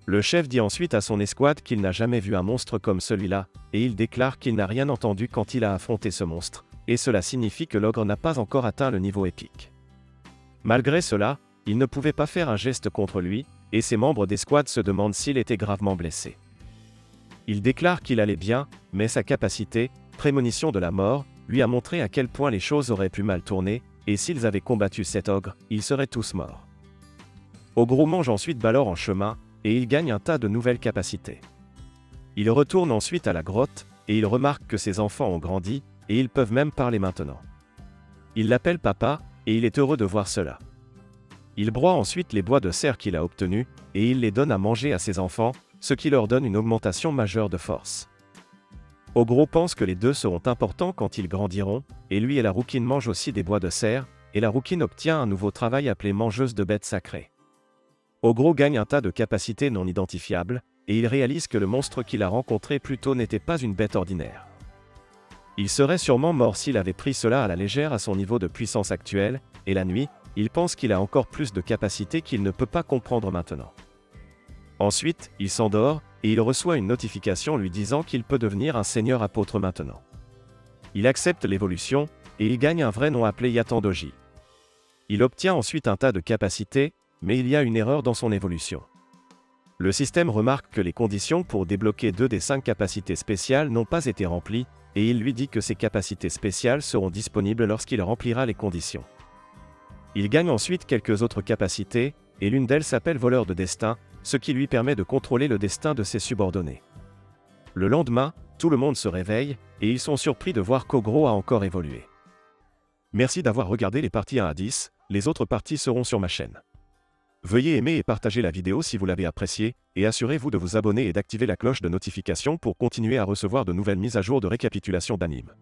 Le chef dit ensuite à son escouade qu'il n'a jamais vu un monstre comme celui-là, et il déclare qu'il n'a rien entendu quand il a affronté ce monstre, et cela signifie que l'ogre n'a pas encore atteint le niveau épique. Malgré cela, il ne pouvait pas faire un geste contre lui, et ses membres d'escouade se demandent s'il était gravement blessé. Il déclare qu'il allait bien, mais sa capacité, prémonition de la mort, lui a montré à quel point les choses auraient pu mal tourner, et s'ils avaient combattu cet ogre, ils seraient tous morts. Ogro mange ensuite Balor en chemin, et il gagne un tas de nouvelles capacités. Il retourne ensuite à la grotte, et il remarque que ses enfants ont grandi, et ils peuvent même parler maintenant. Il l'appelle papa, et il est heureux de voir cela. Il broie ensuite les bois de cerf qu'il a obtenus, et il les donne à manger à ses enfants, ce qui leur donne une augmentation majeure de force. Ogro pense que les deux seront importants quand ils grandiront, et lui et la rouquine mangent aussi des bois de cerf, et la rouquine obtient un nouveau travail appelé mangeuse de bêtes sacrées. Ogro gagne un tas de capacités non identifiables, et il réalise que le monstre qu'il a rencontré plus tôt n'était pas une bête ordinaire. Il serait sûrement mort s'il avait pris cela à la légère à son niveau de puissance actuel, et la nuit, il pense qu'il a encore plus de capacités qu'il ne peut pas comprendre maintenant. Ensuite, il s'endort, et il reçoit une notification lui disant qu'il peut devenir un seigneur apôtre maintenant. Il accepte l'évolution, et il gagne un vrai nom appelé Yatandoji. Il obtient ensuite un tas de capacités, mais il y a une erreur dans son évolution. Le système remarque que les conditions pour débloquer 2 des 5 capacités spéciales n'ont pas été remplies, et il lui dit que ces capacités spéciales seront disponibles lorsqu'il remplira les conditions. Il gagne ensuite quelques autres capacités, et l'une d'elles s'appelle voleur de destin, ce qui lui permet de contrôler le destin de ses subordonnés. Le lendemain, tout le monde se réveille, et ils sont surpris de voir qu'Ogro a encore évolué. Merci d'avoir regardé les parties 1 à 10, les autres parties seront sur ma chaîne. Veuillez aimer et partager la vidéo si vous l'avez appréciée, et assurez-vous de vous abonner et d'activer la cloche de notification pour continuer à recevoir de nouvelles mises à jour de récapitulation d'animes.